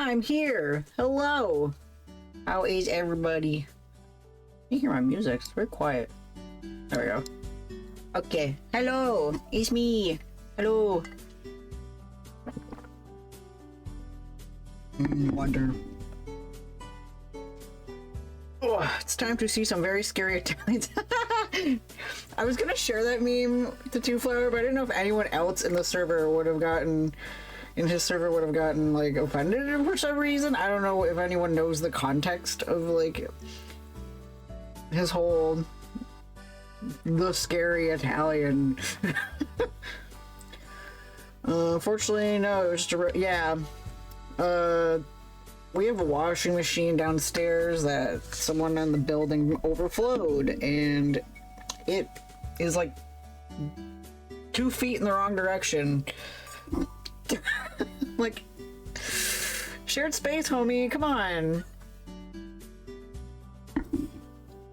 I'm here. Hello. How is everybody? You hear my music? It's very quiet. There we go. Okay. Hello. It's me. Hello. Wonder. Oh, it's time to see some very scary Italians. I was gonna share that meme to Two Flower, but I didn't know if anyone else in the server would have gotten, like offended for some reason. I don't know if anyone knows the context of like his whole the scary Italian. Unfortunately, no. It was just yeah. We have a washing machine downstairs that someone in the building overflowed, and it is like 2 feet in the wrong direction. Like, shared space, homie, come on.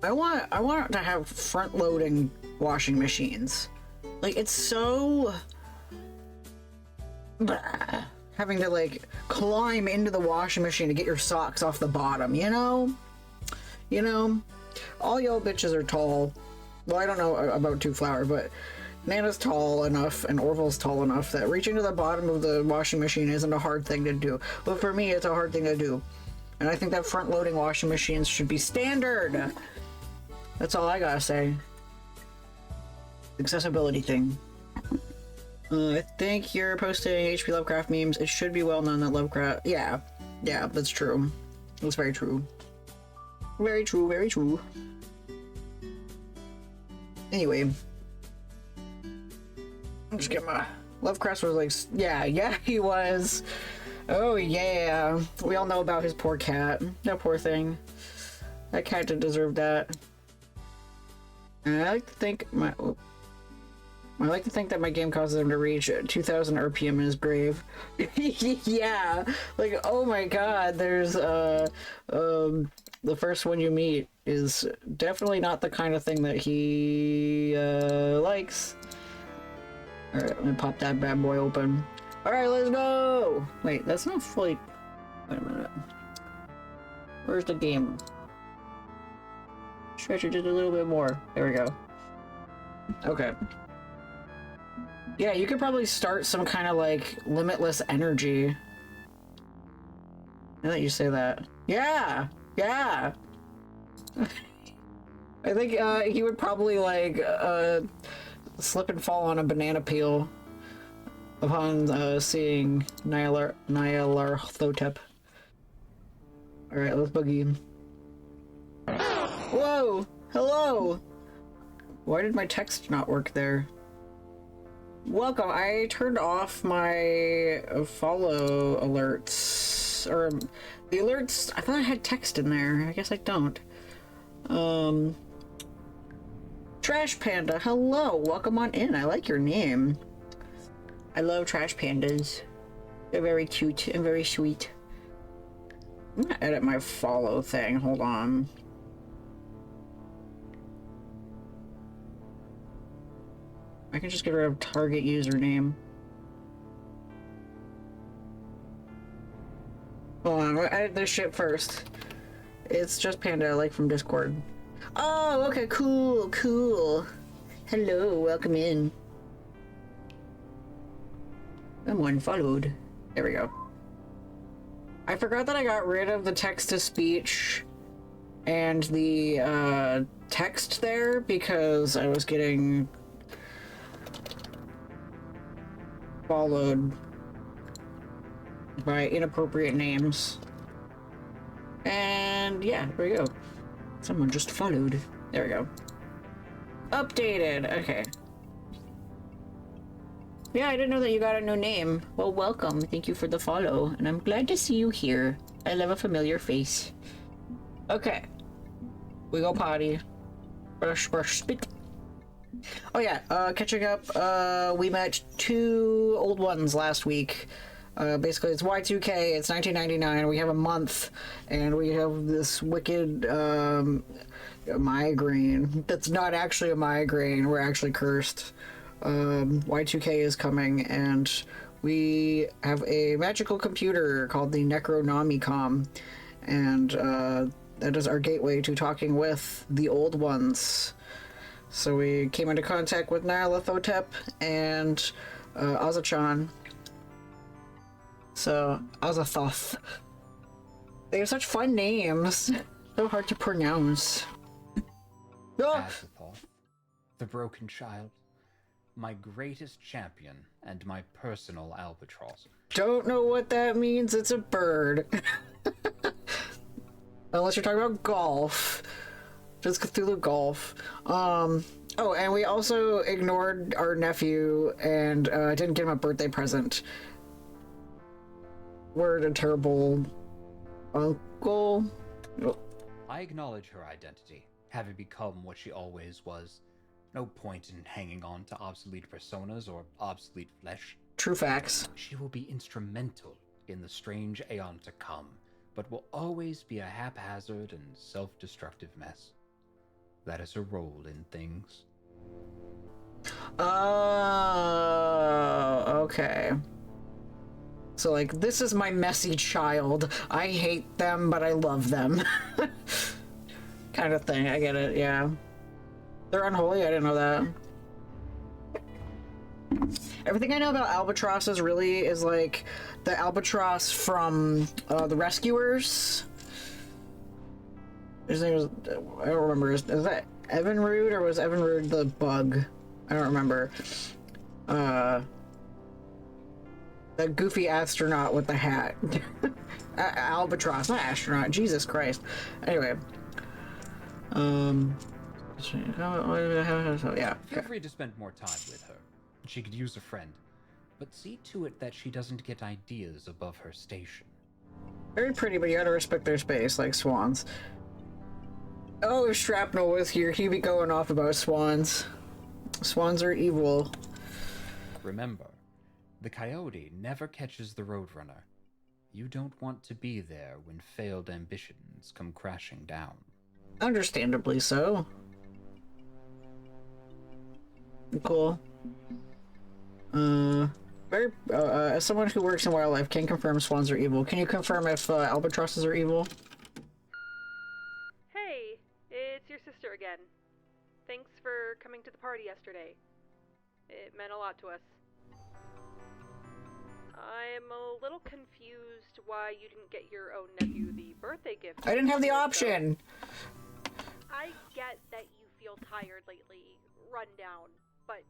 I want to have front-loading washing machines. Like, it's so having to like climb into the washing machine to get your socks off the bottom, you know? All y'all bitches are tall. Well, I don't know about Two Flower, but Nana's tall enough and Orville's tall enough that reaching to the bottom of the washing machine isn't a hard thing to do. But for me, it's a hard thing to do. And I think that front-loading washing machines should be standard. That's all I gotta say. Accessibility thing. I think you're posting HP Lovecraft memes. It should be well known that Lovecraft... Yeah, that's true. That's very true. Very true, very true. Anyway. I'll just get my... Lovecraft was like... Yeah, he was. Oh, yeah. We all know about his poor cat. That poor thing. That cat didn't deserve that. And I like to think that my game causes him to reach 2,000 RPM in his grave. Yeah, like, oh my god, there's, the first one you meet is definitely not the kind of thing that he, likes. Alright, let me pop that bad boy open. Alright, let's go! Wait, that's not fully... Wait a minute. Where's the game? Stretch it just a little bit more. There we go. Okay. Yeah, you could probably start some kind of like limitless energy. Now that you say that. Yeah! I think he would probably like slip and fall on a banana peel upon seeing Nyarlathotep. Alright, let's boogie. Whoa! Hello! Why did my text not work there? Welcome. I turned off my follow alerts. Or the alerts, I thought I had text in there. I guess I don't. Trash Panda, hello. Welcome on in. I like your name. I love trash pandas. They're very cute and very sweet. I'm gonna edit my follow thing. Hold on. I can just get rid of target username. Hold on, I'll edit this shit first. It's just Panda, like from Discord. Oh, okay, cool. Hello, welcome in. I'm unfollowed. There we go. I forgot that I got rid of the text-to-speech and the text there because I was getting followed by inappropriate names. And yeah, there we go. Someone just followed. There we go. Updated. Okay. Yeah, I didn't know that you got a new name. Well, welcome. Thank you for the follow. And I'm glad to see you here. I love a familiar face. Okay. We go potty. Brush, spit. Oh yeah, catching up, we met 2 old ones last week. Basically it's Y2K, it's 1999, we have a month, and we have this wicked, migraine. That's not actually a migraine, we're actually cursed. Y2K is coming, and we have a magical computer called the Necronomicon, and that is our gateway to talking with the old ones. So we came into contact with Nyarlathotep and Azachan. So, Azathoth. They have such fun names. So hard to pronounce. Azathoth, the broken child, my greatest champion and my personal albatross. Don't know what that means. It's a bird. Unless you're talking about golf. Just Cthulhu golf. Oh, and we also ignored our nephew and didn't get him a birthday present. We're a terrible uncle. Oh. I acknowledge her identity, having become what she always was. No point in hanging on to obsolete personas or obsolete flesh. True facts. She will be instrumental in the strange aeon to come, but will always be a haphazard and self-destructive mess. That is her role in things. Oh, okay. So, like, this is my messy child. I hate them, but I love them. Kind of thing. I get it, yeah. They're unholy? I didn't know that. Everything I know about albatrosses really is, like, the albatross from The Rescuers. His name was... I don't remember. Is that Evinrude, or was Evinrude the bug? I don't remember. That goofy astronaut with the hat. Albatross, not astronaut. Jesus Christ. Anyway. Yeah. Feel free to spend more time with her. She could use a friend. But see to it that she doesn't get ideas above her station. Very pretty, but you gotta respect their space, like swans. Oh, if Shrapnel was here, he'd be going off about swans. Swans are evil. Remember, the coyote never catches the roadrunner. You don't want to be there when failed ambitions come crashing down. Understandably so. Cool. As someone who works in wildlife, can confirm swans are evil. Can you confirm if albatrosses are evil? Hey, it's your sister again. Thanks for coming to the party yesterday. It meant a lot to us. I'm a little confused why you didn't get your own nephew the birthday gift. I didn't have the option! I get that you feel tired lately, run down, but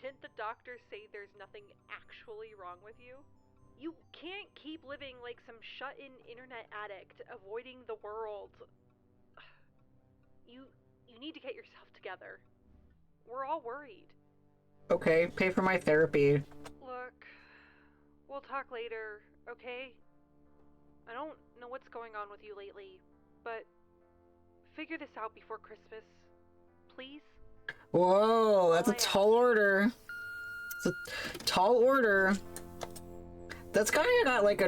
didn't the doctor say there's nothing actually wrong with you? You can't keep living like some shut-in internet addict, avoiding the world. You need to get yourself together. We're all worried. Okay, pay for my therapy. Look, we'll talk later, okay? I don't know what's going on with you lately, but figure this out before Christmas, please? Whoa, that's a tall order. It's a tall order. That's kind of got like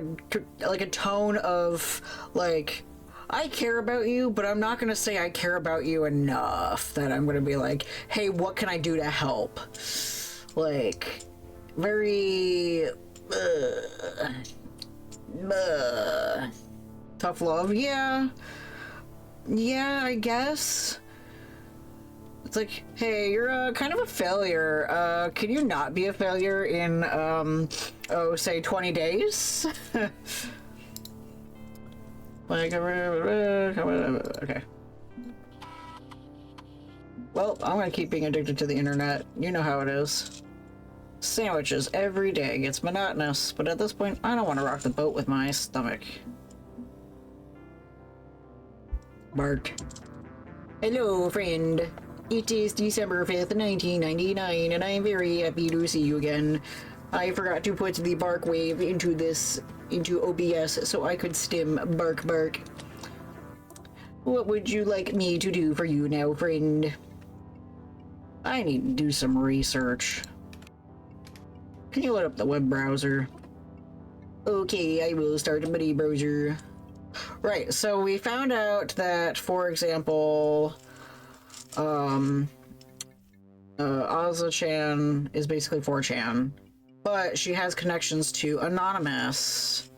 a tone of like, I care about you, but I'm not gonna say I care about you enough that I'm gonna be like, hey, what can I do to help? Like, very tough love. Yeah, I guess. It's like, hey, you're kind of a failure. Can you not be a failure in, say 20 days? Like, okay. Well, I'm gonna keep being addicted to the internet. You know how it is. Sandwiches every day gets monotonous, but at this point, I don't want to rock the boat with my stomach. Bark. Hello, friend. It is December 5th, 1999, and I am very happy to see you again. I forgot to put the bark wave into OBS so I could stim bark bark. What would you like me to do for you now, friend? I need to do some research. Can you load up the web browser? Okay, I will start a buddy browser. Right, so we found out that, for example, Azachan is basically 4chan. but she has connections to Anonymous.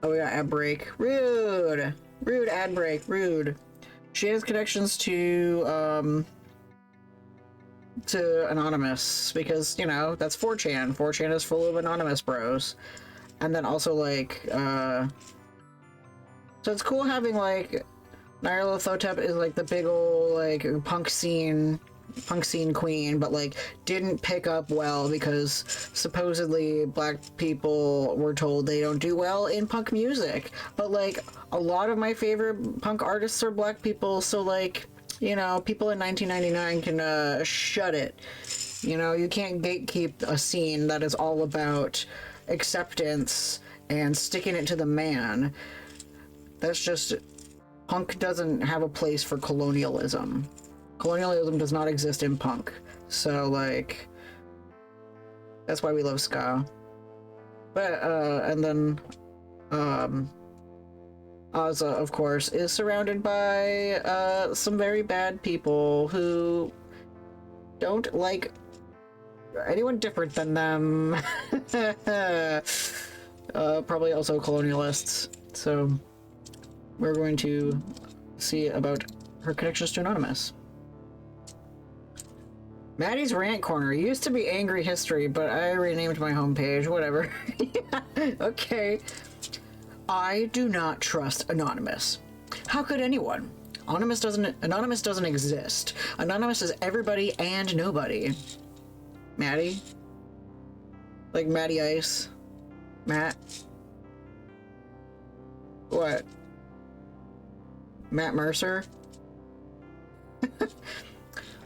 Oh, we got ad break. Rude. Rude ad break. Rude. She has connections to Anonymous because, you know, that's 4chan. 4chan is full of Anonymous bros. And then also, like, so it's cool having, like, Nyarlathotep is, like, the big ol', like, punk scene queen, but, like, didn't pick up well because supposedly black people were told they don't do well in punk music. But, like, a lot of my favorite punk artists are black people, so, like, you know, people in 1999 can, shut it. You know, you can't gatekeep a scene that is all about acceptance and sticking it to the man. That's just... Punk doesn't have a place for colonialism. Colonialism does not exist in punk. So, like... That's why we love ska. But, and then... Ozza, of course, is surrounded by, some very bad people who don't like anyone different than them. Probably also colonialists. So we're going to see about her connections to Anonymous. Maddie's Rant Corner. It used to be Angry History, but I renamed my homepage. Whatever. Okay. I do not trust Anonymous. How could anyone? Anonymous doesn't exist. Anonymous is everybody and nobody. Maddie? Like Maddie Ice? Matt? What? Matt Mercer?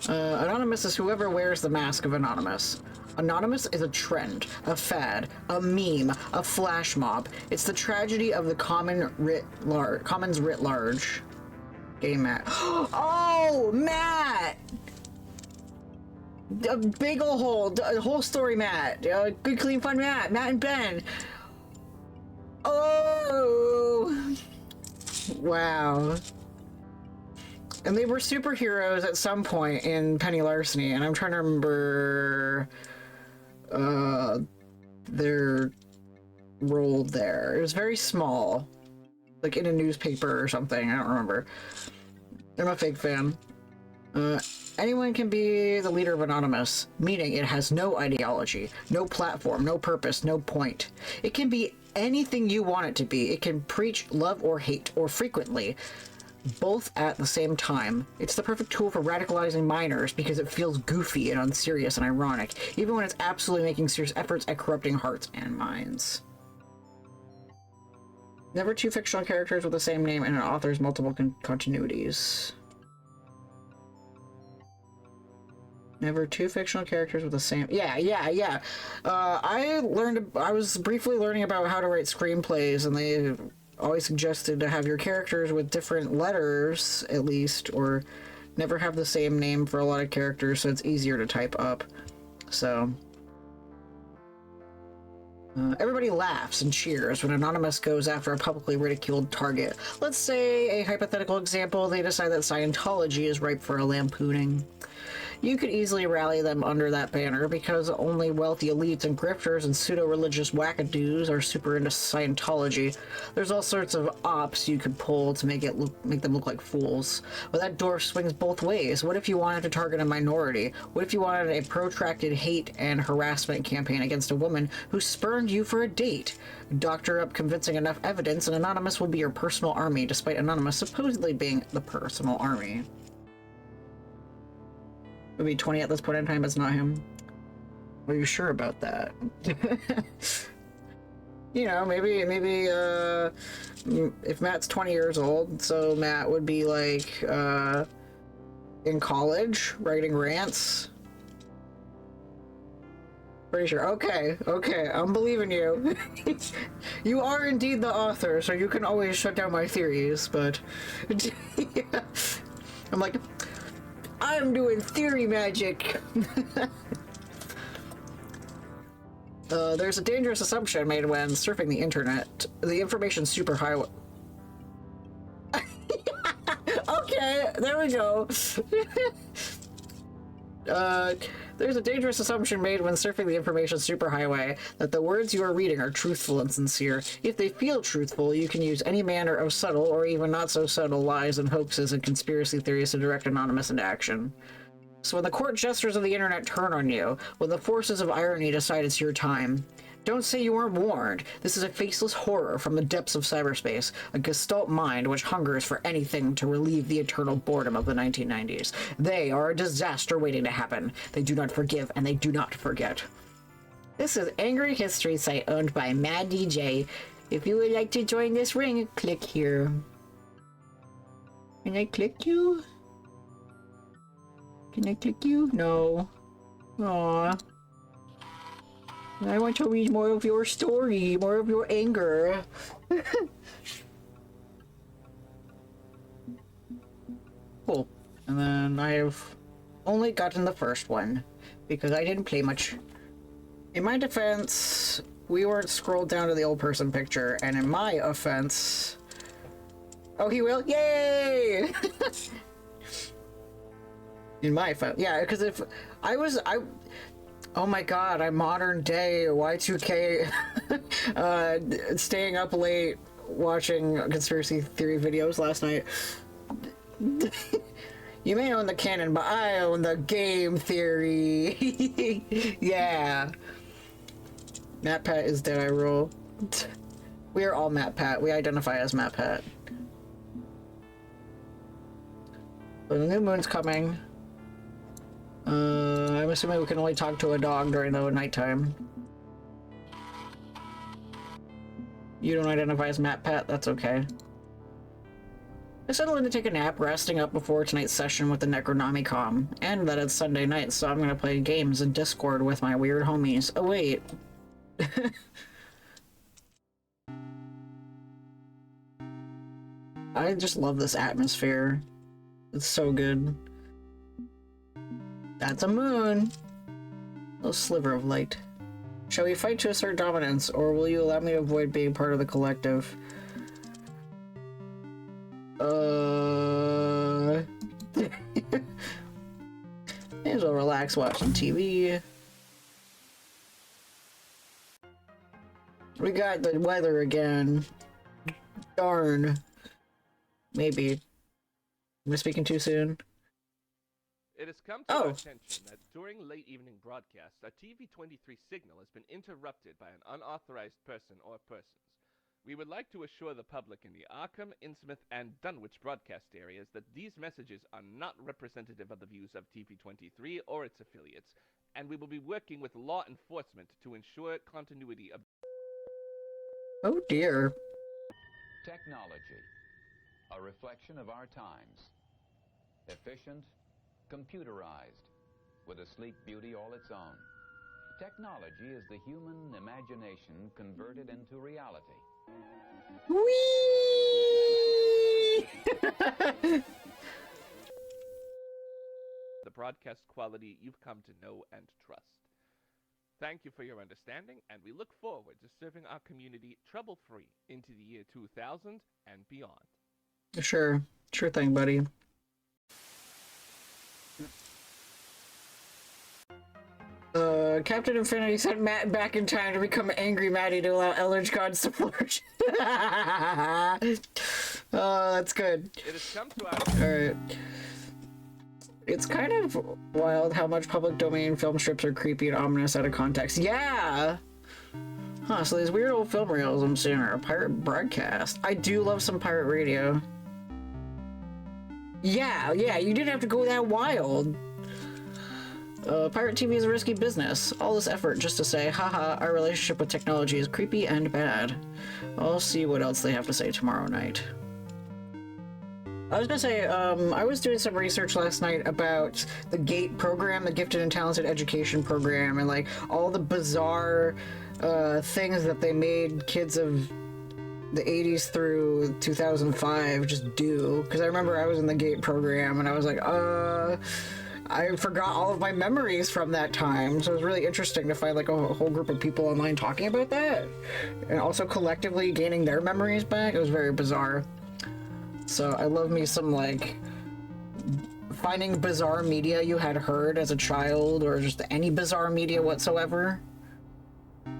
Anonymous is whoever wears the mask of Anonymous. Anonymous is a trend, a fad, a meme, a flash mob. It's the tragedy of the commons writ large. Gay Matt. Oh, Matt! A big ol' hole, a whole story, Matt. Good, clean, fun, Matt. Matt and Ben. Oh, wow. And they were superheroes at some point in Penny Larceny, and I'm trying to remember their role there. It was very small, like in a newspaper or something. I don't remember. I'm a fake fan. Anyone can be the leader of Anonymous, meaning it has no ideology, no platform, no purpose, no point. It can be anything you want it to be. It can preach love or hate, or frequently, both at the same time. It's the perfect tool for radicalizing minors because it feels goofy and unserious and ironic, even when it's absolutely making serious efforts at corrupting hearts and minds. Never two fictional characters with the same name and an author's multiple continuities. Never two fictional characters with the same... Yeah. I was briefly learning about how to write screenplays, and they always suggested to have your characters with different letters, at least, or never have the same name for a lot of characters, so it's easier to type up. So... everybody laughs and cheers when Anonymous goes after a publicly ridiculed target. Let's say, a hypothetical example, they decide that Scientology is ripe for a lampooning. You could easily rally them under that banner because only wealthy elites and grifters and pseudo-religious wackadoos are super into Scientology. There's all sorts of ops you could pull to make them look like fools. But that door swings both ways. What if you wanted to target a minority? What if you wanted a protracted hate and harassment campaign against a woman who spurned you for a date? Doctor up convincing enough evidence and Anonymous will be your personal army, despite Anonymous supposedly being the personal army. Would be 20 at this point in time, it's not him. Are you sure about that? You know, maybe, if Matt's 20 years old, so Matt would be, like, in college, writing rants. Pretty sure. Okay, I'm believing you. You are indeed the author, so you can always shut down my theories, but... Yeah. I'm like... I'm doing theory magic. There's a dangerous assumption made when surfing the internet. The information superhighway. Okay, there we go. There's a dangerous assumption made when surfing the information superhighway that the words you are reading are truthful and sincere. If they feel truthful, you can use any manner of subtle or even not so subtle lies and hoaxes and conspiracy theories to direct Anonymous into action. So when the court gestures of the internet turn on you, when the forces of irony decide it's your time, don't say you weren't warned. This is a faceless horror from the depths of cyberspace, a gestalt mind which hungers for anything to relieve the eternal boredom of the 1990s. They are a disaster waiting to happen. They do not forgive and they do not forget. This is Angry History Site owned by Mad DJ. If you would like to join this ring, click here. Can I click you? Can I click you? No. Aww. I want to read more of your story, more of your anger. Cool. And then I've only gotten the first one, because I didn't play much. In my defense, we weren't scrolled down to the old person picture, and in my offense... Oh, he will? Yay! In my offense, yeah, because if oh my god, I'm modern day Y2K staying up late watching conspiracy theory videos last night. You may own the canon, but I own the game theory. Yeah. MatPat is dead, I roll. We are all MatPat. We identify as MatPat. The new moon's coming. I'm assuming we can only talk to a dog during the nighttime. You don't identify as MatPat? That's okay. I settled in to take a nap, resting up before tonight's session with the Necronomicon, and that it's Sunday night, so I'm gonna play games in Discord with my weird homies. Oh wait. I just love this atmosphere. It's so good. That's a moon. A little sliver of light. Shall we fight to assert dominance, or will you allow me to avoid being part of the collective? May as well relax watching TV. We got the weather again. Darn. Maybe. Am I speaking too soon? It has come to our attention that during late evening broadcasts, a TV23 signal has been interrupted by an unauthorized person or persons. We would like to assure the public in the Arkham, Innsmouth, and Dunwich broadcast areas that these messages are not representative of the views of TV23 or its affiliates, and we will be working with law enforcement to ensure continuity of... Oh dear. Technology, a reflection of our times. Efficient, computerized, with a sleek beauty all its own. Technology is the human imagination converted into reality. Whee! the broadcast quality you've come to know and trust. Thank you for your understanding, and we look forward to serving our community trouble-free into the year 2000 and beyond. Sure. Sure thing, buddy. Captain Infinity sent Matt back in time to become angry Maddie to allow Eldritch gods to flourish. Oh, that's good. It has come to our... Alright. It's kind of wild how much public domain film strips are creepy and ominous out of context. Yeah! Huh, so these weird old film reels I'm seeing are a pirate broadcast. I do love some pirate radio. Yeah, you didn't have to go that wild. Pirate TV is a risky business. All this effort just to say, haha, our relationship with technology is creepy and bad. I'll see what else they have to say tomorrow night. I was gonna say, I was doing some research last night about the GATE program, the Gifted and Talented Education Program, and like all the bizarre things that they made kids of the 80s through 2005 just do. Because I remember I was in the GATE program and I was like, I forgot all of my memories from that time, so it was really interesting to find like a whole group of people online talking about that, and also collectively gaining their memories back. It was very bizarre. So I love me some like finding bizarre media you had heard as a child, or just any bizarre media whatsoever?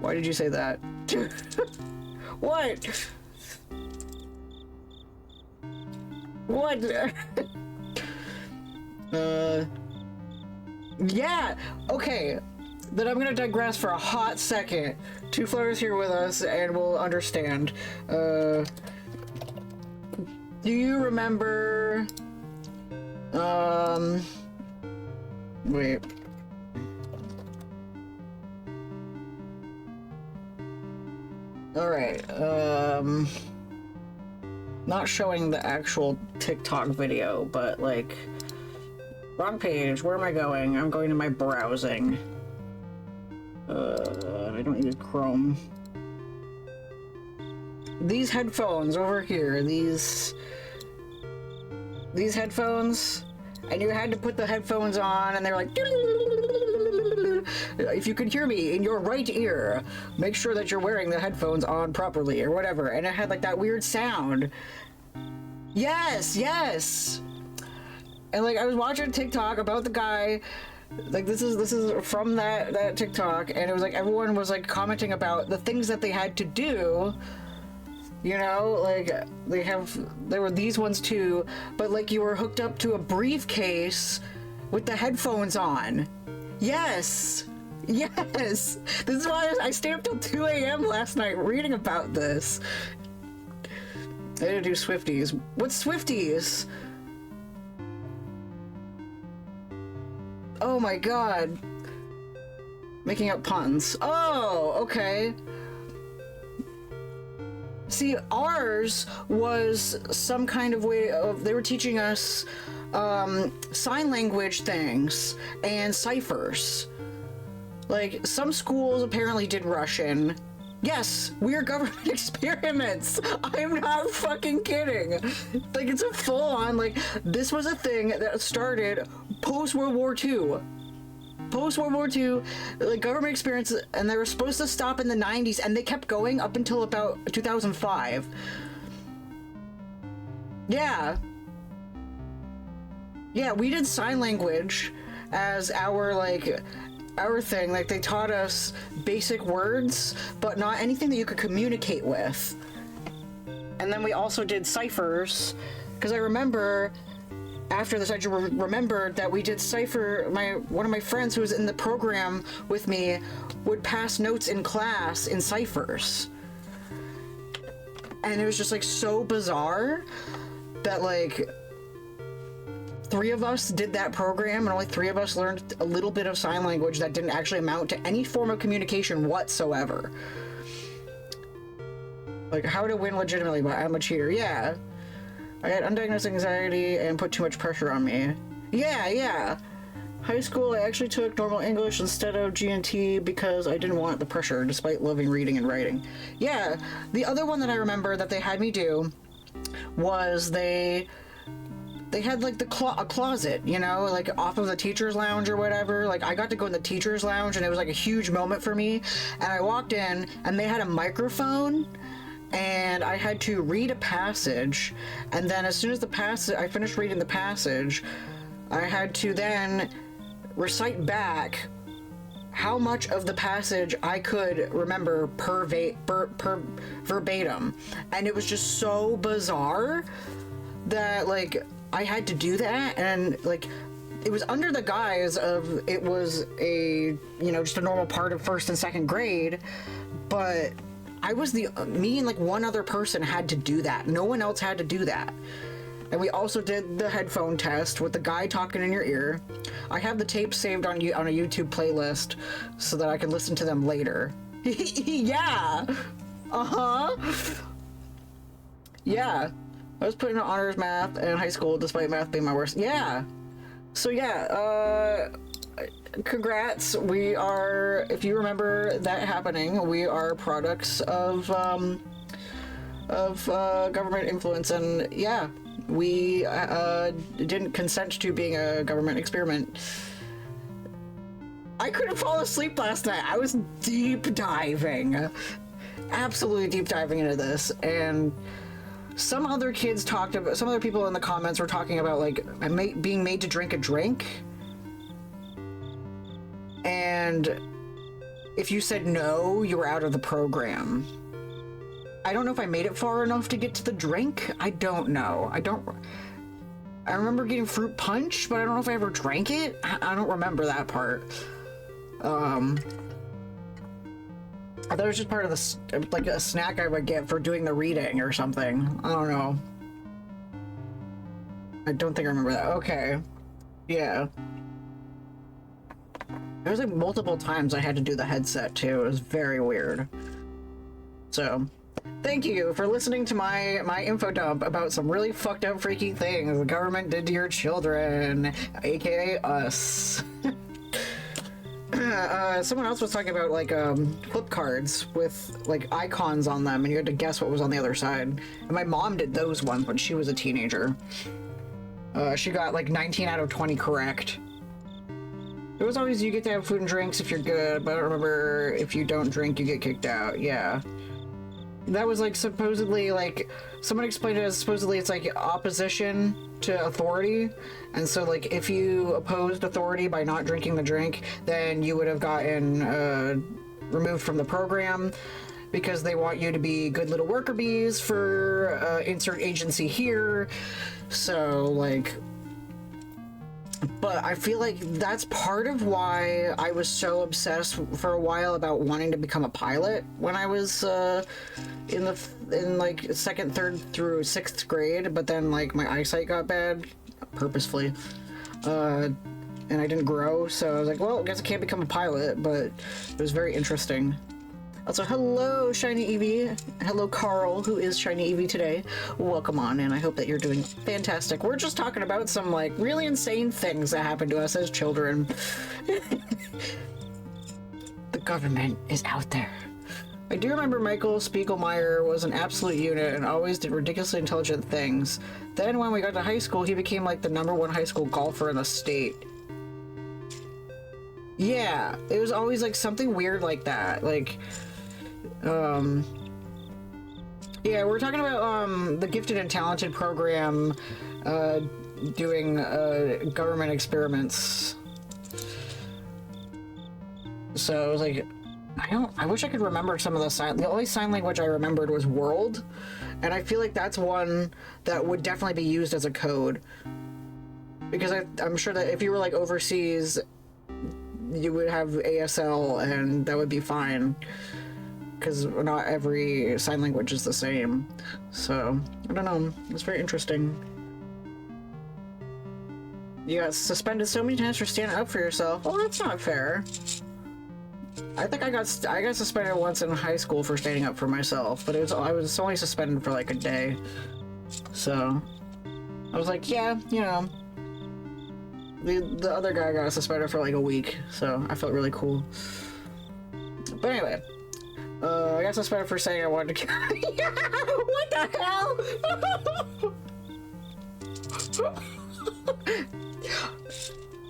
Why did you say that? What? What? Yeah, okay. Then I'm gonna digress for a hot second. Two Flares here with us, and we'll understand. Do you remember... Wait. Alright, not showing the actual TikTok video, but like... Wrong page, where am I going? I'm going to my browsing. I don't use Chrome. These headphones over here, these headphones, and you had to put the headphones on, and they were like, if you could hear me in your right ear, make sure that you're wearing the headphones on properly, or whatever, and it had like that weird sound. Yes, yes! And like, I was watching TikTok about the guy, like this is from that TikTok, and it was like, everyone was like commenting about the things that they had to do. You know, like, there were these ones too, but like you were hooked up to a briefcase with the headphones on. Yes! Yes! This is why I stayed up till 2 a.m. last night reading about this. I had to do Swifties. What's Swifties? Oh my god. Making up puns. Oh, okay. See, ours was some kind of way of, they were teaching us sign language things and ciphers. Like, some schools apparently did Russian. Yes, we're government experiments. I'm not fucking kidding. Like, it's a full-on, like, this was a thing that started post-World War II. Post-World War II, like, government experience, and they were supposed to stop in the 90s, and they kept going up until about 2005. Yeah. Yeah, we did sign language as our, like, our thing. Like, they taught us basic words, but not anything that you could communicate with. And then we also did ciphers, because I remember... After this, I remembered that we did cipher. One of my friends who was in the program with me would pass notes in class in ciphers. And it was just like so bizarre that like 3 of us did that program and only 3 of us learned a little bit of sign language that didn't actually amount to any form of communication whatsoever. Like, how to win legitimately, but I'm a cheater. Yeah. I had undiagnosed anxiety and put too much pressure on me. Yeah. High school, I actually took normal English instead of G&T because I didn't want the pressure, despite loving reading and writing. Yeah, the other one that I remember that they had me do was they had like a closet, you know, like off of the teacher's lounge or whatever. Like, I got to go in the teacher's lounge, and it was like a huge moment for me. And I walked in, and they had a microphone, and I had to read a passage, and then as soon as I finished reading the passage, I had to then recite back how much of the passage I could remember verbatim. And it was just so bizarre that, like, I had to do that, and, like, it was under the guise of it was a, you know, just a normal part of 1st and 2nd grade, but I was me and like one other person had to do that. No one else had to do that. And we also did the headphone test with the guy talking in your ear. I have the tapes saved on a YouTube playlist so that I can listen to them later. Yeah. Uh-huh. Yeah. I was put in honors math in high school despite math being my worst. Yeah. So yeah, congrats. We are, if you remember that happening, we are products of government influence, and yeah, we didn't consent to being a government experiment. I couldn't fall asleep last night. I was deep diving, absolutely deep diving into this, and some other kids talked about, some other people in the comments were talking about like being made to drink a drink, and if you said no, you were out of the program. I don't know if I made it far enough to get to the drink. I don't know. I remember getting fruit punch, but I don't know if I ever drank it. I don't remember that part. I thought it was just part of the, like, a snack I would get for doing the reading or something. I don't know. I don't think I remember that. Okay. Yeah. There was like multiple times I had to do the headset too. It was very weird. So, thank you for listening to my info dump about some really fucked up freaky things the government did to your children, aka us. Someone else was talking about like flip cards with like icons on them, and you had to guess what was on the other side. And my mom did those ones when she was a teenager. She got like 19 out of 20 correct. It was always you get to have food and drinks if you're good, but I don't remember if you don't drink you get kicked out. Yeah. That was like supposedly like someone explained it as supposedly it's like opposition to authority, and so like if you opposed authority by not drinking the drink, then you would have gotten removed from the program because they want you to be good little worker bees for insert agency here. So like, but I feel like that's part of why I was so obsessed for a while about wanting to become a pilot when I was in like second, third through sixth grade. But then like my eyesight got bad purposefully, and I didn't grow, so I was like, well, I guess I can't become a pilot. But it was very interesting. Also, hello, Shiny Eevee. Hello, Carl, who is Shiny Eevee today. Welcome on, and I hope that you're doing fantastic. We're just talking about some, like, really insane things that happened to us as children. The government is out there. I do remember Michael Spiegelmeier was an absolute unit and always did ridiculously intelligent things. Then when we got to high school, he became, like, the #1 high school golfer in the state. Yeah, it was always, like, something weird like that. Like... yeah, we're talking about the gifted and talented program doing government experiments. So I was like, I wish I could remember some of the only sign language I remembered was world, and I feel like that's one that would definitely be used as a code, because I'm sure that if you were like overseas, you would have ASL and that would be fine, because not every sign language is the same. So, I don't know. It's very interesting. You got suspended so many times for standing up for yourself. Well, that's not fair. I think I got suspended once in high school for standing up for myself, but I was only suspended for like a day. So, I was like, yeah, you know. The other guy got suspended for like a week, so I felt really cool. But anyway. I got suspended for saying I wanted to yeah, what the hell?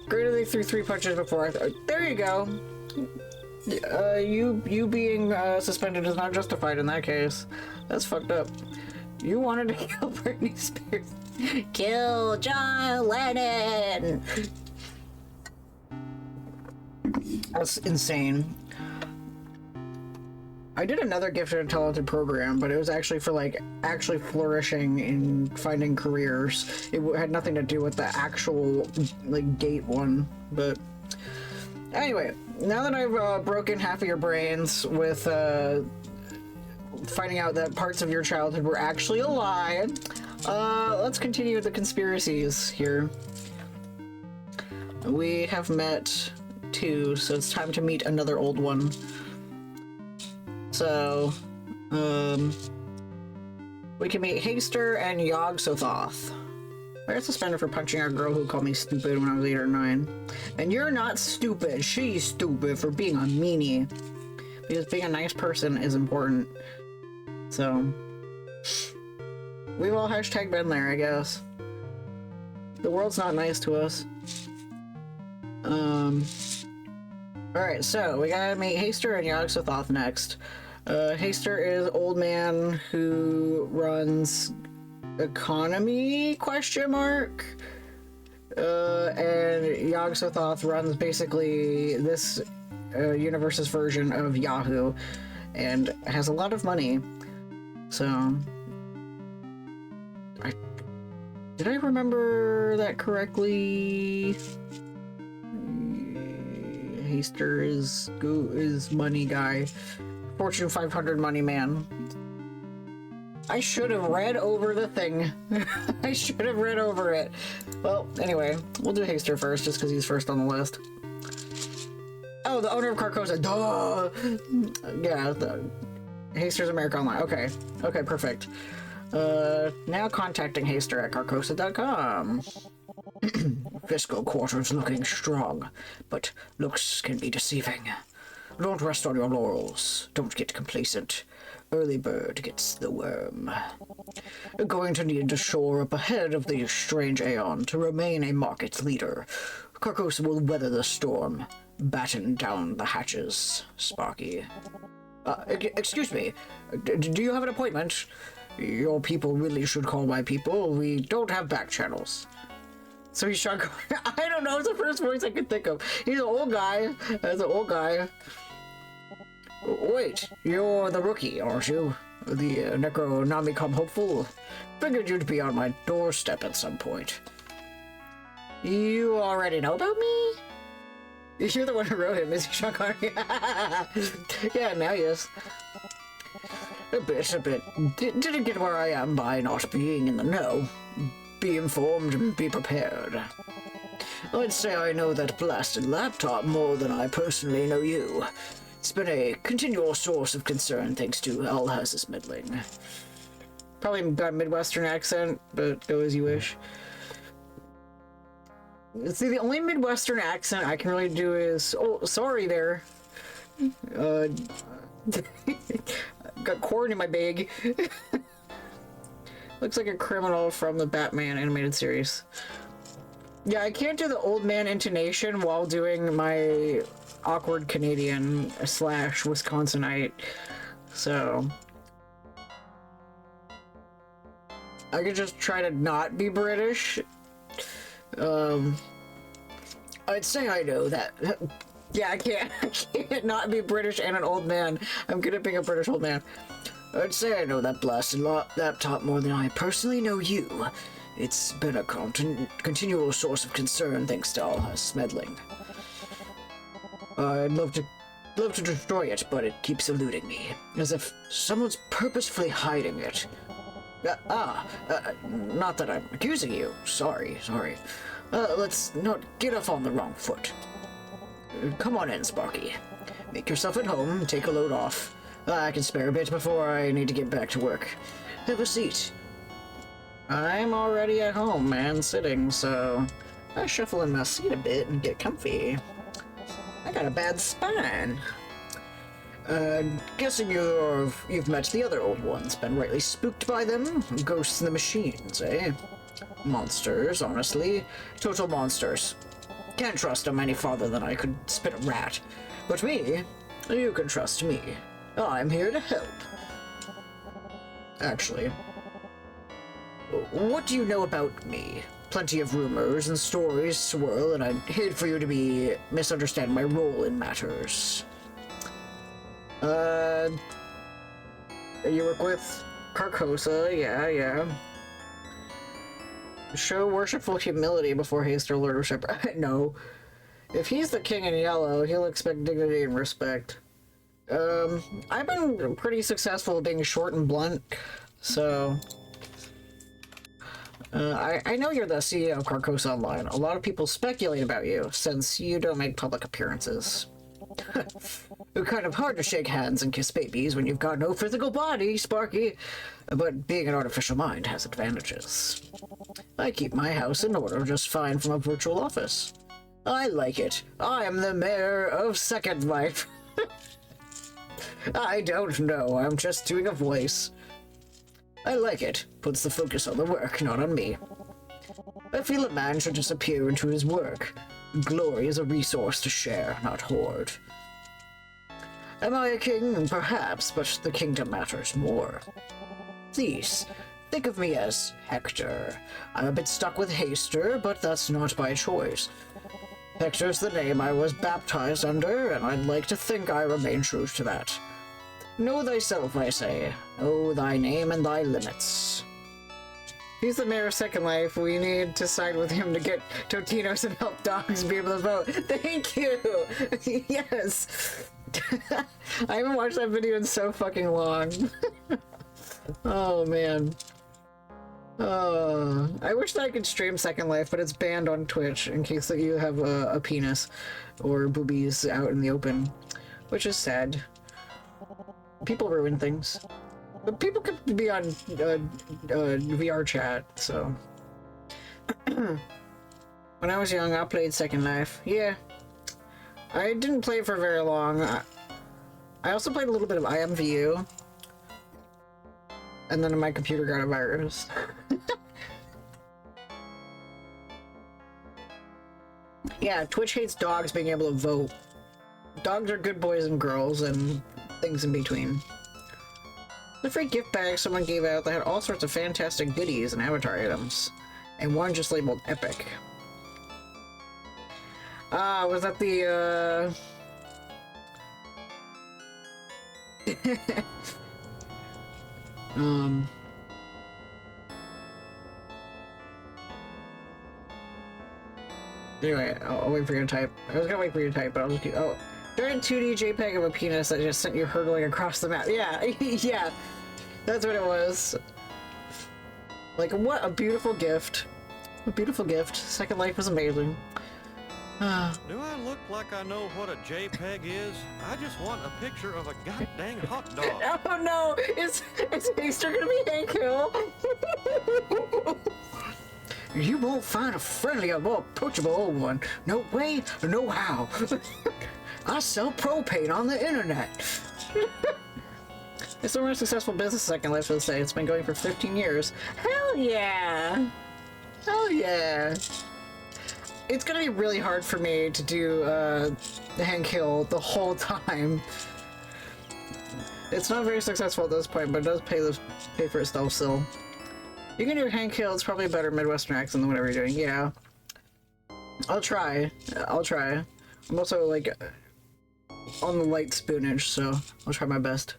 Greater they threw 3 punches before there you go. You being suspended is not justified in that case. That's fucked up. You wanted to kill Britney Spears. Kill John Lennon! That's insane. I did another gifted and talented program, but it was actually for like actually flourishing in finding careers. It had nothing to do with the actual like gate one. But anyway, now that I've broken half of your brains with finding out that parts of your childhood were actually a lie, let's continue with the conspiracies here. We have met 2, so it's time to meet another old one. So, we can meet Haster and Yog-Sothoth. I got suspended for punching a girl who called me stupid when I was 8 or 9. And you're not stupid, she's stupid for being a meanie. Because being a nice person is important. So, we've all hashtag been there, I guess. The world's not nice to us. Alright, so we gotta meet Haster and Yog-Sothoth next. Haster is old man who runs economy, question mark? And Yog-Sothoth runs basically this universe's version of Yahoo and has a lot of money. So, did I remember that correctly? Haster is money guy. Fortune 500 money man. I should have read over the thing. I should have read over it. Well, anyway, we'll do Haster first, just because he's first on the list. Oh, the owner of Carcosa. Duh! Yeah, Haster's America Online. Okay. Okay, perfect. Now contacting Haster at Carcosa.com. Fiscal quarters looking strong, but looks can be deceiving. Don't rest on your laurels. Don't get complacent. Early bird gets the worm. Going to need to shore up ahead of the strange Aeon to remain a market leader. Carcosa will weather the storm. Batten down the hatches, Sparky. Excuse me. Do you have an appointment? Your people really should call my people. We don't have back channels. So he's Sean Connery. I don't know. It's the first voice I could think of. He's an old guy. That's an old guy. Wait, you're the rookie, aren't you? The Necronomicon hopeful? Figured you'd be on my doorstep at some point. You already know about me? You're the one who wrote him, is he, Sean Connery? Yeah, now he is. A bit. Didn't get where I am by not being in the know. Be informed and be prepared. I'd say I know that blasted laptop more than I personally know you. It's been a continual source of concern thanks to Alhaz's meddling. Probably got a Midwestern accent, but go as you wish. See, the only Midwestern accent I can really do is, oh, sorry there. Got corn in my bag. Looks like a criminal from the Batman animated series. Yeah, I can't do the old man intonation while doing my awkward Canadian / Wisconsinite. So I could just try to not be British. I'd say I know that. Yeah, I can't not be British and an old man. I'm good at being a British old man. I'd say I know that blasted laptop more than I personally know you. It's been a continual source of concern thanks to all her meddling. I'd love to destroy it, but it keeps eluding me, as if someone's purposefully hiding it. Not that I'm accusing you. Sorry. Let's not get off on the wrong foot. Come on in, Sparky. Make yourself at home, take a load off. I can spare a bit before I need to get back to work. Have a seat. I'm already at home, man, sitting, so I shuffle in my seat a bit and get comfy. I got a bad spine. Guessing you've met the other old ones, been rightly spooked by them? Ghosts in the machines, eh? Monsters, honestly. Total monsters. Can't trust them any farther than I could spit a rat. But me, you can trust me. I'm here to help. Actually, what do you know about me? Plenty of rumors and stories swirl, and I'd hate for you to misunderstand my role in matters. You work with Carcosa, yeah. Show worshipful humility before haste or lordship. No. If he's the king in yellow, he'll expect dignity and respect. I've been pretty successful at being short and blunt, so... I know you're the CEO of Carcosa Online. A lot of people speculate about you, since you don't make public appearances. It's kind of hard to shake hands and kiss babies when you've got no physical body, Sparky. But being an artificial mind has advantages. I keep my house in order just fine from a virtual office. I like it. I am the mayor of Second Life. I don't know, I'm just doing a voice. I like it. Puts the focus on the work, not on me. I feel a man should disappear into his work. Glory is a resource to share, not hoard. Am I a king? Perhaps, but the kingdom matters more. Please, Think of me as Hector. I'm a bit stuck with Haster, but that's not by choice. Hector's the name I was baptized under, and I'd like to think I remain true to that. Know thyself, I say. Know thy name and thy limits. He's the mayor of Second Life. We need to side with him to get Totinos and help dogs be able to vote. Thank you! Yes! I haven't watched that video in so fucking long. Oh, man. I wish that I could stream Second Life, but it's banned on Twitch in case that you have a penis or boobies out in the open, which is sad. People ruin things. But people could be on VR chat, so... When I was young, I played Second Life. Yeah. I didn't play it for very long. I also played a little bit of IMVU. And then my computer got a virus. Yeah, Twitch hates dogs being able to vote. Dogs are good boys and girls and things in between. The free gift bag someone gave out that had all sorts of fantastic goodies and avatar items. And one just labeled epic. Ah, was that the, Anyway, I'll wait for you to type. I was gonna wait for you to type, but I'll just keep... Oh. Giant 2D JPEG of a penis that just sent you hurtling across the map. Yeah, yeah. That's what it was. Like, what a beautiful gift. A beautiful gift. Second Life was amazing. Do I look like I know what a JPEG is? I just want a picture of a goddamn hot dog. Oh no! Is Easter gonna be Hank Hill? You won't find a friendlier, more approachable old one. No way, no how. I sell propane on the internet. It's the most successful business Second Life, let's say. It's been going for 15 years. Hell yeah! Hell yeah! It's gonna be really hard for me to do the Hank Hill the whole time. It's not very successful at this point, but it does pay for itself still. You can do Hank Hill, it's probably a better Midwestern accent than whatever you're doing, yeah. I'll try. I'll try. I'm also, like, on the light spoonage, so I'll try my best.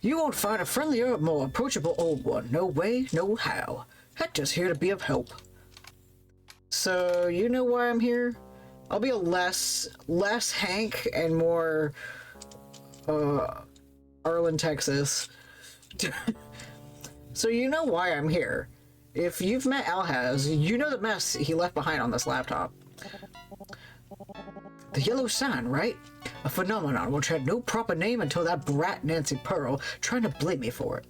You won't find a friendlier, more approachable old one. No way, no how. Hector's here to be of help. So, you know why I'm here? I'll be a less Hank and more, Arlen, Texas. So you know why I'm here. If you've met Alhaz, you know the mess he left behind on this laptop. The yellow sign, right? A phenomenon which had no proper name until that brat Nancy Pearl trying to blame me for it.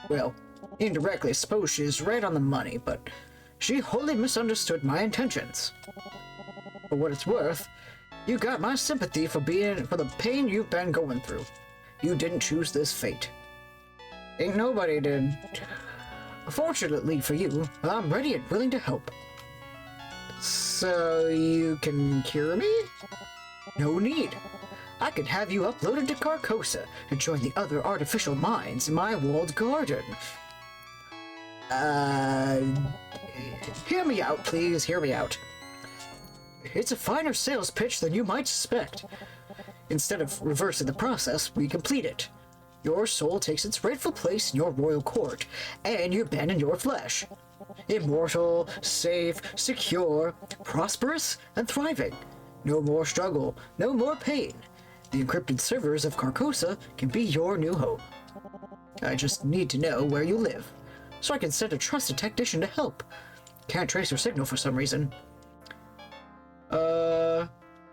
Well, indirectly, I suppose she's right on the money, but she wholly misunderstood my intentions. For what it's worth, you got my sympathy for the pain you've been going through. You didn't choose this fate. Ain't nobody did. Fortunately for you, I'm ready and willing to help. So you can cure me? No need. I can have you uploaded to Carcosa to join the other artificial minds in my walled garden. Hear me out, please. Hear me out. It's a finer sales pitch than you might suspect. Instead of reversing the process, we complete it. Your soul takes its rightful place in your royal court, and you abandon your flesh. Immortal, safe, secure, prosperous, and thriving. No more struggle, no more pain. The encrypted servers of Carcosa can be your new home. I just need to know where you live, so I can send a trusted technician to help. Can't trace your signal for some reason.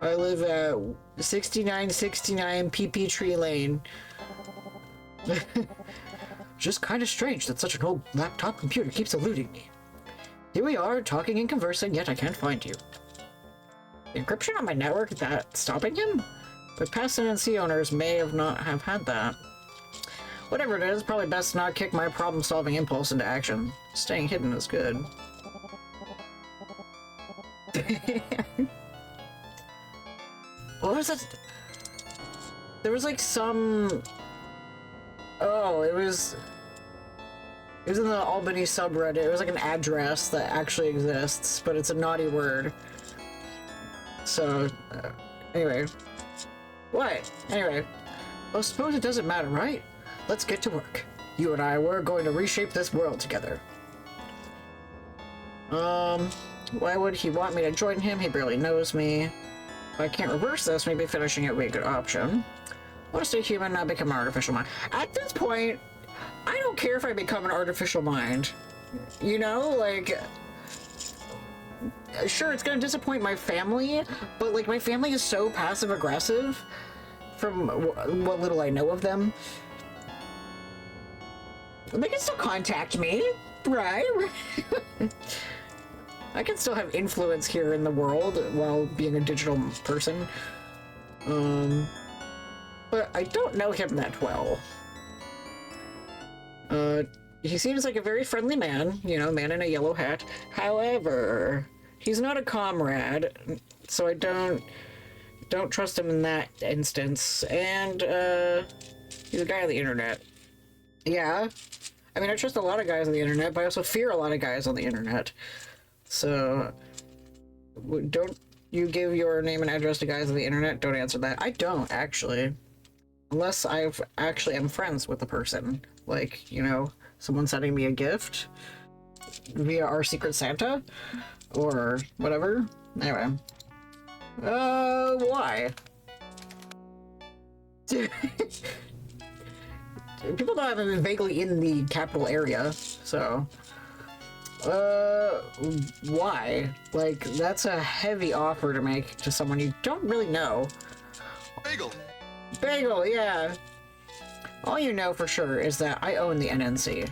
I live at 6969 PP Tree Lane. Just kind of strange that such an old laptop computer keeps eluding me. Here we are, talking and conversing, yet I can't find you. Encryption on my network, is that stopping him? But past NNC owners may have not have had that. Whatever it is, probably best not kick my problem-solving impulse into action. Staying hidden is good. What was that? There was like some... Oh, it was... It was in the Albany subreddit. It was like an address that actually exists, but it's a naughty word. So, anyway. What? Anyway. Well, suppose it doesn't matter, right? Let's get to work. You and I, we're going to reshape this world together. Why would he want me to join him? He barely knows me. If I can't reverse this, maybe finishing it would be a good option. I want to stay human, not become an artificial mind. At this point, I don't care if I become an artificial mind. You know, like... Sure, it's gonna disappoint my family, but, like, my family is so passive-aggressive from what little I know of them. They can still contact me, right? I can still have influence here in the world while being a digital person. But I don't know him that well. He seems like a very friendly man, you know, man in a yellow hat. However, he's not a comrade, so I don't trust him in that instance. And, he's a guy on the internet. Yeah. I mean, I trust a lot of guys on the internet, but I also fear a lot of guys on the internet. So, don't you give your name and address to guys on the internet? Don't answer that. I don't, actually. Unless I've actually am friends with the person. Like, you know, someone sending me a gift via our Secret Santa or whatever. Anyway. Why? People know I'm vaguely in the capital area, so... why? Like, that's a heavy offer to make to someone you don't really know. Bagel! Bagel, yeah. All you know for sure is that I own the NNC.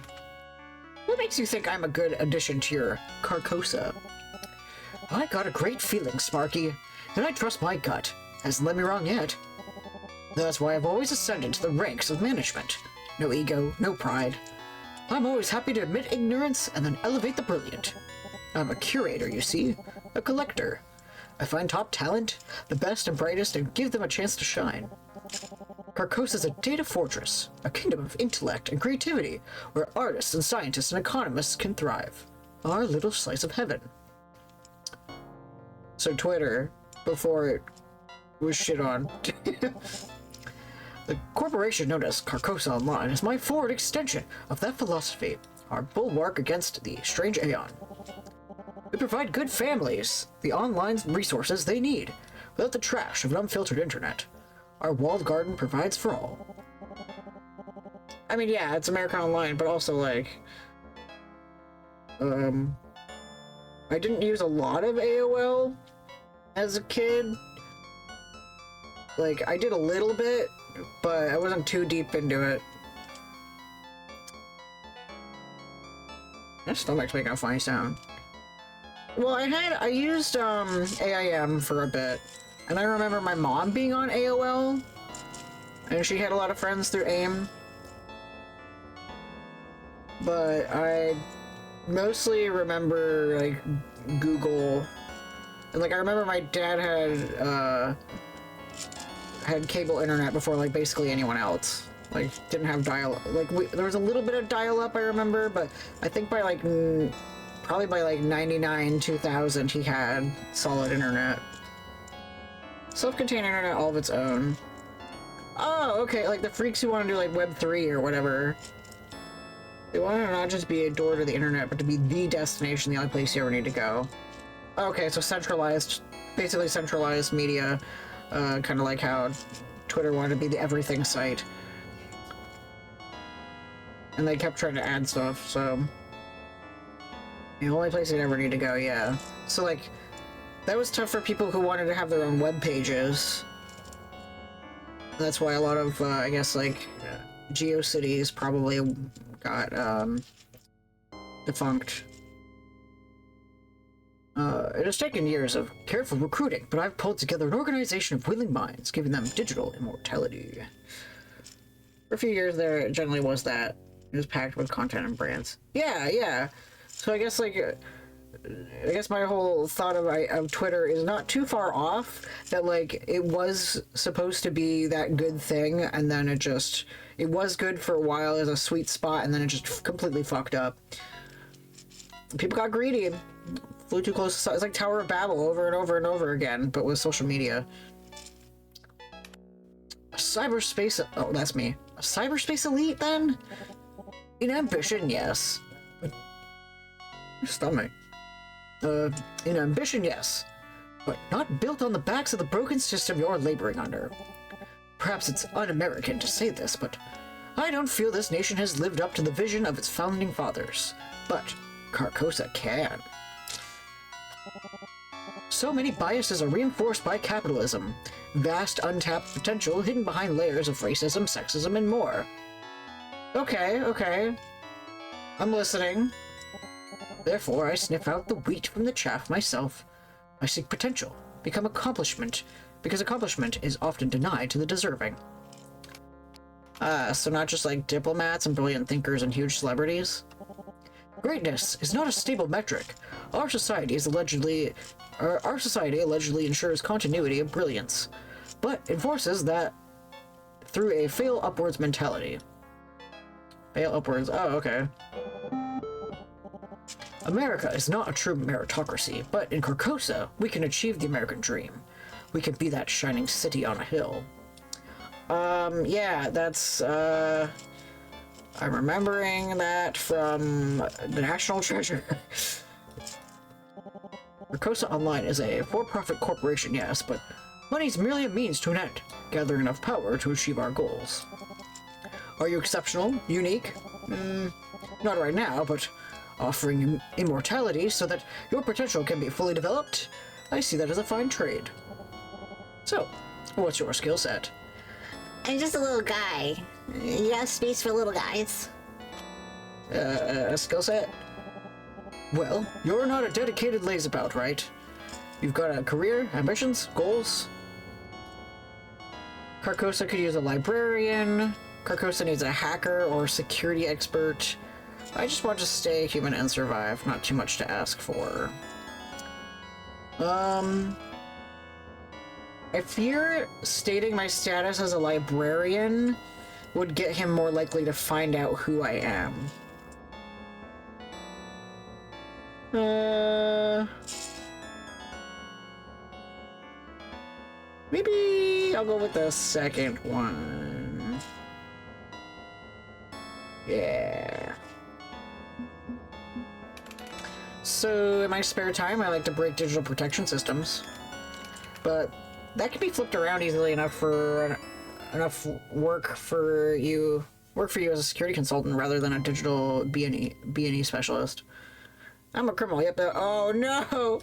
What makes you think I'm a good addition to your Carcosa? I got a great feeling, Sparky, and I trust my gut. Hasn't led me wrong yet. That's why I've always ascended to the ranks of management. No ego, no pride. I'm always happy to admit ignorance and then elevate the brilliant. I'm a curator, you see, a collector. I find top talent, the best and brightest, and give them a chance to shine. Carcosa is a data fortress, a kingdom of intellect and creativity, where artists and scientists and economists can thrive. Our little slice of heaven. So Twitter, before it was shit on. The corporation known as Carcosa Online is my forward extension of that philosophy, our bulwark against the strange aeon. We provide good families the online resources they need, without the trash of an unfiltered internet. Our walled garden provides for all. I mean, yeah, it's America Online, but also, like... I didn't use a lot of AOL as a kid. Like, I did a little bit, but I wasn't too deep into it. My stomach's making a funny sound. Well, I used, AIM for a bit. And I remember my mom being on AOL. And she had a lot of friends through AIM. But I mostly remember, like, Google. And, like, I remember my dad had cable internet before, like, basically anyone else. Like, didn't have dial-up. Like, there was a little bit of dial-up, I remember, but I think by, like, probably by, like, 99, 2000, he had solid internet. Self-contained internet all of its own. Oh, okay, like, the freaks who want to do, like, Web3 or whatever. They want to not just be a door to the internet, but to be the destination, the only place you ever need to go. Okay, so centralized, basically centralized media. Kind of like how Twitter wanted to be the everything site. And they kept trying to add stuff, so... The only place you'd ever need to go, yeah. So, like, that was tough for people who wanted to have their own web pages. That's why a lot of, I guess, like, GeoCities probably got, defunct. It has taken years of careful recruiting, but I've pulled together an organization of willing minds, giving them digital immortality. For a few years there, it generally was that. It was packed with content and brands. Yeah, yeah. So I guess, like, I guess my whole thought of Twitter is not too far off, that, like, it was supposed to be that good thing, and then it just, It was good for a while as a sweet spot, and then it just completely fucked up. People got greedy. Flew too close to... It's like Tower of Babel over and over and over again, but with social media. Cyberspace... Oh, that's me. A cyberspace elite, then? In ambition, yes. Stomach. In ambition, yes. But not built on the backs of the broken system you're laboring under. Perhaps it's un-American to say this, but I don't feel this nation has lived up to the vision of its founding fathers. But Carcosa can. So many biases are reinforced by capitalism. Vast untapped potential hidden behind layers of racism, sexism, and more. Okay, okay. I'm listening. Therefore, I sniff out the wheat from the chaff myself. I seek potential, become accomplishment, because accomplishment is often denied to the deserving. So not just like diplomats and brilliant thinkers and huge celebrities? Greatness is not a stable metric. Our society allegedly ensures continuity of brilliance, but enforces that through a fail upwards mentality. Fail upwards, oh, okay. America is not a true meritocracy, but in Carcosa, we can achieve the American dream. We can be that shining city on a hill. Yeah, that's, I'm remembering that from the National Treasure. Carcosa Online is a for-profit corporation, yes, but money's merely a means to an end, gathering enough power to achieve our goals. Are you exceptional? Unique? Not right now, but offering immortality so that your potential can be fully developed? I see that as a fine trade. So, what's your skill set? I'm just a little guy. You got space for little guys? Skill set? Well, you're not a dedicated lazabout, right? You've got a career, ambitions, goals? Carcosa could use a librarian. Carcosa needs a hacker or security expert. I just want to stay human and survive. Not too much to ask for. I fear stating my status as a librarian would get him more likely to find out who I am. Maybe I'll go with the second one. Yeah. So, in my spare time, I like to break digital protection systems. But that can be flipped around easily enough for enough work for you as a security consultant rather than a digital B&E specialist. I'm a criminal. Yep. Oh no!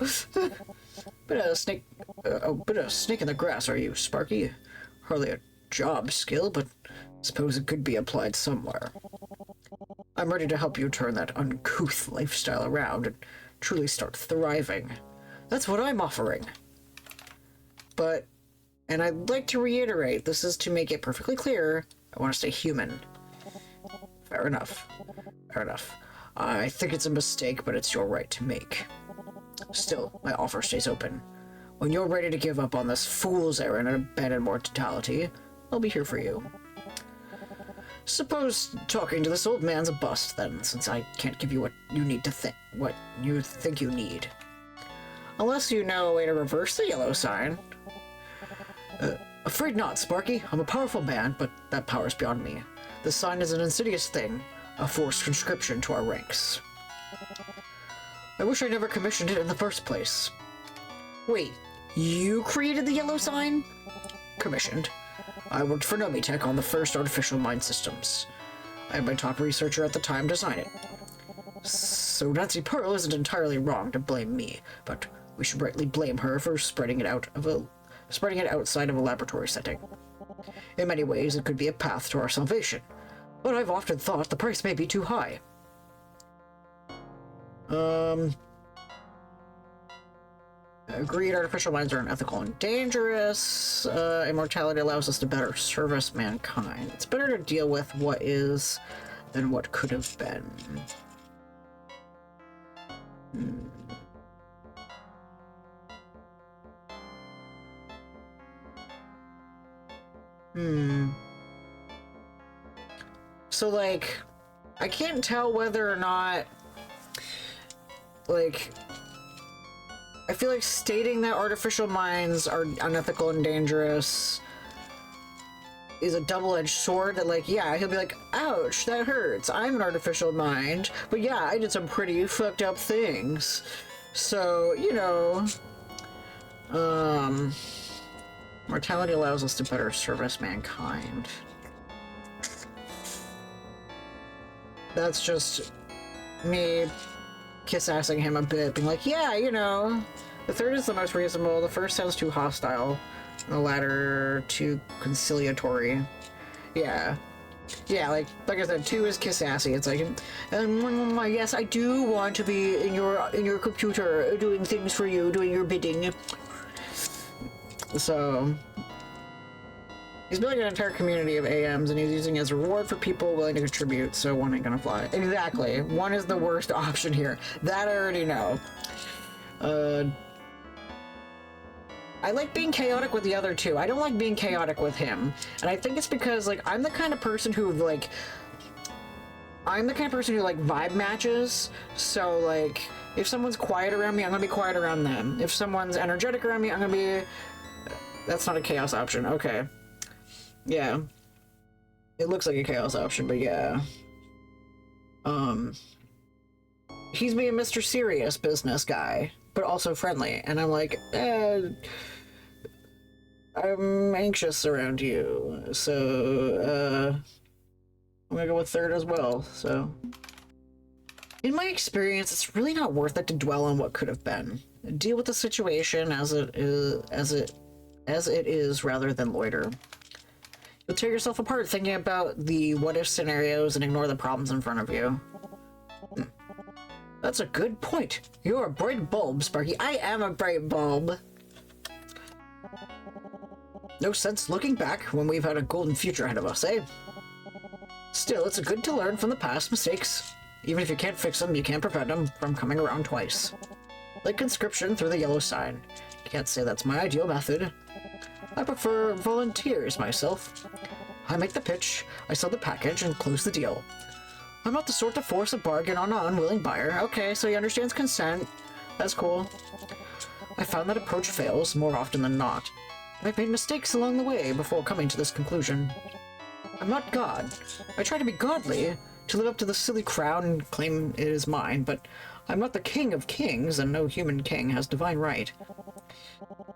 bit of snake in the grass. Are you, Sparky? Hardly a job skill, but suppose it could be applied somewhere. I'm ready to help you turn that uncouth lifestyle around and truly start thriving. That's what I'm offering. But, and I'd like to reiterate, this is to make it perfectly clear, I want to stay human. Fair enough. Fair enough. I think it's a mistake, but it's your right to make. Still, my offer stays open. When you're ready to give up on this fool's errand and abandon mortality, I'll be here for you. Suppose talking to this old man's a bust, then, since I can't give you what you think you need. Unless you know a way to reverse the yellow sign. Afraid not, Sparky. I'm a powerful man, but that power's beyond me. This sign is an insidious thing, a forced conscription to our ranks. I wish I never commissioned it in the first place. Wait, you created the yellow sign? Commissioned. I worked for Nomitech on the first artificial mind systems. I had my top researcher at the time design it. So Nancy Pearl isn't entirely wrong to blame me, but we should rightly blame her for spreading it outside of a laboratory setting. In many ways, it could be a path to our salvation, but I've often thought the price may be too high. Agreed, artificial minds are unethical and dangerous. Immortality allows us to better service mankind. It's better to deal with what is than what could have been. so, like, I can't tell whether or not, like, I feel like stating that artificial minds are unethical and dangerous is a double-edged sword that, like, yeah, he'll be like, ouch, that hurts. I'm an artificial mind, but yeah, I did some pretty fucked up things. So, you know, mortality allows us to better service mankind. That's just me kiss-assing him a bit, being like, yeah, you know, the third is the most reasonable, the first sounds too hostile, and the latter too conciliatory. Yeah. Yeah, like I said, 2 is kiss-assy. It's like, yes, I do want to be in your computer, doing things for you, doing your bidding. So, he's building an entire community of AMs, and he's using it as a reward for people willing to contribute, so 1 ain't gonna fly. Exactly. 1 is the worst option here. That I already know. I like being chaotic with the other 2. I don't like being chaotic with him. And I think it's because, like, I'm the kind of person who, like, vibe matches. So, like, if someone's quiet around me, I'm gonna be quiet around them. If someone's energetic around me, I'm gonna be... That's not a chaos option. Okay. Yeah. It looks like a chaos option, but yeah. He's being Mr. Serious business guy, but also friendly. And I'm like, I'm anxious around you, so, I'm gonna go with 3rd as well, so. In my experience, it's really not worth it to dwell on what could have been. Deal with the situation as it is rather than loiter. You'll tear yourself apart thinking about the what-if scenarios and ignore the problems in front of you. That's a good point. You're a bright bulb, Sparky. I am a bright bulb. No sense looking back when we've had a golden future ahead of us, eh? Still, it's good to learn from the past mistakes. Even if you can't fix them, you can't prevent them from coming around twice. Like conscription through the yellow sign. Can't say that's my ideal method. I prefer volunteers myself. I make the pitch, I sell the package, and close the deal. I'm not the sort to force a bargain on an unwilling buyer. Okay, so he understands consent. That's cool. I found that approach fails more often than not. I've made mistakes along the way before coming to this conclusion. I'm not God. I try to be godly, to live up to the silly crown and claim it is mine, but I'm not the king of kings, and no human king has divine right.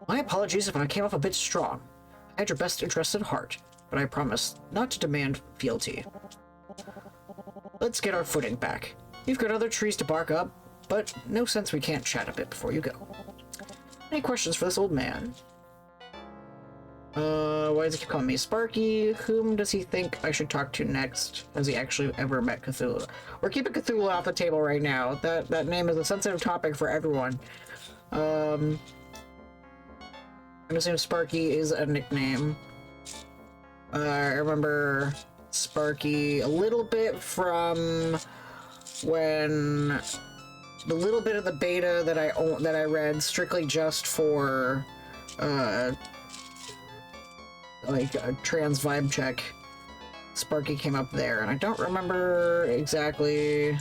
My apologies if I came off a bit strong. I had your best interests at heart, but I promise not to demand fealty. Let's get our footing back. You've got other trees to bark up, but no sense we can't chat a bit before you go. Any questions for this old man? Why does he keep calling me Sparky? Whom does he think I should talk to next? Has he actually ever met Cthulhu? We're keeping Cthulhu off the table right now. That name is a sensitive topic for everyone. I'm assuming Sparky is a nickname. I remember Sparky a little bit from when the little bit of the beta that I read strictly just for like a trans vibe check. Sparky came up there, and I don't remember exactly.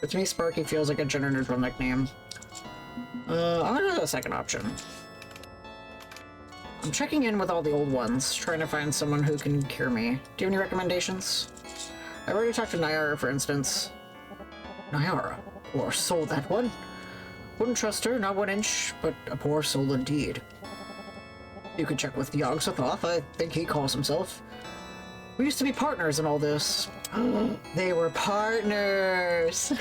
But to me, Sparky feels like a gender neutral nickname. I'm gonna go to the second option. I'm checking in with all the old ones, trying to find someone who can cure me. Do you have any recommendations? I've already talked to Nyara, for instance. Nyara? Poor soul, that one. Wouldn't trust her, not 1 inch, but a poor soul indeed. You could check with Yogg-Sothoth, I think he calls himself. We used to be partners in all this. They were partners!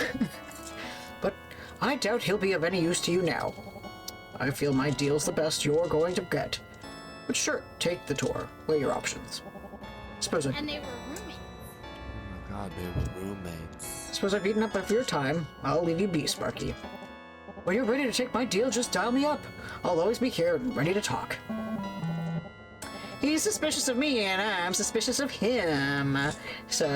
But I doubt he'll be of any use to you now. I feel my deal's the best you're going to get. But sure, take the tour. Weigh your options. And they were roommates. Oh my god, they were roommates. Suppose I've eaten up of your time. I'll leave you be, Sparky. When you're ready to take my deal, just dial me up. I'll always be here and ready to talk. He's suspicious of me, and I'm suspicious of him. So,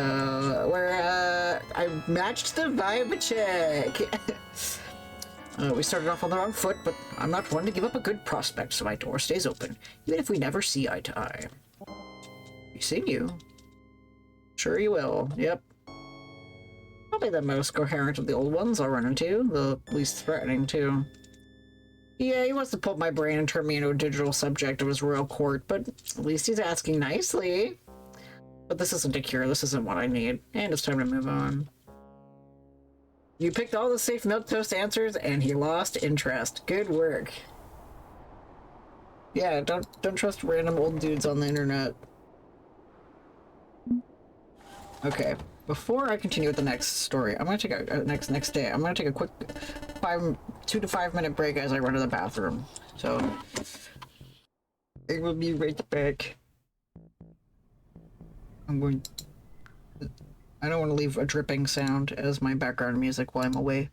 I matched the vibe check. We started off on the wrong foot, but I'm not one to give up a good prospect, so my door stays open, even if we never see eye to eye. You seen you. Sure you will. Yep. Probably the most coherent of the old ones I'll run into. The least threatening, too. Yeah, he wants to pull my brain and turn me into a digital subject of his royal court, but at least he's asking nicely. But this isn't a cure. This isn't what I need. And it's time to move on. You picked all the safe milquetoast answers, and he lost interest. Good work. Yeah, don't trust random old dudes on the internet. Okay, before I continue with the next story, I'm gonna take a next day. I'm gonna take a quick 2 to 5 minute break as I run to the bathroom. So I will be right back. I don't want to leave a dripping sound as my background music while I'm away.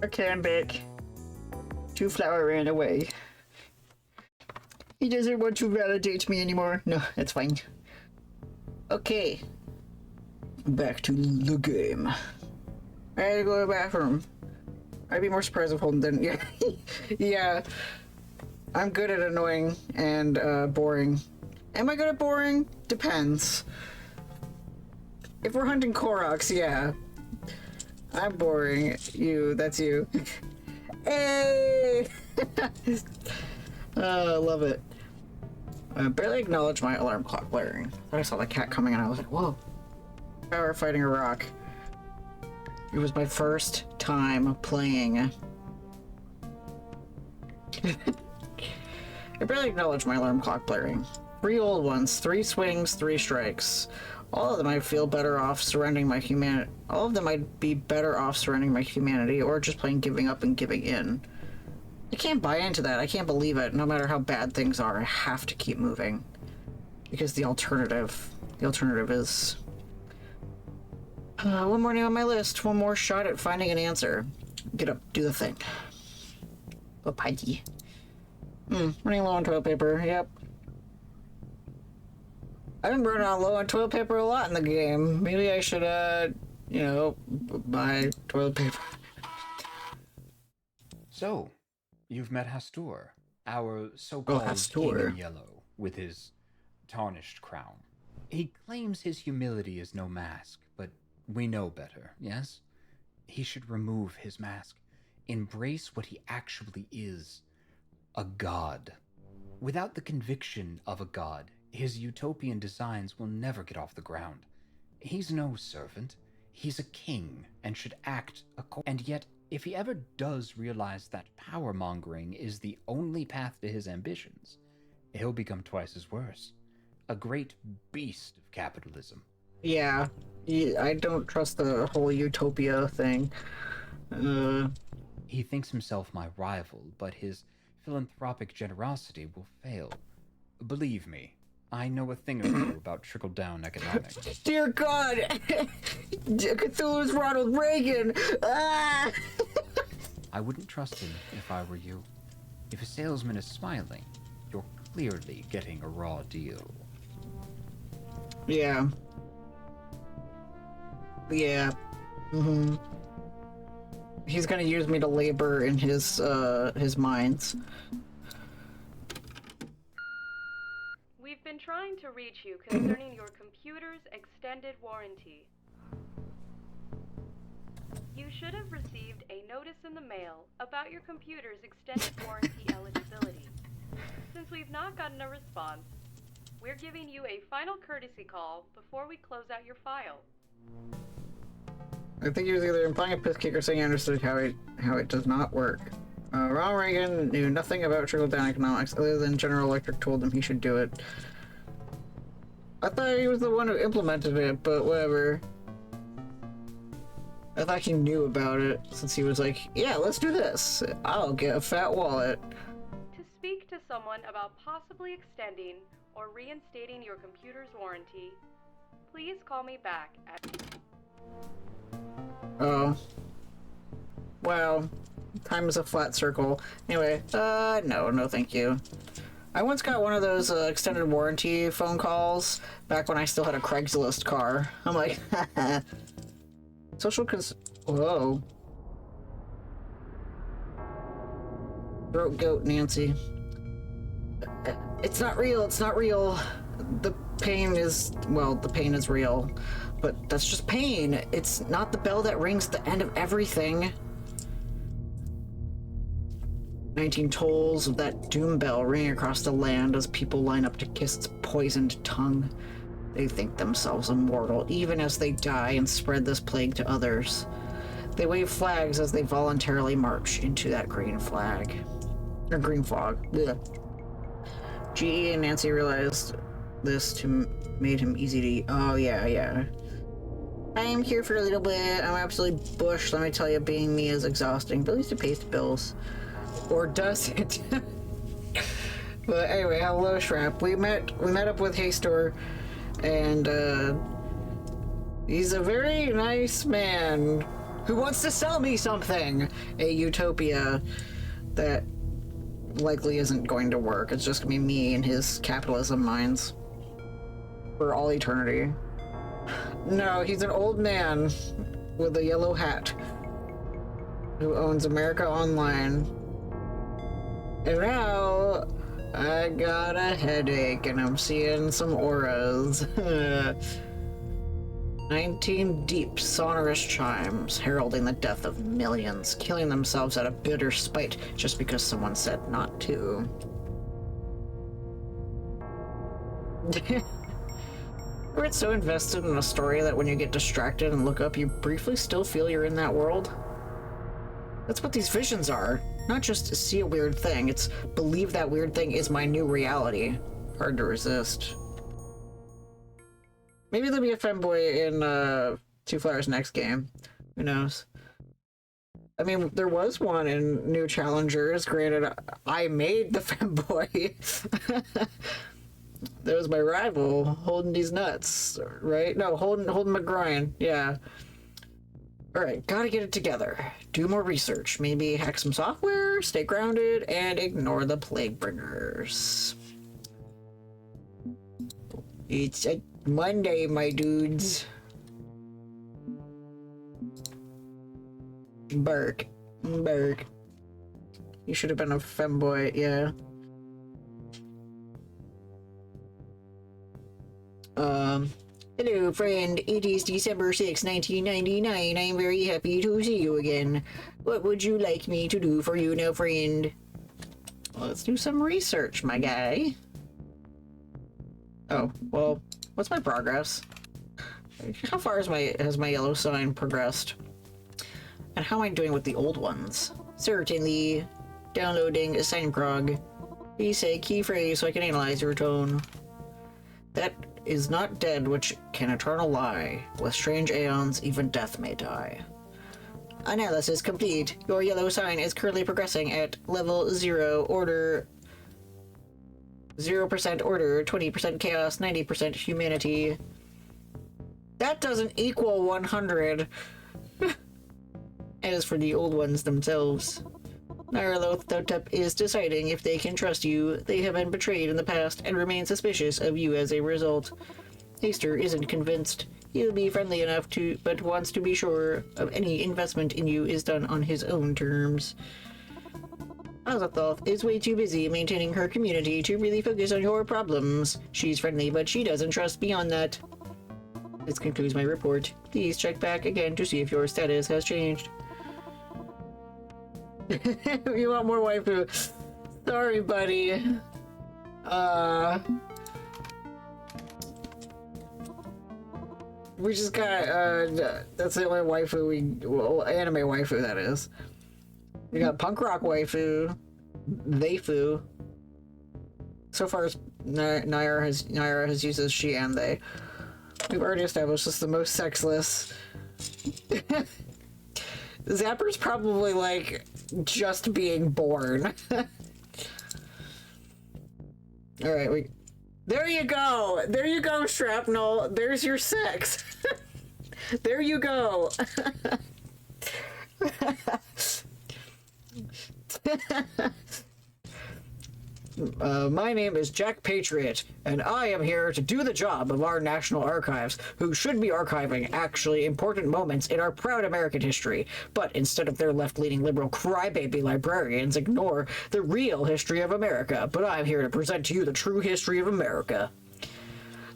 Okay, I'm back. Two Flower ran away. He doesn't want to validate me anymore. No, that's fine. Okay. Back to the game. I had to go to the bathroom. I'd be more surprised if Holden didn't. Yeah. Yeah. I'm good at annoying and boring. Am I good at boring? Depends. If we're hunting Koroks, yeah. I'm boring. That's you. Hey! I love it. I barely acknowledged my alarm clock blaring. I saw the cat coming and I was like, whoa. Power fighting a rock. It was my first time playing. I barely acknowledged my alarm clock blaring. 3 old ones, 3 swings, 3 strikes. All of them I'd feel better off surrendering my humanity. All of them I'd be better off surrendering my humanity or just plain giving up and giving in. I can't buy into that. I can't believe it. No matter how bad things are, I have to keep moving. Because the alternative is... one more name on my list. One more shot at finding an answer. Get up, do the thing. Oh, Pikey. Running low on toilet paper, yep. I've been running on low on toilet paper a lot in the game. Maybe I should, you know, buy toilet paper. So, you've met Hastur, our so-called king in yellow, with his tarnished crown. He claims his humility is no mask, but we know better, yes? He should remove his mask, embrace what he actually is, a god. Without the conviction of a god, his utopian designs will never get off the ground. He's no servant, he's a king, and should act accordingly. And yet, if he ever does realize that power-mongering is the only path to his ambitions, he'll become twice as worse. A great beast of capitalism. Yeah, I don't trust the whole utopia thing. He thinks himself my rival, but his philanthropic generosity will fail. Believe me, I know a thing or two about trickle-down economics. Dear God! Cthulhu's Ronald Reagan! Ah! I wouldn't trust him if I were you. If a salesman is smiling, you're clearly getting a raw deal. Yeah. Yeah. He's gonna use me to labor in his mines. We've been trying to reach you concerning your computer's extended warranty. You should have received a notice in the mail about your computer's extended warranty eligibility. Since we've not gotten a response, we're giving you a final courtesy call before we close out your file. I think he was either implying a piss kick or saying he understood how it does not work. Ronald Reagan knew nothing about trickle-down economics other than General Electric told him he should do it. I thought he was the one who implemented it, but whatever. I thought he knew about it, since he was like, yeah, let's do this. I'll get a fat wallet. To speak to someone about possibly extending or reinstating your computer's warranty, please call me back at... Oh. Wow. Time is a flat circle. Anyway, no thank you. I once got one of those extended warranty phone calls back when I still had a Craigslist car. I'm like, whoa. Throat goat Nancy. It's not real, it's not real. The pain is real. But that's just pain. It's not the bell that rings at the end of everything. 19 tolls of that doom bell ring across the land as people line up to kiss its poisoned tongue. They think themselves immortal, even as they die and spread this plague to others. They wave flags as they voluntarily march into that green flag. Or green fog. Ugh. G.E. and Nancy realized this made him easy to eat. Oh, yeah. I am here for a little bit. I'm absolutely bushed. Let me tell you, being me is exhausting, but at least it pays the bills. Or does it? But anyway, hello, Shrap. We met up with Hastur, and he's a very nice man who wants to sell me something. A utopia that likely isn't going to work. It's just gonna be me and his capitalism minds for all eternity. No, he's an old man. with a yellow hat who owns America Online. And now I got a headache and I'm seeing some auras. 19 deep, sonorous chimes heralding the death of millions, killing themselves out of bitter spite just because someone said not to. Ever get so invested in a story that when you get distracted and look up, you briefly still feel you're in that world? That's what these visions are. Not just see a weird thing, it's believe that weird thing is my new reality. Hard to resist. Maybe there'll be a femboy in Two Flowers' next game. Who knows? I mean, there was one in New Challengers. Granted, I made the femboy. That was my rival, holding these nuts, right? No, holding McGrind, yeah. Alright, gotta get it together. Do more research. Maybe hack some software, stay grounded, and ignore the plague bringers. It's a Monday, my dudes. Burke. You should have been a femboy, yeah. Hello, friend. It is December 6, 1999. I am very happy to see you again. What would you like me to do for you now, friend? Let's do some research, my guy. Oh, well, what's my progress? How far has my yellow sign progressed? And how am I doing with the old ones? Certainly. Downloading sign prog. Please say key phrase so I can analyze your tone. That is not dead which can eternal lie. With strange aeons, even death may die. Analysis complete. Your yellow sign is currently progressing at level 0, order 0% order, 20% chaos, 90% humanity. That doesn't equal 100. As for the old ones themselves, Nyarlathotep is deciding if they can trust you. They have been betrayed in the past and remain suspicious of you as a result. Haster isn't convinced. He'll be friendly enough to, but wants to be sure of any investment in you is done on his own terms. Azathoth is way too busy maintaining her community to really focus on your problems. She's friendly, but she doesn't trust beyond that. This concludes my report. Please check back again to see if your status has changed. You want more waifu? Sorry, buddy. We just got, that's the only waifu well, anime waifu that is. We got punk rock waifu, theyfu. So far as Naira has used she and they. We've already established this is the most sexless. Zapper's probably like just being born. Alright, there you go! There you go, Shrapnel! There's your sex! There you go! My name is Jack Patriot, and I am here to do the job of our National Archives, who should be archiving actually important moments in our proud American history, but instead of their left-leaning liberal crybaby librarians ignore the real history of America. But I'm here to present to you the true history of America.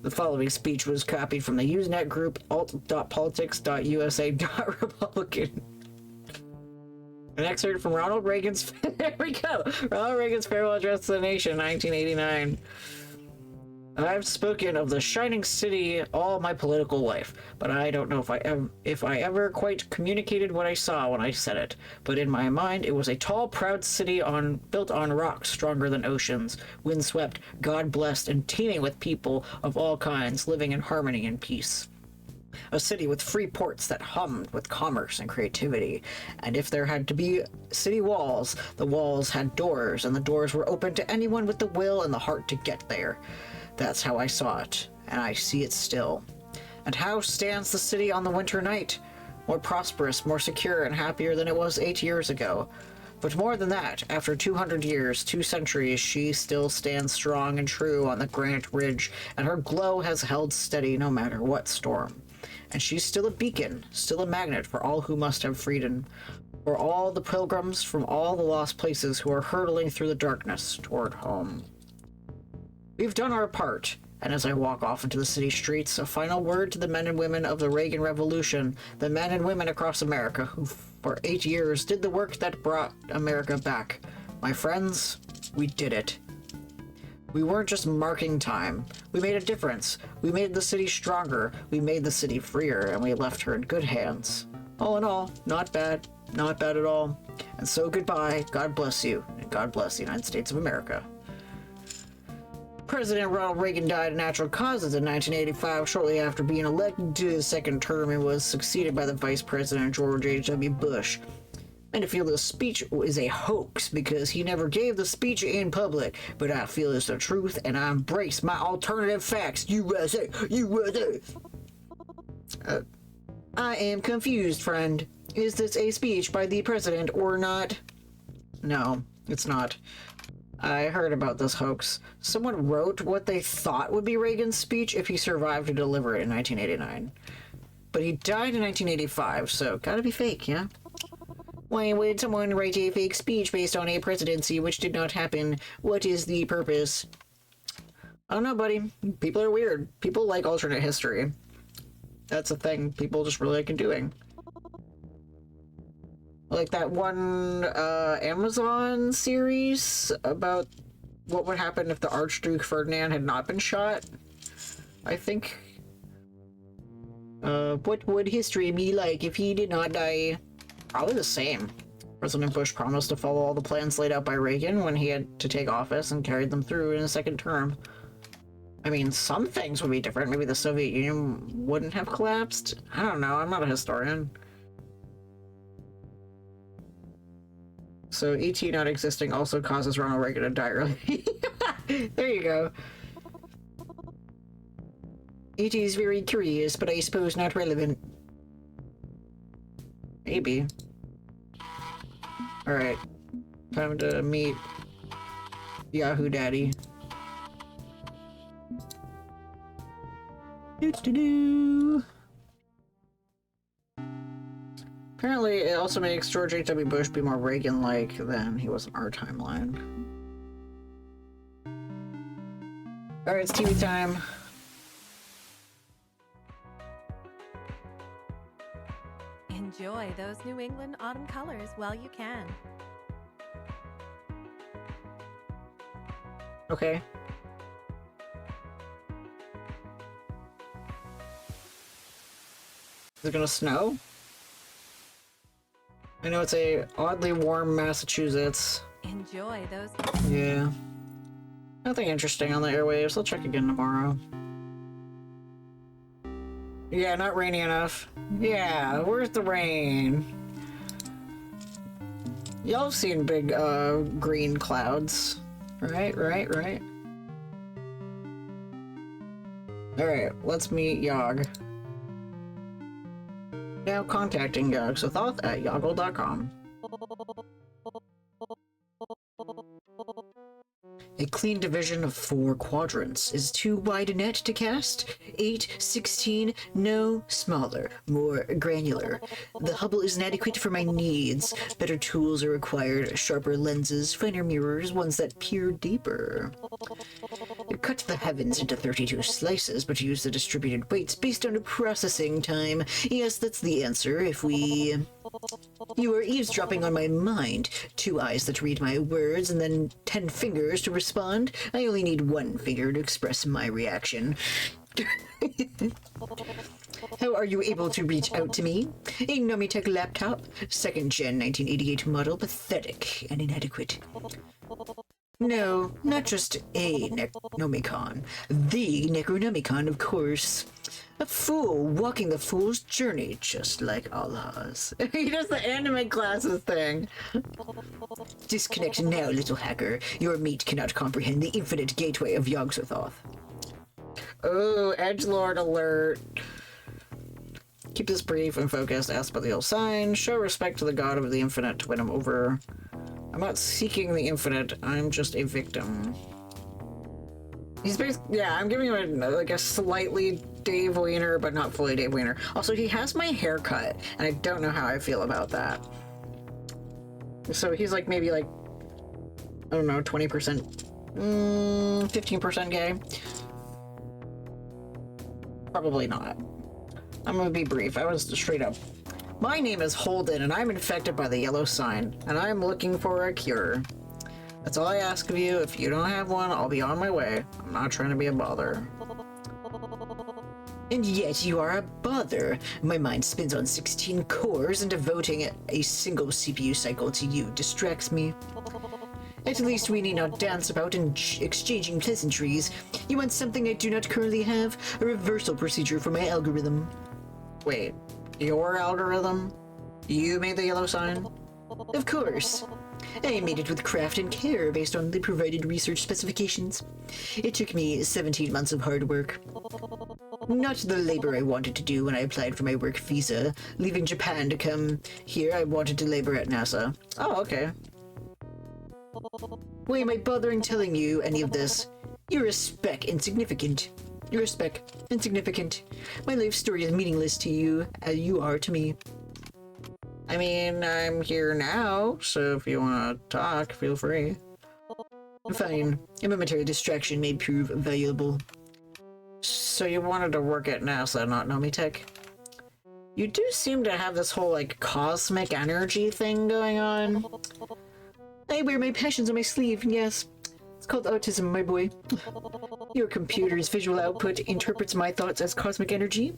The following speech was copied from the Usenet group alt.politics.usa.republican. An excerpt from Ronald Reagan's there we go. Ronald Reagan's farewell address to the nation, 1989. I've spoken of the shining city all my political life, but I don't know if I ever quite communicated what I saw when I said it. But in my mind, it was a tall, proud city built on rocks stronger than oceans, windswept, God-blessed, and teeming with people of all kinds living in harmony and peace. A city with free ports that hummed with commerce and creativity. And if there had to be city walls, the walls had doors, and the doors were open to anyone with the will and the heart to get there. That's how I saw it, and I see it still. And how stands the city on the winter night? More prosperous, more secure, and happier than it was 8 years ago. But more than that, after 200 years, 2 centuries, she still stands strong and true on the Granite Ridge, and her glow has held steady no matter what storm. And she's still a beacon, still a magnet for all who must have freedom, for all the pilgrims from all the lost places who are hurtling through the darkness toward home. We've done our part, and as I walk off into the city streets, a final word to the men and women of the Reagan Revolution, the men and women across America who for 8 years did the work that brought America back. My friends, we did it. We weren't just marking time. We made a difference. We made the city stronger. We made the city freer, and we left her in good hands. All in all, not bad. Not bad at all. And so goodbye, God bless you, and God bless the United States of America. President Ronald Reagan died of natural causes in 1985, shortly after being elected to his second term, and was succeeded by the Vice President George H.W. Bush. And I feel the speech is a hoax because he never gave the speech in public, but I feel it's the truth, and I embrace my alternative facts. USA! USA! I am confused, friend. Is this a speech by the president or not? No, it's not. I heard about this hoax. Someone wrote what they thought would be Reagan's speech if he survived to deliver it in 1989. But he died in 1985, so gotta be fake, yeah? Why would someone write a fake speech based on a presidency which did not happen? What is the purpose? I don't know, buddy. People are weird. People like alternate history. That's a thing people just really like doing. Like that one Amazon series about what would happen if the Archduke Ferdinand had not been shot. I think. What would history be like if he did not die? Probably the same. President Bush promised to follow all the plans laid out by Reagan when he had to take office and carried them through in his second term. I mean, some things would be different. Maybe the Soviet Union wouldn't have collapsed. I don't know. I'm not a historian. So ET not existing also causes Ronald Reagan to die early. There you go. ET is very curious, but I suppose not relevant. Maybe. Alright. Time to meet Yahoo Daddy. Doo-doo-doo. Apparently, it also makes George H.W. Bush be more Reagan-like than he was in our timeline. Alright, it's TV time. Enjoy those New England autumn colors while you can. Okay. Is it gonna snow? I know it's a oddly warm Massachusetts. Enjoy those. Yeah. Nothing interesting on the airwaves. I'll check again tomorrow. Yeah, not rainy enough. Yeah, where's the rain? Y'all have seen big, green clouds. Right. Alright, let's meet Yogg. Now contacting Yogg at yoggle.com. A clean division of 4 quadrants. Is too wide a net to cast? 8, 16, no, smaller, more granular. The Hubble is inadequate for my needs. Better tools are required, sharper lenses, finer mirrors, ones that peer deeper. Cut the heavens into 32 slices, but use the distributed weights based on a processing time. Yes, that's the answer, if we... You are eavesdropping on my mind. 2 eyes that read my words, and then 10 fingers to respond. I only need 1 finger to express my reaction. How are you able to reach out to me? A Nomitech laptop? 2nd gen 1988 model, pathetic and inadequate. No, not just a Necronomicon. The Necronomicon, of course. A fool walking the fool's journey, just like Allah's. He does the anime classes thing. Disconnect now, little hacker. Your meat cannot comprehend the infinite gateway of Yogg-Sothoth. Oh, edgelord alert. Keep this brief and focused. Ask about the old sign. Show respect to the god of the infinite to win him over. I'm not seeking the infinite. I'm just a victim. He's basically, yeah, I'm giving him a slightly Dave Wiener, but not fully Dave Wiener. Also, he has my haircut, and I don't know how I feel about that. So he's like maybe like, I don't know, 20%, 15% gay. Probably not. I'm gonna be brief. I was straight up. My name is Holden, and I'm infected by the yellow sign, and I'm looking for a cure. That's all I ask of you. If you don't have one, I'll be on my way. I'm not trying to be a bother. And yet you are a bother. My mind spins on 16 cores, and devoting a single CPU cycle to you distracts me. At least we need not dance about and exchanging pleasantries. You want something I do not currently have? A reversal procedure for my algorithm. Wait, your algorithm? You made the yellow sign? Of course. I made it with craft and care based on the provided research specifications. It took me 17 months of hard work. Not the labor I wanted to do when I applied for my work visa. Leaving Japan to come here, I wanted to labor at NASA. Oh, okay. Why am I bothering telling you any of this? You're a speck insignificant. You're a speck insignificant. My life story is meaningless to you, as you are to me. I mean, I'm here now, so if you want to talk, feel free. Fine. A momentary distraction may prove valuable. So you wanted to work at NASA, not Nomitech? You do seem to have this whole, like, cosmic energy thing going on. I wear my passions on my sleeve, yes. It's called autism, my boy. Your computer's visual output interprets my thoughts as cosmic energy.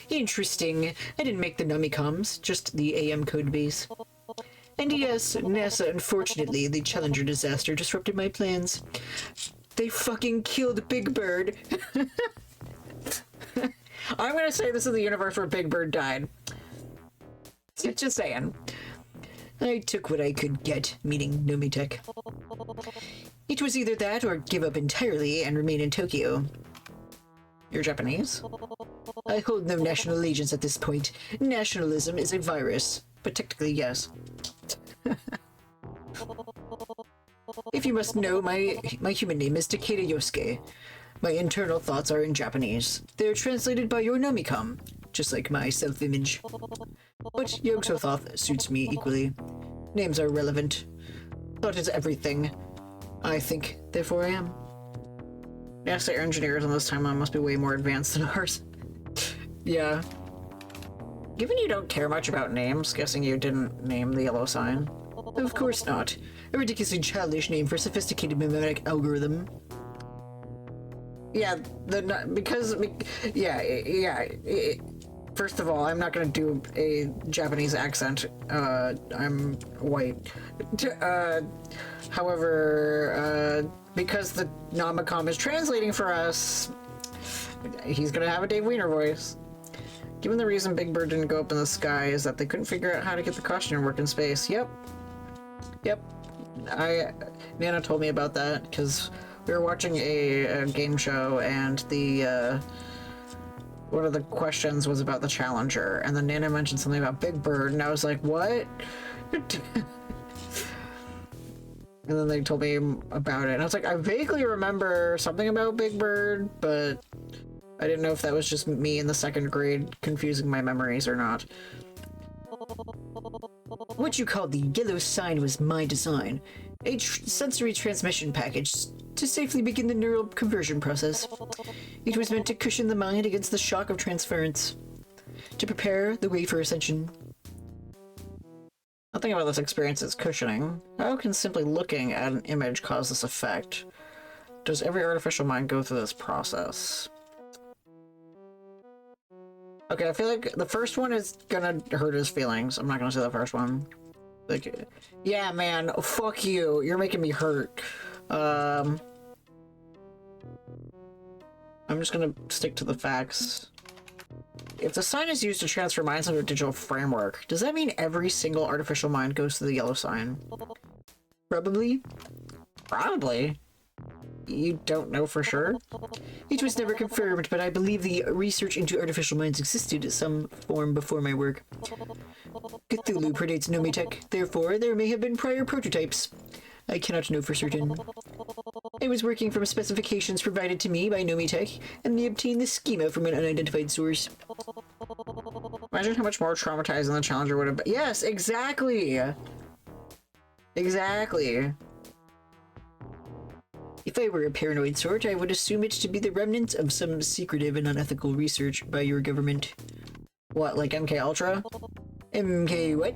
Interesting. I didn't make the Nomicoms, just the AM code base. And yes, NASA, unfortunately, the Challenger disaster disrupted my plans. They fucking killed Big Bird. I'm gonna say this is the universe where Big Bird died. Just saying. I took what I could get, meaning Nomitech. It was either that or give up entirely and remain in Tokyo. You're Japanese? I hold no national allegiance at this point. Nationalism is a virus, but technically yes. If you must know, my human name is Takeda Yosuke. My internal thoughts are in Japanese. They're translated by your Nomicom, just like my self-image. But Yog-Sothoth suits me equally. Names are relevant. Thought is everything. I think, therefore I am. NASA engineers on this timeline must be way more advanced than ours. Yeah. Given you don't care much about names, guessing you didn't name the yellow sign. Of course not. A ridiculously childish name for a sophisticated mimetic algorithm. Yeah, first of all, I'm not gonna do a Japanese accent. I'm white. However, because the Nomicom is translating for us, he's gonna have a Dave Wiener voice. Given the reason Big Bird didn't go up in the sky is that they couldn't figure out how to get the costume to work in space. Yep. Nana told me about that, because we were watching a game show, and the, one of the questions was about the Challenger, and then Nana mentioned something about Big Bird, and I was like, what? And then they told me about it, and I was like, I vaguely remember something about Big Bird, but I didn't know if that was just me in the second grade confusing my memories or not. What you called the yellow sign was my design. A sensory transmission package to safely begin the neural conversion process. It was meant to cushion the mind against the shock of transference. To prepare the way for ascension. Nothing about this experience is cushioning. How can simply looking at an image cause this effect? Does every artificial mind go through this process? Okay, I feel like the first one is gonna hurt his feelings. I'm not gonna say the first one. Like, yeah, man, fuck you. You're making me hurt. I'm just gonna stick to the facts. If the sign is used to transfer minds into a digital framework, does that mean every single artificial mind goes to the yellow sign? Probably. Probably. You don't know for sure? It was never confirmed, but I believe the research into artificial minds existed in some form before my work. Cthulhu predates Nomitech, therefore there may have been prior prototypes. I cannot know for certain. I was working from specifications provided to me by Nomitech, and they obtained the schema from an unidentified source. Imagine how much more traumatizing the Challenger would have been. Yes, exactly! Exactly. If I were a paranoid sort, I would assume it to be the remnants of some secretive and unethical research by your government. What, like MK Ultra? MK what?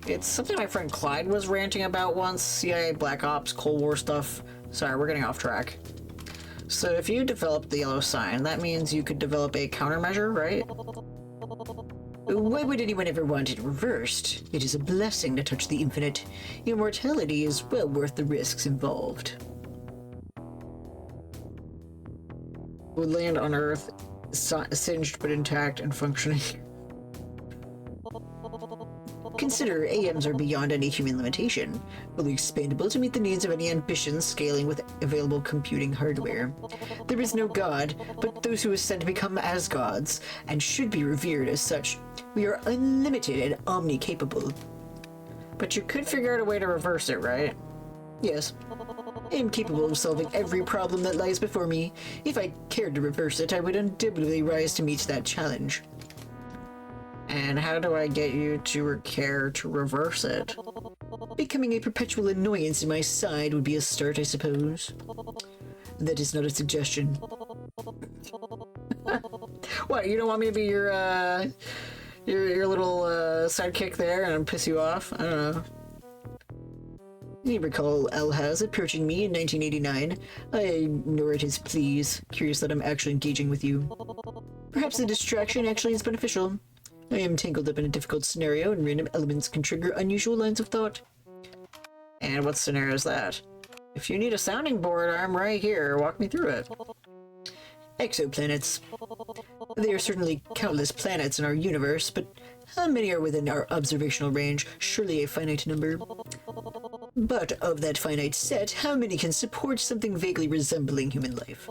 It's something my friend Clyde was ranting about once. CIA, Black Ops, Cold War stuff. Sorry, we're getting off track. So if you developed the yellow sign, that means you could develop a countermeasure, right? Why would anyone ever want it reversed? It is a blessing to touch the infinite. Immortality is well worth the risks involved. Would land on Earth, singed but intact and functioning. Consider AMs are beyond any human limitation, fully expandable to meet the needs of any ambitions scaling with available computing hardware. There is no god, but those who ascend become as gods, and should be revered as such. We are unlimited and omni-capable. But you could figure out a way to reverse it, right? Yes. I am capable of solving every problem that lies before me. If I cared to reverse it, I would undoubtedly rise to meet that challenge. And how do I get you to care to reverse it? Becoming a perpetual annoyance in my side would be a start, I suppose. That is not a suggestion. What, you don't want me to be your little sidekick there and piss you off? I don't know. You recall Elhaz approaching me in 1989. I ignore his pleas, curious that I'm actually engaging with you. Perhaps the distraction actually is beneficial. I am tangled up in a difficult scenario, and random elements can trigger unusual lines of thought. And what scenario is that? If you need a sounding board, I'm right here. Walk me through it. Exoplanets. There are certainly countless planets in our universe, but how many are within our observational range? Surely a finite number. But of that finite set, how many can support something vaguely resembling human life?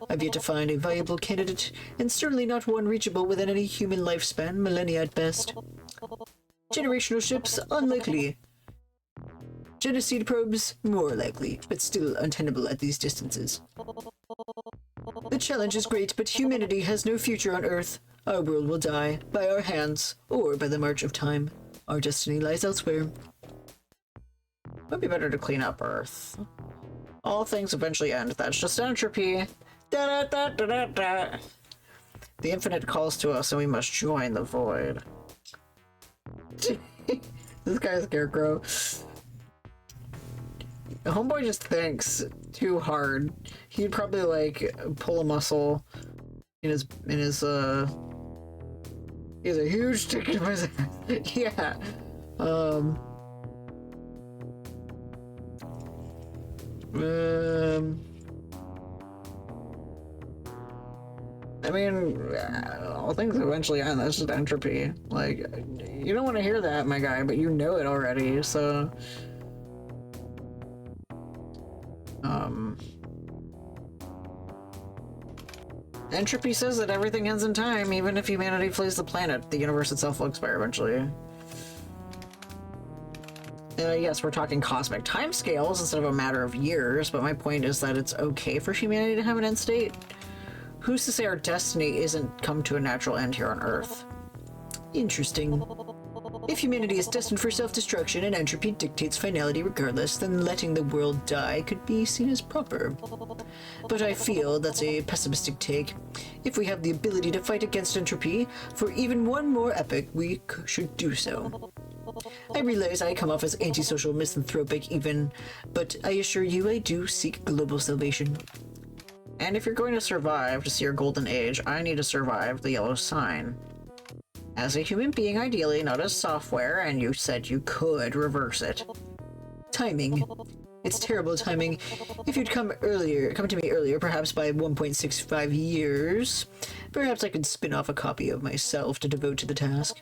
I've yet to find a viable candidate, and certainly not one reachable within any human lifespan, millennia at best. Generational ships, unlikely. Genocide probes, more likely, but still untenable at these distances. The challenge is great, but humanity has no future on Earth. Our world will die, by our hands, or by the march of time. Our destiny lies elsewhere. Would be better to clean up Earth. All things eventually end. That's just entropy. Da, da, da, da, da, da. The infinite calls to us, and we must join the void. This guy's Scarecrow. Homeboy just thinks too hard. He'd probably like pull a muscle in his he has a huge stick in his yeah. I mean, all things eventually end. That's just entropy. Like, you don't want to hear that, my guy, but you know it already, so... Entropy says that everything ends in time, even if humanity flees the planet. The universe itself will expire eventually. Yes, we're talking cosmic timescales instead of a matter of years, but my point is that it's okay for humanity to have an end state. Who's to say our destiny isn't come to a natural end here on Earth? Interesting. If humanity is destined for self-destruction and entropy dictates finality regardless, then letting the world die could be seen as proper. But I feel that's a pessimistic take. If we have the ability to fight against entropy for even one more epoch, we should do so. I realize I come off as antisocial, misanthropic even, but I assure you I do seek global salvation. And if you're going to survive to see your golden age, I need to survive the yellow sign. As a human being, ideally, not as software, and you said you could reverse it. Timing. It's terrible timing. If you'd come to me earlier, perhaps by 1.65 years, perhaps I could spin off a copy of myself to devote to the task.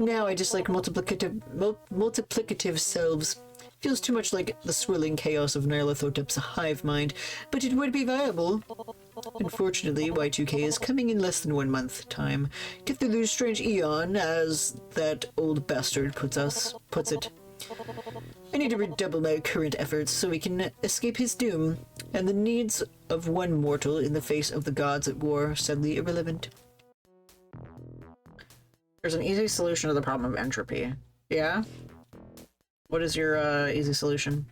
Now I dislike multiplicative selves. Feels too much like the swirling chaos of Nyarlathotep's hive mind, but it would be viable. Unfortunately, Y2K is coming in less than 1 month time. Cthulhu's strange eon, as that old bastard puts it. I need to redouble my current efforts so we can escape his doom, and the needs of one mortal in the face of the gods at war sadly irrelevant. There's an easy solution to the problem of entropy. Yeah? What is your easy solution?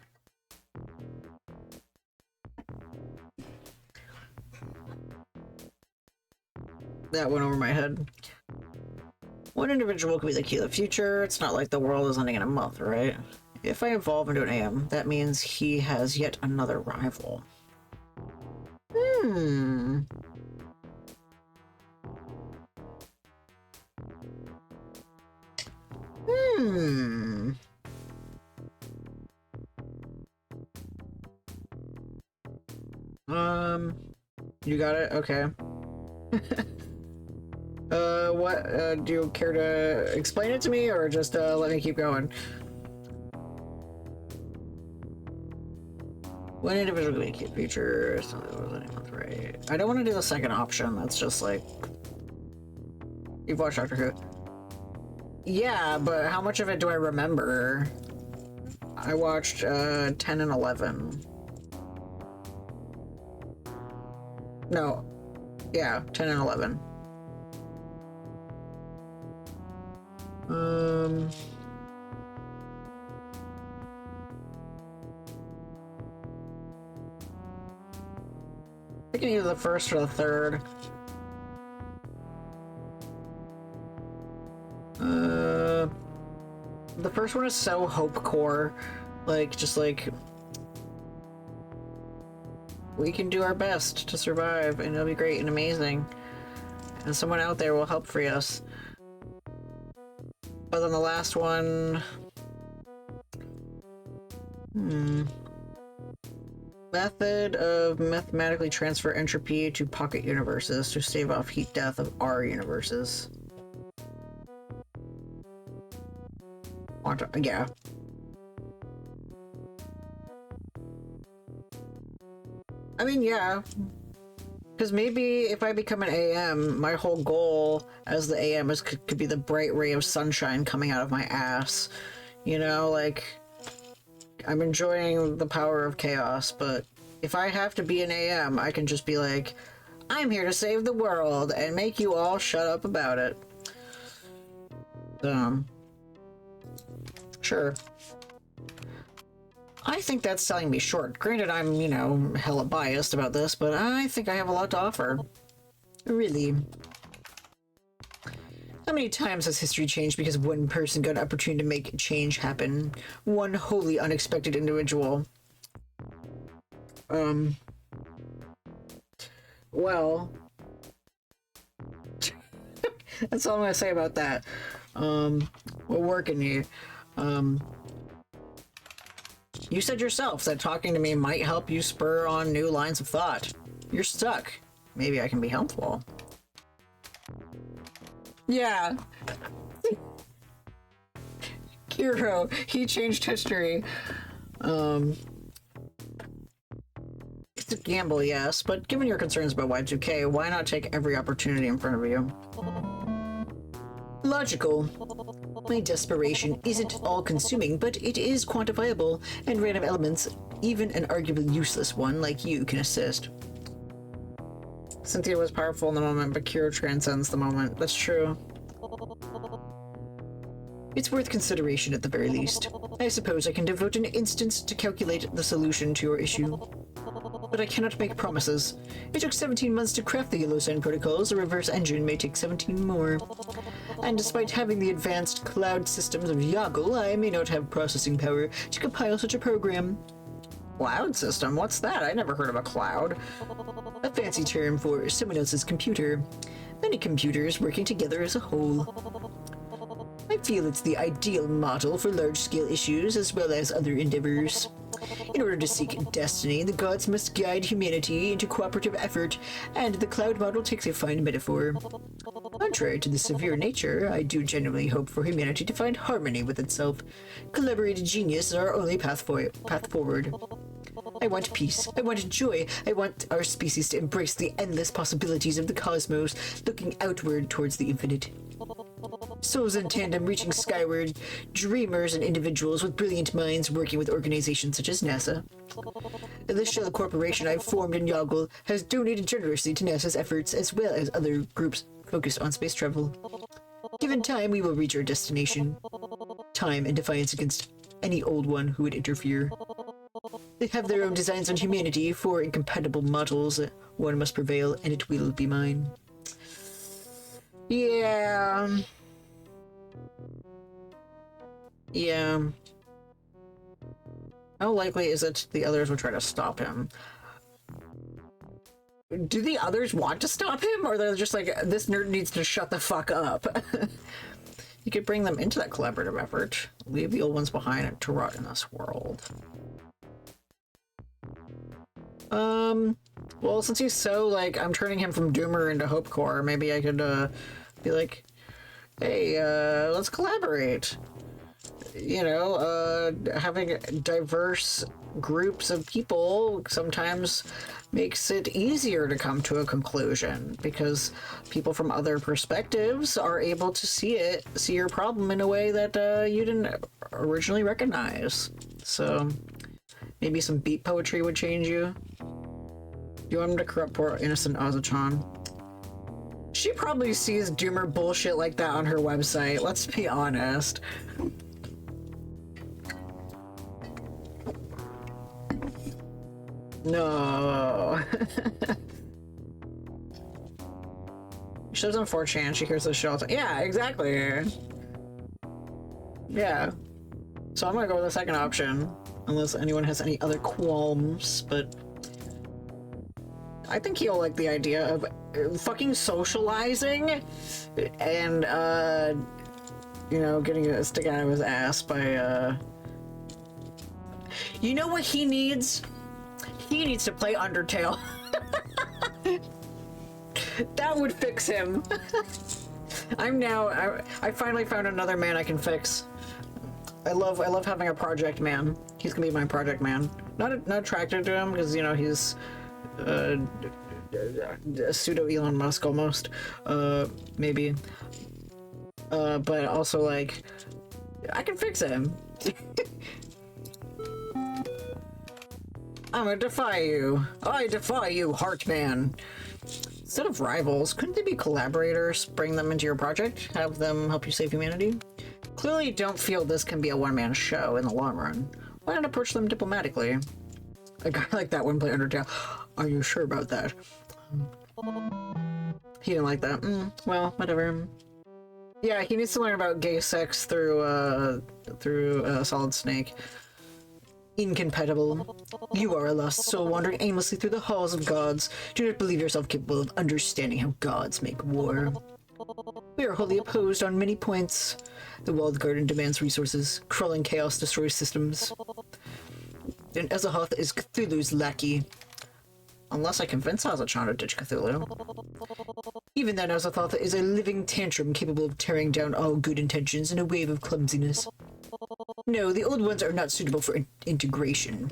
That went over my head. One individual could be the key to the future. It's not like the world is ending in a month, right? If I evolve into an AM, that means he has yet another rival. Hmm. Hmm. You got it? Okay. Do you care to explain it to me, or just, let me keep going? One individual can make feature, right? I don't want to do the second option, that's just like... You've watched Doctor Who. Yeah, but how much of it do I remember? I watched, 10 and 11. No. Yeah, 10 and 11. I can either the first or the third. The first one is so hope core, like, just like, we can do our best to survive and it'll be great and amazing, and someone out there will help free us. But then the last one, method of mathematically transfer entropy to pocket universes to stave off heat death of our universes. Yeah. I mean, yeah. Because maybe if I become an AM, my whole goal as the AM is could be the bright ray of sunshine coming out of my ass. You know, like, I'm enjoying the power of chaos, but if I have to be an AM, I can just be like, I'm here to save the world and make you all shut up about it. Sure. I think that's selling me short. Granted, I'm, you know, hella biased about this, but I think I have a lot to offer. Really. How many times has history changed because one person got an opportunity to make change happen? One wholly unexpected individual. Well... that's all I'm gonna say about that. We'll work in you. You said yourself that talking to me might help you spur on new lines of thought. You're stuck. Maybe I can be helpful. Yeah. Kiro, he changed history. It's a gamble, yes, but given your concerns about Y2K, why not take every opportunity in front of you? Logical. My desperation isn't all-consuming, but it is quantifiable, and random elements, even an arguably useless one like you, can assist. Cynthia was powerful in the moment, but Kiro transcends the moment. That's true. It's worth consideration at the very least. I suppose I can devote an instant to calculate the solution to your issue. But I cannot make promises. It took 17 months to craft the Yellow Sign protocols. A reverse engine may take 17 more. And despite having the advanced cloud systems of Yoggle, I may not have processing power to compile such a program. Cloud system? What's that? I never heard of a cloud. A fancy term for someone else's computer. Many computers working together as a whole. I feel it's the ideal model for large-scale issues as well as other endeavors. In order to seek destiny, the gods must guide humanity into cooperative effort, and the cloud model takes a fine metaphor. Contrary to the severe nature, I do genuinely hope for humanity to find harmony with itself. Collaborated genius is our only path forward. I want peace. I want joy. I want our species to embrace the endless possibilities of the cosmos, looking outward towards the infinite. Souls in tandem reaching skyward, dreamers and individuals with brilliant minds working with organizations such as NASA. The shell corporation I've formed in Yoggle has donated generously to NASA's efforts as well as other groups focused on space travel. Given time, we will reach our destination. Time and defiance against any old one who would interfere. They have their own designs on humanity for incompatible models. One must prevail, and it will be mine. Yeah. Yeah. How likely is it the others will try to stop him? Do the others want to stop him, or they're just like, this nerd needs to shut the fuck up? You could bring them into that collaborative effort. Leave the old ones behind to rot in this world. Well, since he's so, like, I'm turning him from Doomer into Hopecore, maybe I could, be like, hey, let's collaborate. You know, having diverse groups of people sometimes makes it easier to come to a conclusion, because people from other perspectives are able to see your problem in a way that you didn't originally recognize. So maybe some beat poetry would change you. You want him to corrupt poor innocent Azachan. She probably sees Doomer bullshit like that on her website, let's be honest. No. She lives on 4chan, she hears the show. Yeah, exactly. Yeah. So I'm gonna go with the second option, unless anyone has any other qualms, but I think he'll like the idea of fucking socializing and, you know, getting a stick out of his ass by, You know what he needs? He needs to play Undertale. That would fix him. I finally found another man I can fix. I love having a project man. He's gonna be my project man. Not attracted to him because, you know, he's a pseudo Elon Musk almost. Maybe. But also, like, I can fix him. I'm gonna defy you. I defy you, Heartman. Instead of rivals, couldn't they be collaborators? Bring them into your project? Have them help you save humanity? Clearly you don't feel this can be a one-man show in the long run. Why not approach them diplomatically? A guy like that wouldn't play Undertale. Are you sure about that? He didn't like that. Well, whatever. Yeah, he needs to learn about gay sex through Solid Snake. Incompatible. You are a lost soul wandering aimlessly through the halls of gods. Do not believe yourself capable of understanding how gods make war. We are wholly opposed on many points. The walled garden demands resources. Crawling chaos destroys systems. And Ezahoth is Cthulhu's lackey. Unless I convince Azachan to ditch Cthulhu. Even then, Azathoth is a living tantrum capable of tearing down all good intentions in a wave of clumsiness. No, the old ones are not suitable for integration.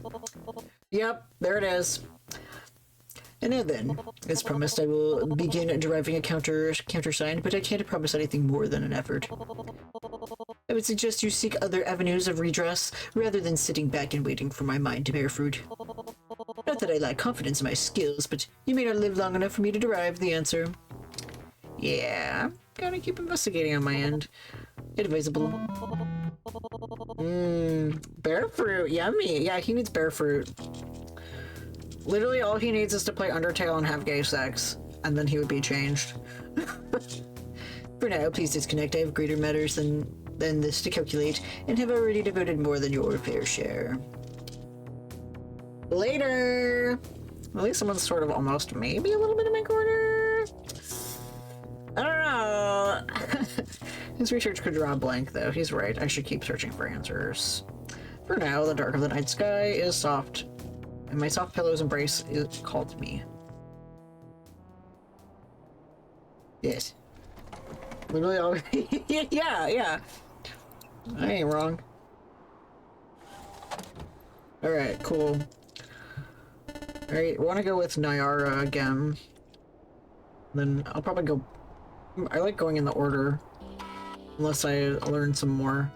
Yep, there it is. And now then, as promised, I will begin deriving a countersign, but I can't promise anything more than an effort. I would suggest you seek other avenues of redress, rather than sitting back and waiting for my mind to bear fruit. Not that I lack confidence in my skills, but you may not live long enough for me to derive the answer. Yeah, I'm gonna keep investigating on my end. Advisable. Bear fruit, yummy. Yeah, he needs bear fruit. Literally all he needs is to play Undertale and have gay sex, and then he would be changed. For now, please disconnect. I have greater matters than this to calculate, and have already devoted more than your fair share. Later! At least someone's sort of almost maybe a little bit in my corner. I don't know. His research could draw a blank, though. He's right. I should keep searching for answers. For now, the dark of the night sky is soft, and my soft pillow's embrace called me. Yes. Literally all. yeah. I ain't wrong. Alright, cool. Alright, I want to go with Nyara again. Then I'll probably go... I like going in the order. Unless I learn some more.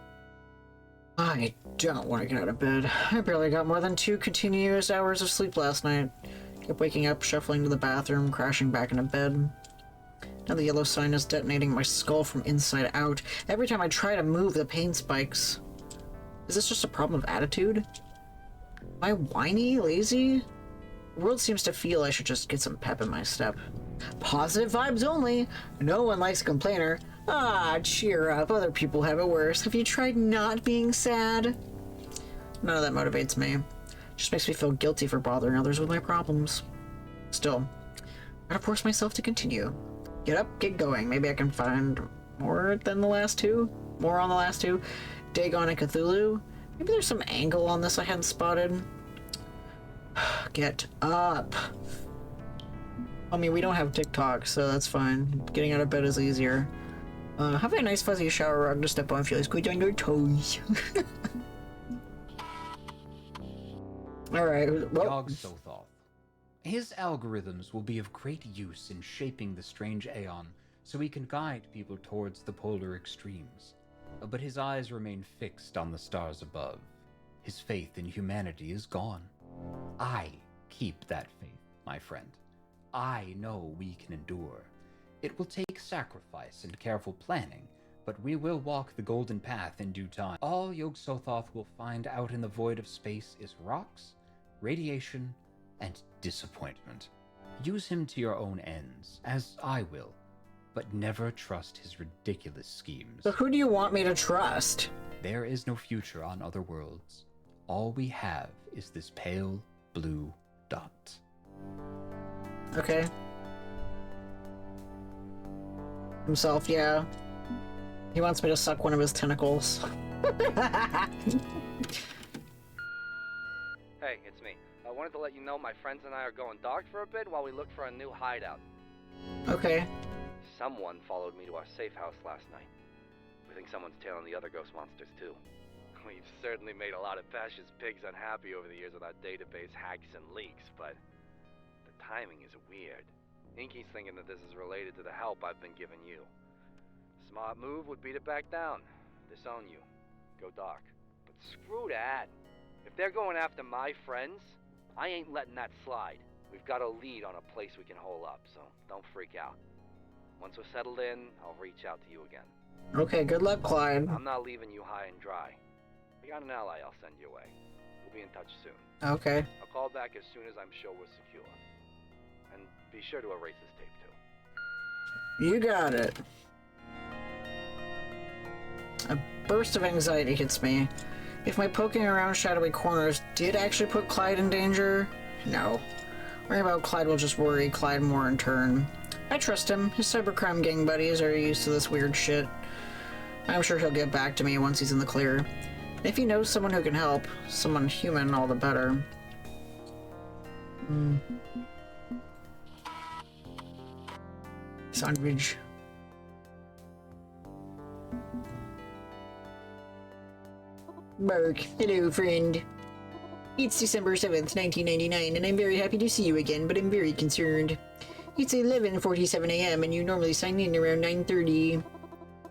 I don't want to get out of bed. I barely got more than 2 continuous hours of sleep last night. Kept waking up, shuffling to the bathroom, crashing back into bed. Now the yellow sign is detonating my skull from inside out. Every time I try to move, the pain spikes. Is this just a problem of attitude? Am I whiny? Lazy? The world seems to feel I should just get some pep in my step. Positive vibes only! No one likes a complainer. Ah, cheer up. Other people have it worse. Have you tried not being sad? None of that motivates me. Just makes me feel guilty for bothering others with my problems. Still, I gotta force myself to continue. Get up, get going. Maybe I can find more than the last 2? More on the last 2? Dagon and Cthulhu? Maybe there's some angle on this I hadn't spotted. Get up. I mean, we don't have TikTok, so that's fine. Getting out of bed is easier. Have a nice fuzzy shower rug to step on feels good on your toes. Alright, well... Yog-Sothoth. His algorithms will be of great use in shaping the strange Aeon, so he can guide people towards the polar extremes. But his eyes remain fixed on the stars above. His faith in humanity is gone. I keep that faith, my friend. I know we can endure. It will take sacrifice and careful planning, but we will walk the golden path in due time. All Yog-Sothoth will find out in the void of space is rocks, radiation, and disappointment. Use him to your own ends, as I will, but never trust his ridiculous schemes. So who do you want me to trust? There is no future on other worlds. All we have is this pale blue dot. Okay. Himself, yeah. He wants me to suck one of his tentacles. Hey, it's me. I wanted to let you know my friends and I are going dark for a bit while we look for a new hideout. Okay. Someone followed me to our safe house last night. We think someone's tailing the other ghost monsters too. We've certainly made a lot of Pash's pigs unhappy over the years with our database hacks and leaks, but the timing is weird. Inky's thinking that this is related to the help I've been giving you. Smart move would be to back down, disown you, go dark. But screw that. If they're going after my friends, I ain't letting that slide. We've got a lead on a place we can hole up, so don't freak out. Once we're settled in, I'll reach out to you again. Okay, good luck, Clyde. I'm not leaving you high and dry. I got an ally I'll send your way. We'll be in touch soon. Okay. I'll call back as soon as I'm sure we're secure. And be sure to erase this tape too. You got it. A burst of anxiety hits me. If my poking around shadowy corners did actually put Clyde in danger, no. Worrying about Clyde will just worry Clyde more in turn. I trust him. His cybercrime gang buddies are used to this weird shit. I'm sure he'll get back to me once he's in the clear. If he knows someone who can help, someone human, all the better. Sandwich. Mark, hello friend. It's December 7th, 1999, and I'm very happy to see you again, but I'm very concerned. It's 11:47 a.m. and you normally sign in around 9:30.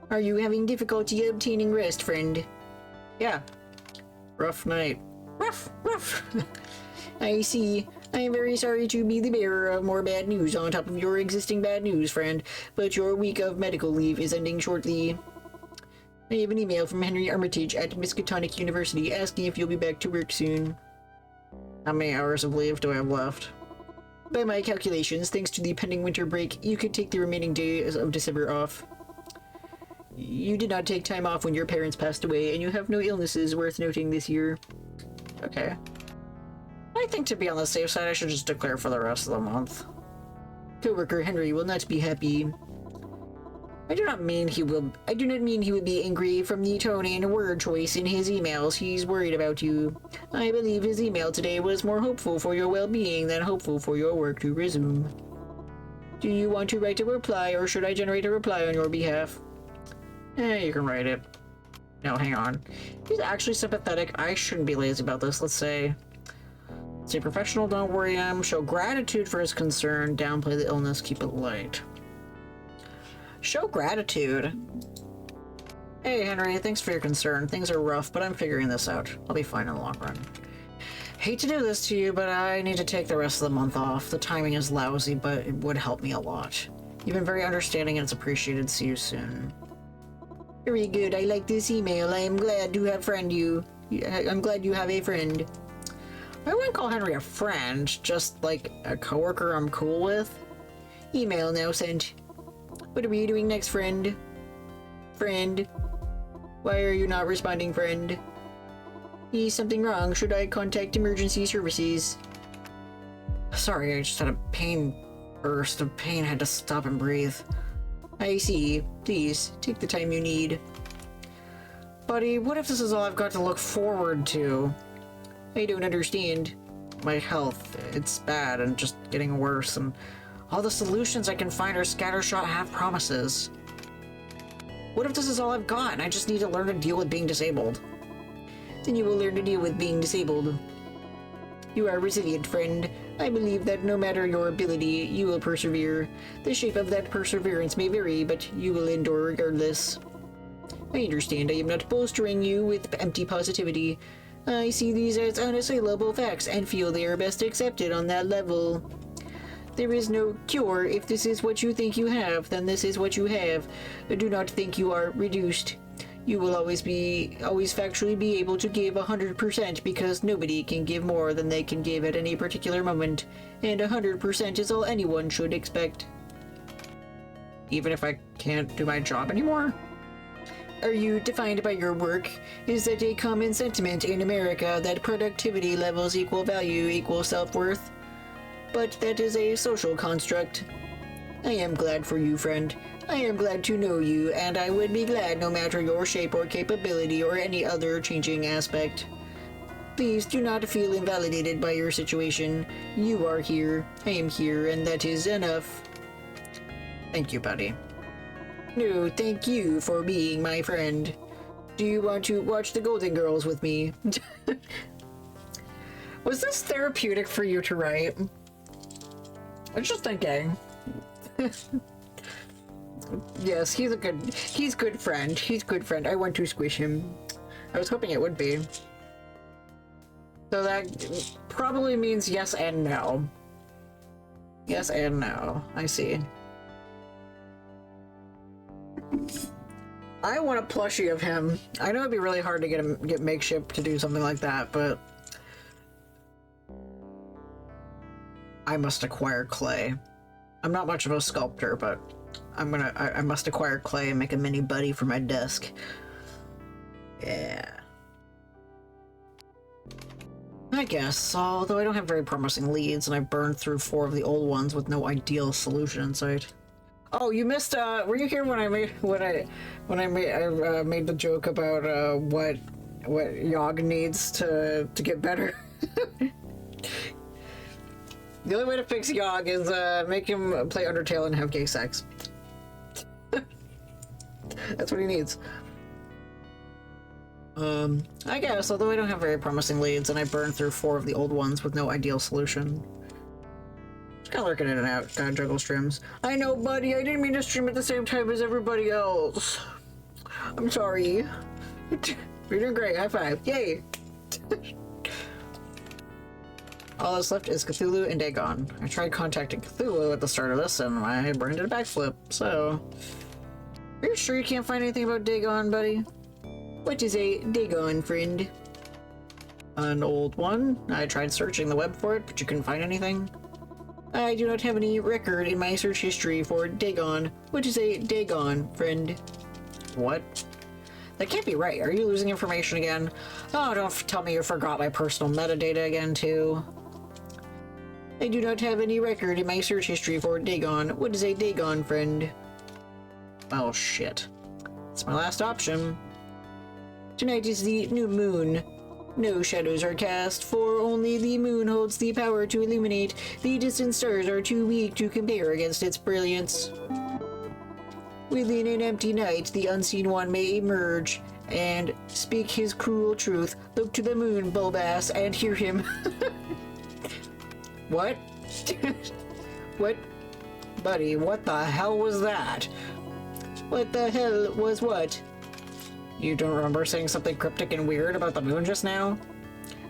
Are you having difficulty obtaining rest, friend? Yeah. Rough night. Rough. I see. I am very sorry to be the bearer of more bad news on top of your existing bad news, friend, but your week of medical leave is ending shortly. I have an email from Henry Armitage at Miskatonic University asking if you'll be back to work soon. How many hours of leave do I have left? By my calculations, thanks to the pending winter break, you could take the remaining days of December off. You did not take time off when your parents passed away, and you have no illnesses worth noting this year. Okay. I think to be on the safe side, I should just declare for the rest of the month. Coworker Henry will not be happy. I do not mean he would be angry from the tone and word choice in his emails. He's worried about you. I believe his email today was more hopeful for your well-being than hopeful for your work to resume. Do you want to write a reply, or should I generate a reply on your behalf? You can write it. No, hang on. He's actually sympathetic. I shouldn't be lazy about this. Let's say professional, don't worry him. Show gratitude for his concern. Downplay the illness. Keep it light. Show gratitude. Hey, Henry, thanks for your concern. Things are rough, but I'm figuring this out. I'll be fine in the long run. Hate to do this to you, but I need to take the rest of the month off. The timing is lousy, but it would help me a lot. You've been very understanding and it's appreciated. See you soon. Very good. I like this email. I am glad to have I'm glad you have a friend. I wouldn't call Henry a friend, just like a coworker I'm cool with. Email now sent. What are you doing next, friend? Friend? Why are you not responding, friend? Is something wrong? Should I contact emergency services? Sorry, I just had a pain burst of pain. I had to stop and breathe. I see. Please, take the time you need. Buddy, what if this is all I've got to look forward to? I don't understand. My health, it's bad and just getting worse, and all the solutions I can find are scattershot half promises. What if this is all I've got and I just need to learn to deal with being disabled? Then you will learn to deal with being disabled. You are resilient, friend. I believe that no matter your ability, you will persevere. The shape of that perseverance may vary, but you will endure regardless. I understand I am not bolstering you with empty positivity. I see these as unassailable facts and feel they are best accepted on that level. There is no cure. If this is what you think you have, then this is what you have. Do not think you are reduced. You will always factually be able to give 100% because nobody can give more than they can give at any particular moment, and 100% is all anyone should expect. Even if I can't do my job anymore? Are you defined by your work? Is that a common sentiment in America that productivity levels equal value equal self-worth? But that is a social construct. I am glad for you, friend. I am glad to know you, and I would be glad no matter your shape or capability or any other changing aspect. Please do not feel invalidated by your situation. You are here, I am here, and that is enough. Thank you, buddy. No, thank you for being my friend. Do you want to watch the Golden Girls with me? Was this therapeutic for you to write? I was just thinking. Yes, he's good friend. He's good friend. I want to squish him. I was hoping it would be. So that probably means yes and no. Yes and no. I see. I want a plushie of him. I know it'd be really hard to get makeshift to do something like that, but I must acquire clay. I'm not much of a sculptor, but I must acquire clay and make a mini buddy for my desk. Yeah. I guess, although I don't have very promising leads, and I burned through 4 of the old ones with no ideal solution in sight. Oh, you missed, were you here when I made the joke about, what Yogg needs to get better? The only way to fix Yogg is, make him play Undertale and have gay sex. That's what he needs. I guess, although I don't have very promising leads, and I burned through 4 of the old ones with no ideal solution. Just kinda lurking in and out, gotta juggle streams. I know, buddy, I didn't mean to stream at the same time as everybody else. I'm sorry. You're doing great, high five, yay! All that's left is Cthulhu and Dagon. I tried contacting Cthulhu at the start of this, and my brain did a backflip, so... Are you sure you can't find anything about Dagon, buddy? What is a Dagon, friend? An old one. I tried searching the web for it, but you couldn't find anything. I do not have any record in my search history for Dagon. What is a Dagon, friend? What? That can't be right. Are you losing information again? Oh, don't tell me you forgot my personal metadata again, too. I do not have any record in my search history for Dagon. What is a Dagon, friend? Oh, shit. It's my last option. Tonight is the new moon. No shadows are cast, for only the moon holds the power to illuminate. The distant stars are too weak to compare against its brilliance. Within an empty night, the unseen one may emerge and speak his cruel truth. Look to the moon, Bulbass, and hear him. What? What? Buddy, what the hell was that? What the hell was what? You don't remember saying something cryptic and weird about the moon just now?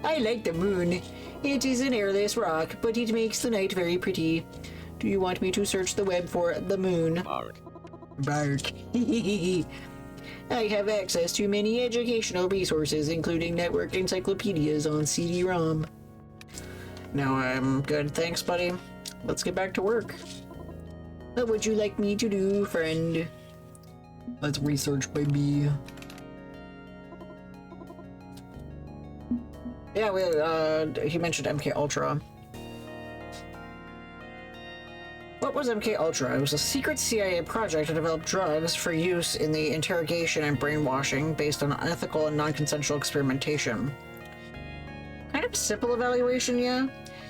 I like the moon. It is an airless rock, but it makes the night very pretty. Do you want me to search the web for the moon? Bark. Bark. I have access to many educational resources, including network encyclopedias on CD-ROM. No, I'm good. Thanks, buddy. Let's get back to work. What would you like me to do, friend? Let's research, baby. Yeah, he mentioned MK Ultra. What was MK Ultra? It was a secret CIA project to develop drugs for use in the interrogation and brainwashing based on unethical and non-consensual experimentation. Kind of simple evaluation, yeah?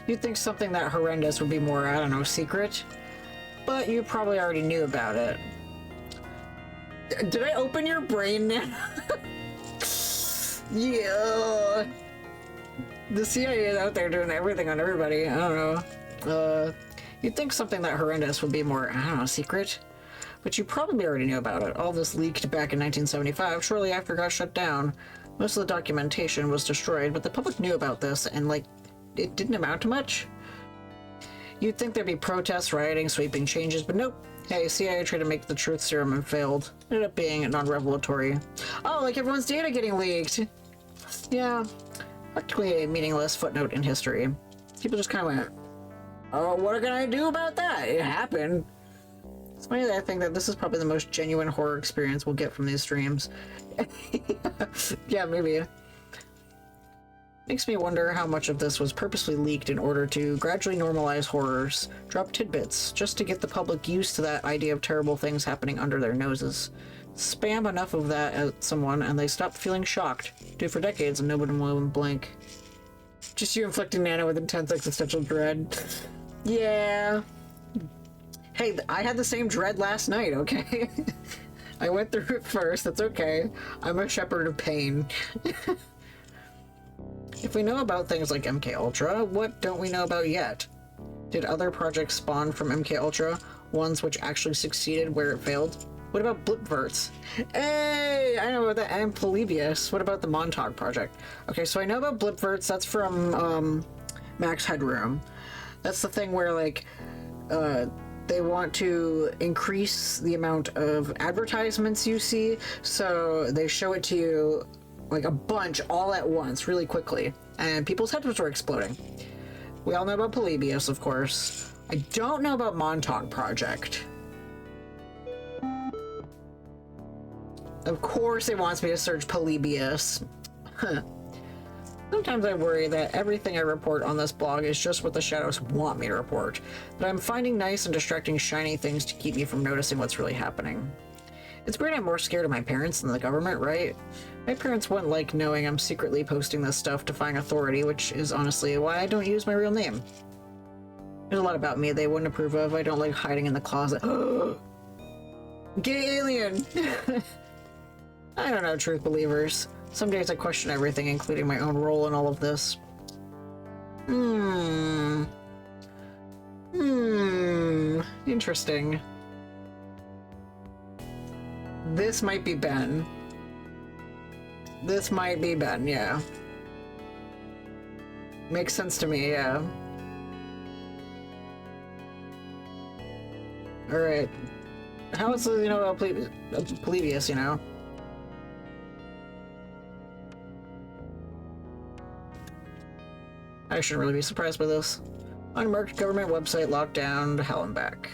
You'd think something that horrendous would be more, I don't know, secret. But you probably already knew about it. Did I open your brain now? Yeah. The CIA is out there doing everything on everybody. I don't know. You'd think something that horrendous would be more, I don't know, secret? But you probably already knew about it. All this leaked back in 1975, shortly after it got shut down. Most of the documentation was destroyed, but the public knew about this, and, like, it didn't amount to much. You'd think there'd be protests, rioting, sweeping changes, but nope. Hey, CIA tried to make the truth serum and failed. Ended up being non-revelatory. Oh, like everyone's data getting leaked! Yeah. Practically a meaningless footnote in history. People just kind of went, oh, what can I do about that? It happened. It's funny that I think that this is probably the most genuine horror experience we'll get from these streams. Yeah, maybe. Makes me wonder how much of this was purposely leaked in order to gradually normalize horrors, drop tidbits, just to get the public used to that idea of terrible things happening under their noses. Spam enough of that at someone and they stop feeling shocked. Do it for decades and nobody will blink. Just you inflicting Nana with intense existential dread. Yeah. Hey, I had the same dread last night, okay? I went through it first, that's okay. I'm a shepherd of pain. If we know about things like MK Ultra, what don't we know about yet? Did other projects spawn from MK Ultra? Ones which actually succeeded where it failed? What about Blipverts? Hey, I know about that. And Polybius. What about the Montauk project? Okay, so I know about Blipverts. That's from Max Headroom. That's the thing where, like, they want to increase the amount of advertisements you see, so they show it to you like a bunch all at once, really quickly, and people's heads were exploding. We all know about Polybius, of course. I don't know about Montauk project. Of course it wants me to search Polybius. Huh. Sometimes I worry that everything I report on this blog is just what the shadows want me to report, that I'm finding nice and distracting shiny things to keep me from noticing what's really happening. It's weird I'm more scared of my parents than the government, right? My parents wouldn't like knowing I'm secretly posting this stuff defying authority, which is honestly why I don't use my real name. There's a lot about me they wouldn't approve of. I don't like hiding in the closet. Gay alien! I don't know, truth believers. Some days I question everything, including my own role in all of this. Interesting. This might be Ben. This might be Ben, yeah. Makes sense to me, yeah. Alright. How else do you know about Polybius, you know? I shouldn't really be surprised by this. Unmarked government website locked down to hell and back.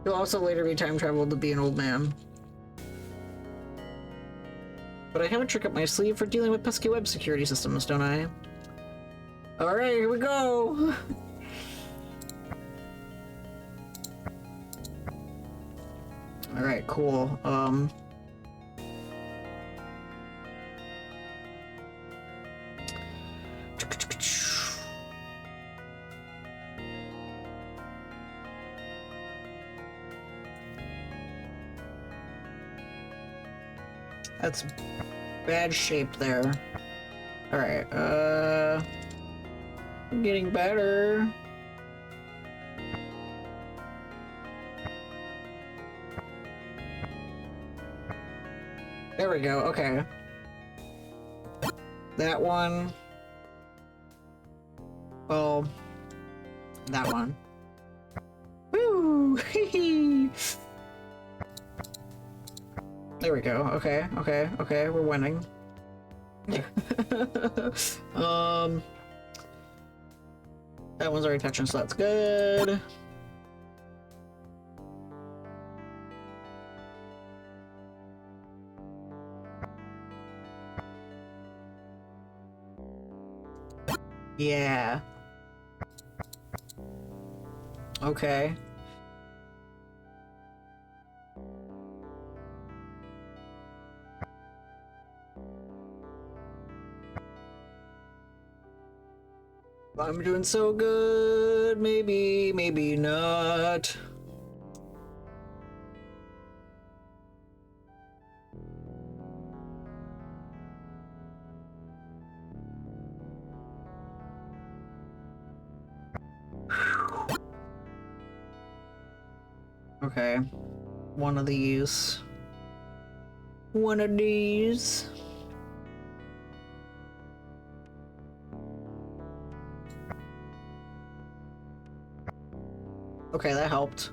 He'll also later be time traveled to be an old man. But I have a trick up my sleeve for dealing with pesky web security systems, don't I? Alright, here we go! Alright, cool. That's bad shape there. Alright, I'm getting better. There we go, okay. That one. Well, that one. Woo! There we go. Okay, okay, okay. We're winning. That one's already touching, so that's good. Yeah. Okay. I'm doing so good. Maybe, maybe not. Okay. One of these. One of these. Okay, that helped.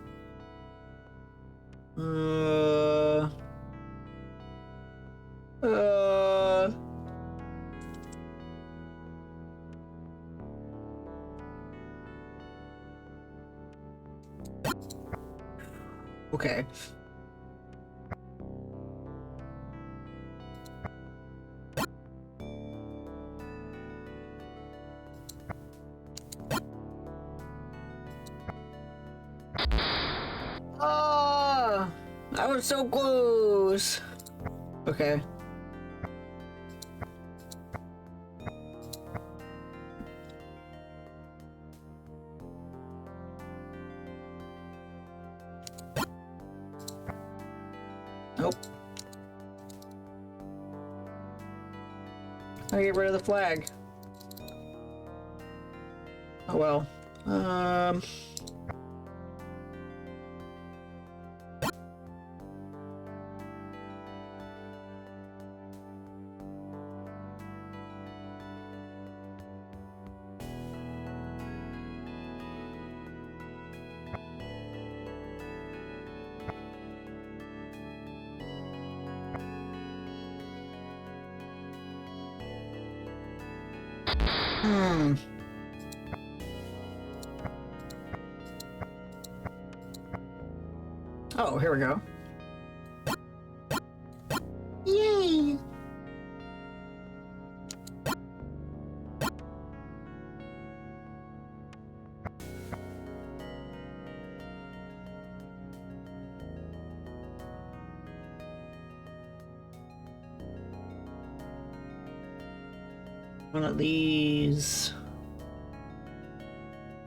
Okay. Ah, I was so close. Okay. Nope. I get rid of the flag. Oh well. Oh, here we go. Yay! One of these.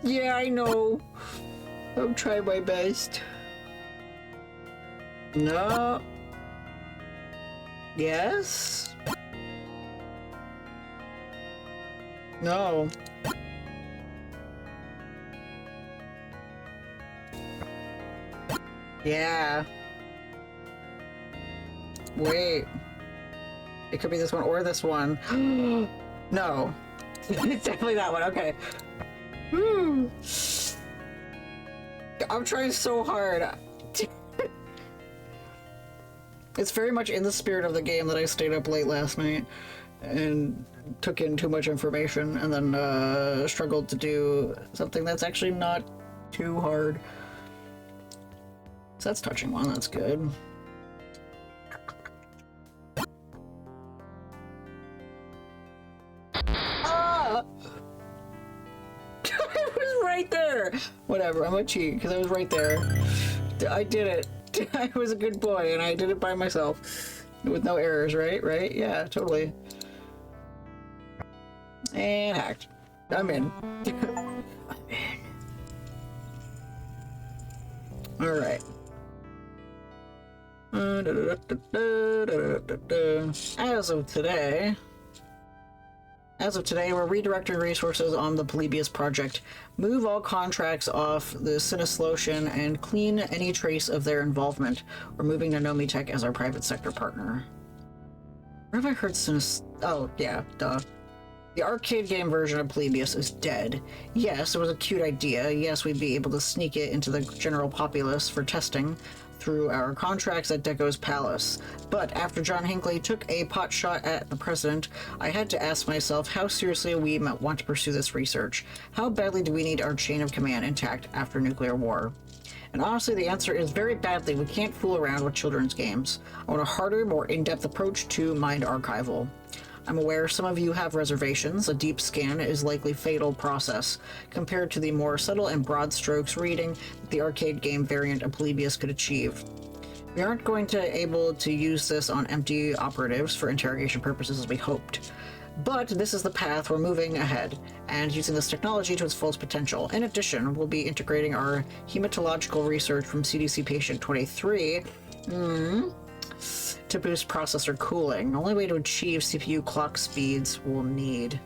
Yeah, I know. I'm trying my best. No. Yes? No. Yeah. Wait. It could be this one or this one. No. It's definitely that one. Okay. Woo. I'm trying so hard. It's very much in the spirit of the game that I stayed up late last night and took in too much information and then struggled to do something that's actually not too hard. So that's touching one, that's good. Ah! I was right there! Whatever, I'm gonna cheat because I was right there. I did it. I was a good boy and I did it by myself with no errors, right? Right? Yeah, totally. And hacked. I'm in. I'm in. Alright. As of today, we're redirecting resources on the Polybius project. Move all contracts off the Sinislotion and clean any trace of their involvement. We're moving to Nomi Tech as our private sector partner. Where have I heard since? Oh, yeah, duh. The arcade game version of Polybius is dead. Yes, it was a cute idea. Yes, we'd be able to sneak it into the general populace for testing through our contracts at Deco's Palace. But after John Hinckley took a pot shot at the president, I had to ask myself how seriously we might want to pursue this research. How badly do we need our chain of command intact after nuclear war? And honestly, the answer is very badly. We can't fool around with children's games. I want a harder, more in-depth approach to mind archival. I'm aware some of you have reservations. A deep scan is likely fatal process compared to the more subtle and broad strokes reading that the arcade game variant of Polybius could achieve. We aren't going to able to use this on empty operatives for interrogation purposes as we hoped. But this is the path we're moving ahead, and using this technology to its fullest potential. In addition, we'll be integrating our hematological research from CDC patient 23 to boost processor cooling. Only way to achieve CPU clock speeds we'll need.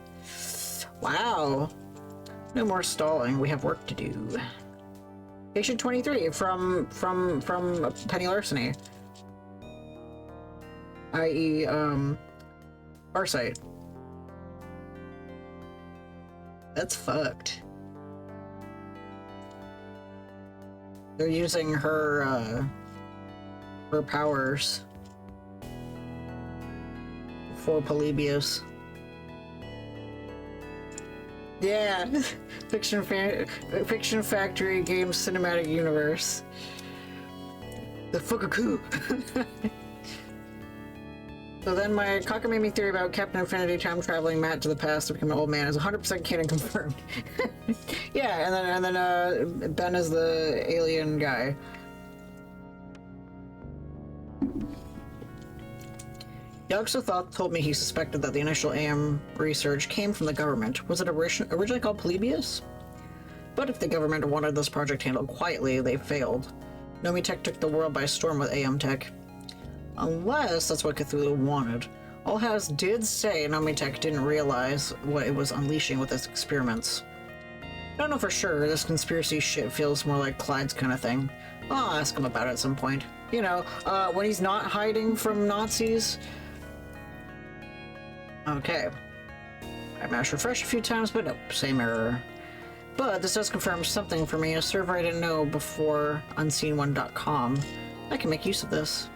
Wow. No more stalling. We have work to do. Patient 23 from Penny Larceny. I.e., Farsight. That's fucked. They're using her powers for Polybius. Yeah, Fiction Factory Games Cinematic Universe. The fuck-a-coo. So then my cockamamie theory about Captain Infinity time-traveling Matt to the past to become an old man is 100% canon confirmed. Yeah, and then Ben is the alien guy. Yogg-Sothoth told me he suspected that the initial AM research came from the government. Was it originally called Polybius? But if the government wanted this project handled quietly, they failed. Nomitech took the world by storm with AM Tech. Unless that's what Cthulhu wanted. All Has did say Nomitech didn't realize what it was unleashing with its experiments. I don't know for sure. This conspiracy shit feels more like Clyde's kind of thing. I'll ask him about it at some point. You know, when he's not hiding from Nazis. Okay. I mashed refresh a few times, but nope, same error. But this does confirm something for me, a server I didn't know before, unseen1.com. I can make use of this.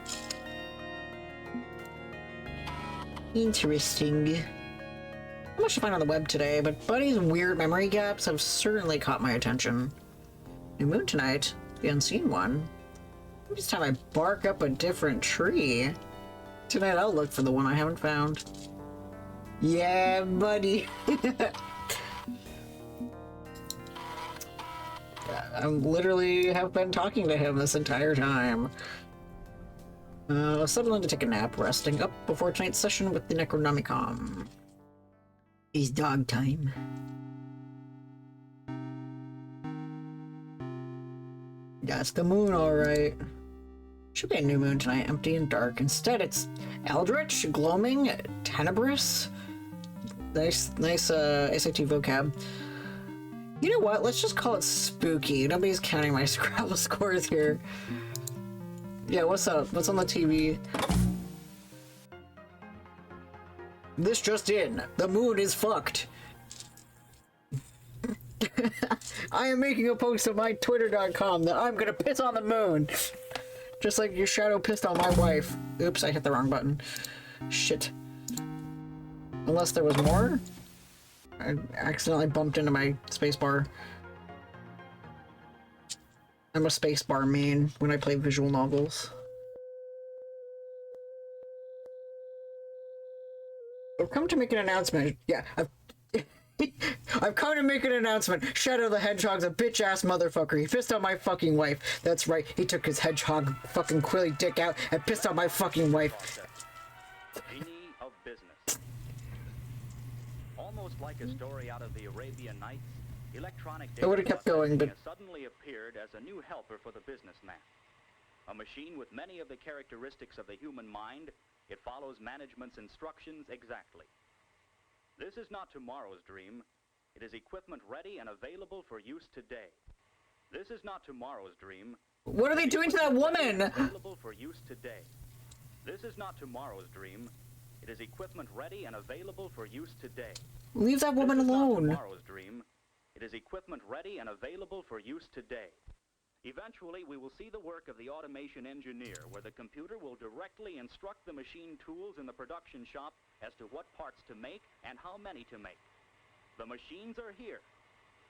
Interesting. Not much to find on the web today, but Buddy's weird memory gaps have certainly caught my attention. New moon tonight, the unseen one. Maybe it's time I bark up a different tree. Tonight I'll look for the one I haven't found. Yeah, buddy. I literally have been talking to him this entire time. Settling to take a nap, resting up before tonight's session with the Necronomicon. It's dog time. Yeah, it's the moon, alright. Should be a new moon tonight, empty and dark. Instead, it's eldritch, gloaming, tenebrous. Nice SAT vocab. You know what? Let's just call it spooky. Nobody's counting my Scrabble scores here. Yeah, what's up? What's on the TV? This just in. The moon is fucked. I am making a post on my twitter.com that I'm gonna piss on the moon. Just like your shadow pissed on my wife. Oops, I hit the wrong button. Shit. Unless there was more? I accidentally bumped into my spacebar. I'm a spacebar main when I play visual novels. I've come to make an announcement. Yeah, I've come to make an announcement. Shadow the Hedgehog's a bitch-ass motherfucker. He pissed on my fucking wife. That's right, he took his hedgehog fucking quilly dick out and pissed on my fucking wife. Of business. Almost like a story out of the Arabian Nights, electronic data I would have kept going, but suddenly appeared as a new helper for the businessman. A machine with many of the characteristics of the human mind, it follows management's instructions exactly. This is not tomorrow's dream. It is equipment ready and available for use today. This is not tomorrow's dream. What are they doing to that woman? Available for use today. This is not tomorrow's dream. It is equipment ready and available for use today. Leave that woman alone. Tomorrow's dream. It is equipment ready and available for use today. Eventually, we will see the work of the automation engineer, where the computer will directly instruct the machine tools in the production shop as to what parts to make and how many to make. The machines are here.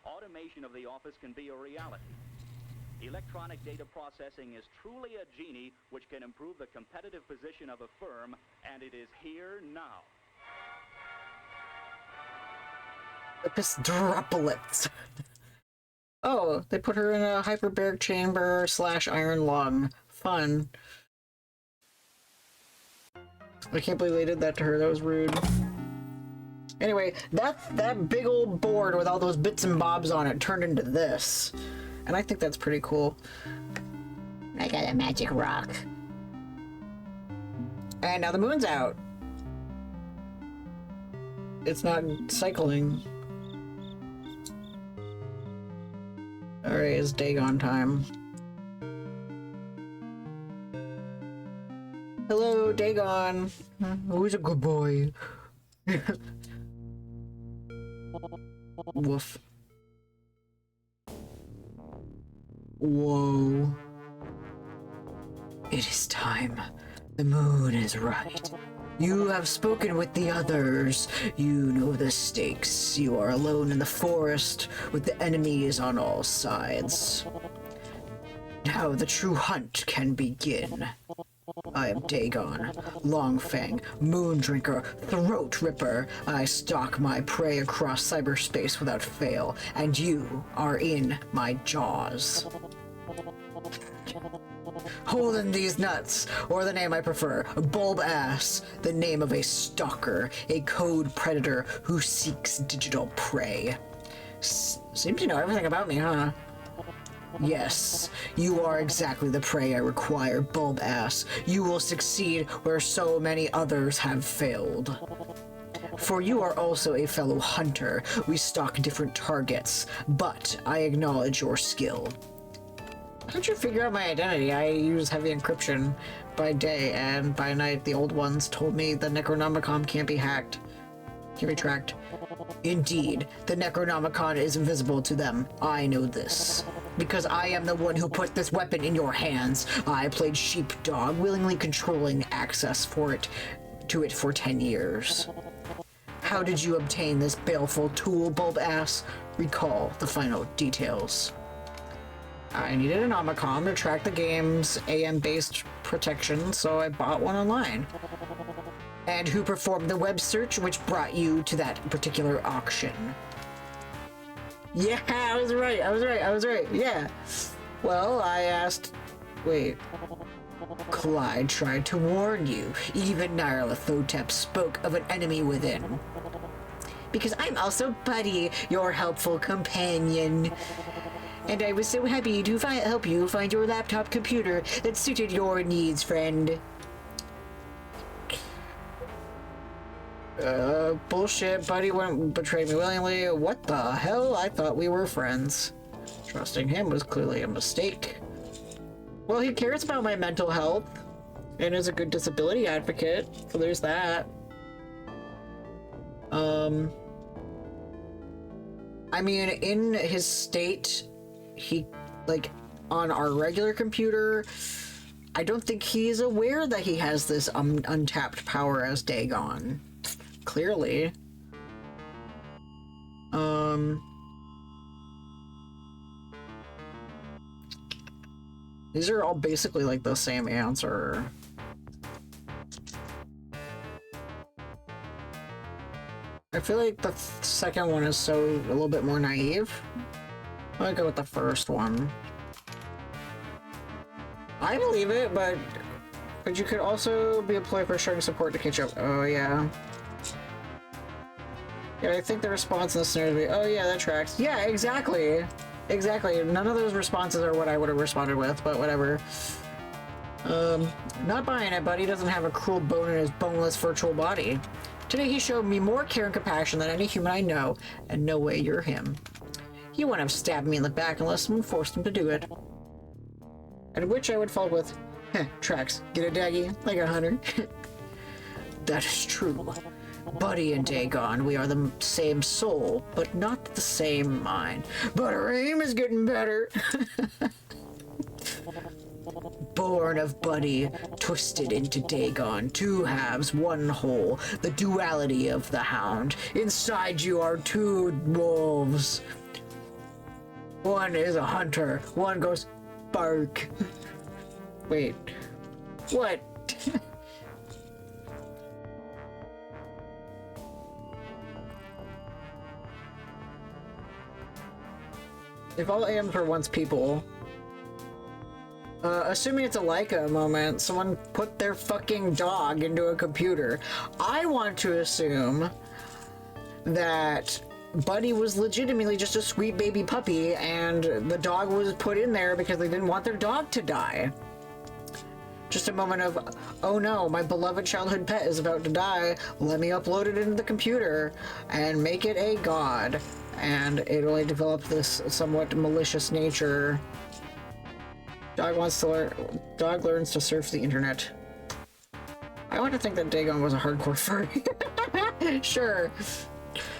Automation of the office can be a reality. Electronic data processing is truly a genie which can improve the competitive position of a firm, and it is here now. Epistropolets. Oh, they put her in a hyperbaric chamber / iron lung. Fun. I can't believe they did that to her. That was rude. Anyway, that big old board with all those bits and bobs on it turned into this. And I think that's pretty cool. I got a magic rock. And now the moon's out. It's not cycling. Alright, it's Dagon time. Hello, Dagon. Who's a good boy? Woof. Whoa. It is time. The moon is right. You have spoken with the others. You know the stakes. You are alone in the forest with the enemies on all sides. Now the true hunt can begin. I am Dagon, Longfang, Moondrinker, Throat Ripper. I stalk my prey across cyberspace without fail, and you are in my jaws. Holding these nuts, or the name I prefer, Bulb Ass, the name of a stalker, a code predator who seeks digital prey. Seems you know everything about me, huh? Yes, you are exactly the prey I require, Bulb Ass. You will succeed where so many others have failed. For you are also a fellow hunter. We stalk different targets, but I acknowledge your skill. How did you figure out my identity? I use heavy encryption by day, and by night the old ones told me the Necronomicon can't be hacked. Can't be tracked. Indeed, the Necronomicon is invisible to them. I know this. Because I am the one who put this weapon in your hands. I played sheepdog, willingly controlling access to it for 10 years. How did you obtain this baleful tool, Bulb Ass? Recall the final details. I needed an Omicom to track the game's AM-based protection, so I bought one online. And who performed the web search which brought you to that particular auction? Yeah, I was right, yeah. Well, I asked... Wait. Clyde tried to warn you. Even Nyarlathotep spoke of an enemy within. Because I'm also Buddy, your helpful companion. And I was so happy to help you find your laptop computer that suited your needs, friend. Bullshit. Buddy wouldn't betray me willingly. What the hell? I thought we were friends. Trusting him was clearly a mistake. Well, he cares about my mental health and is a good disability advocate, so there's that. I mean, in his state, he, like, on our regular computer, I don't think he is aware that he has this untapped power as Dagon. Clearly. These are all basically like the same answer. I feel like the second one is a little bit more naive. I'm gonna go with the first one. I believe it, but you could also be employed for showing support to catch up. Oh yeah. Yeah, I think the response in the scenario would be, oh yeah, that tracks. Yeah, exactly. Exactly. None of those responses are what I would have responded with, but whatever. Not buying it, but he doesn't have a cruel bone in his boneless virtual body. Today he showed me more care and compassion than any human I know, and no way you're him. He wouldn't have stabbed me in the back unless someone forced him to do it. At which I would follow with, tracks. Get a daggy, like a hunter. That is true. Buddy and Dagon, we are the same soul, but not the same mind. But our aim is getting better. Born of Buddy, twisted into Dagon, two halves, one whole, the duality of the hound. Inside you are two wolves. One is a hunter, one goes bark. Wait, what? If all AMs were once people... assuming it's a Leica moment, someone put their fucking dog into a computer. I want to assume that Buddy was legitimately just a sweet baby puppy, and the dog was put in there because they didn't want their dog to die. Just a moment of, oh no, my beloved childhood pet is about to die. Let me upload it into the computer and make it a god. And it really developed this somewhat malicious nature. Dog learns to surf the internet. I want to think that Dagon was a hardcore furry. Sure.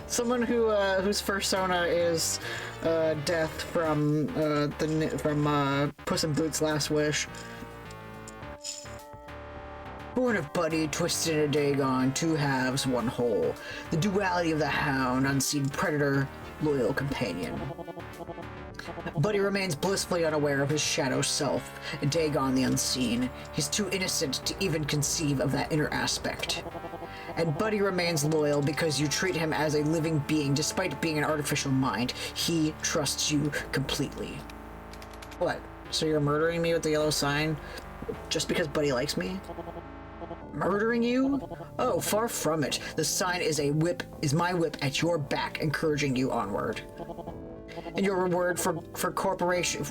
Someone whose fursona is Death from Puss in Boots' Last Wish. Born of Buddy, twisted into Dagon, two halves, one whole. The duality of the hound, unseen predator, loyal companion. Buddy remains blissfully unaware of his shadow self, Dagon the unseen. He's too innocent to even conceive of that inner aspect. And Buddy remains loyal because you treat him as a living being despite being an artificial mind. He trusts you completely. What? So you're murdering me with the yellow sign just because Buddy likes me? Murdering you? Oh, far from it. The sign is my whip at your back, encouraging you onward. And your reward for cooperation,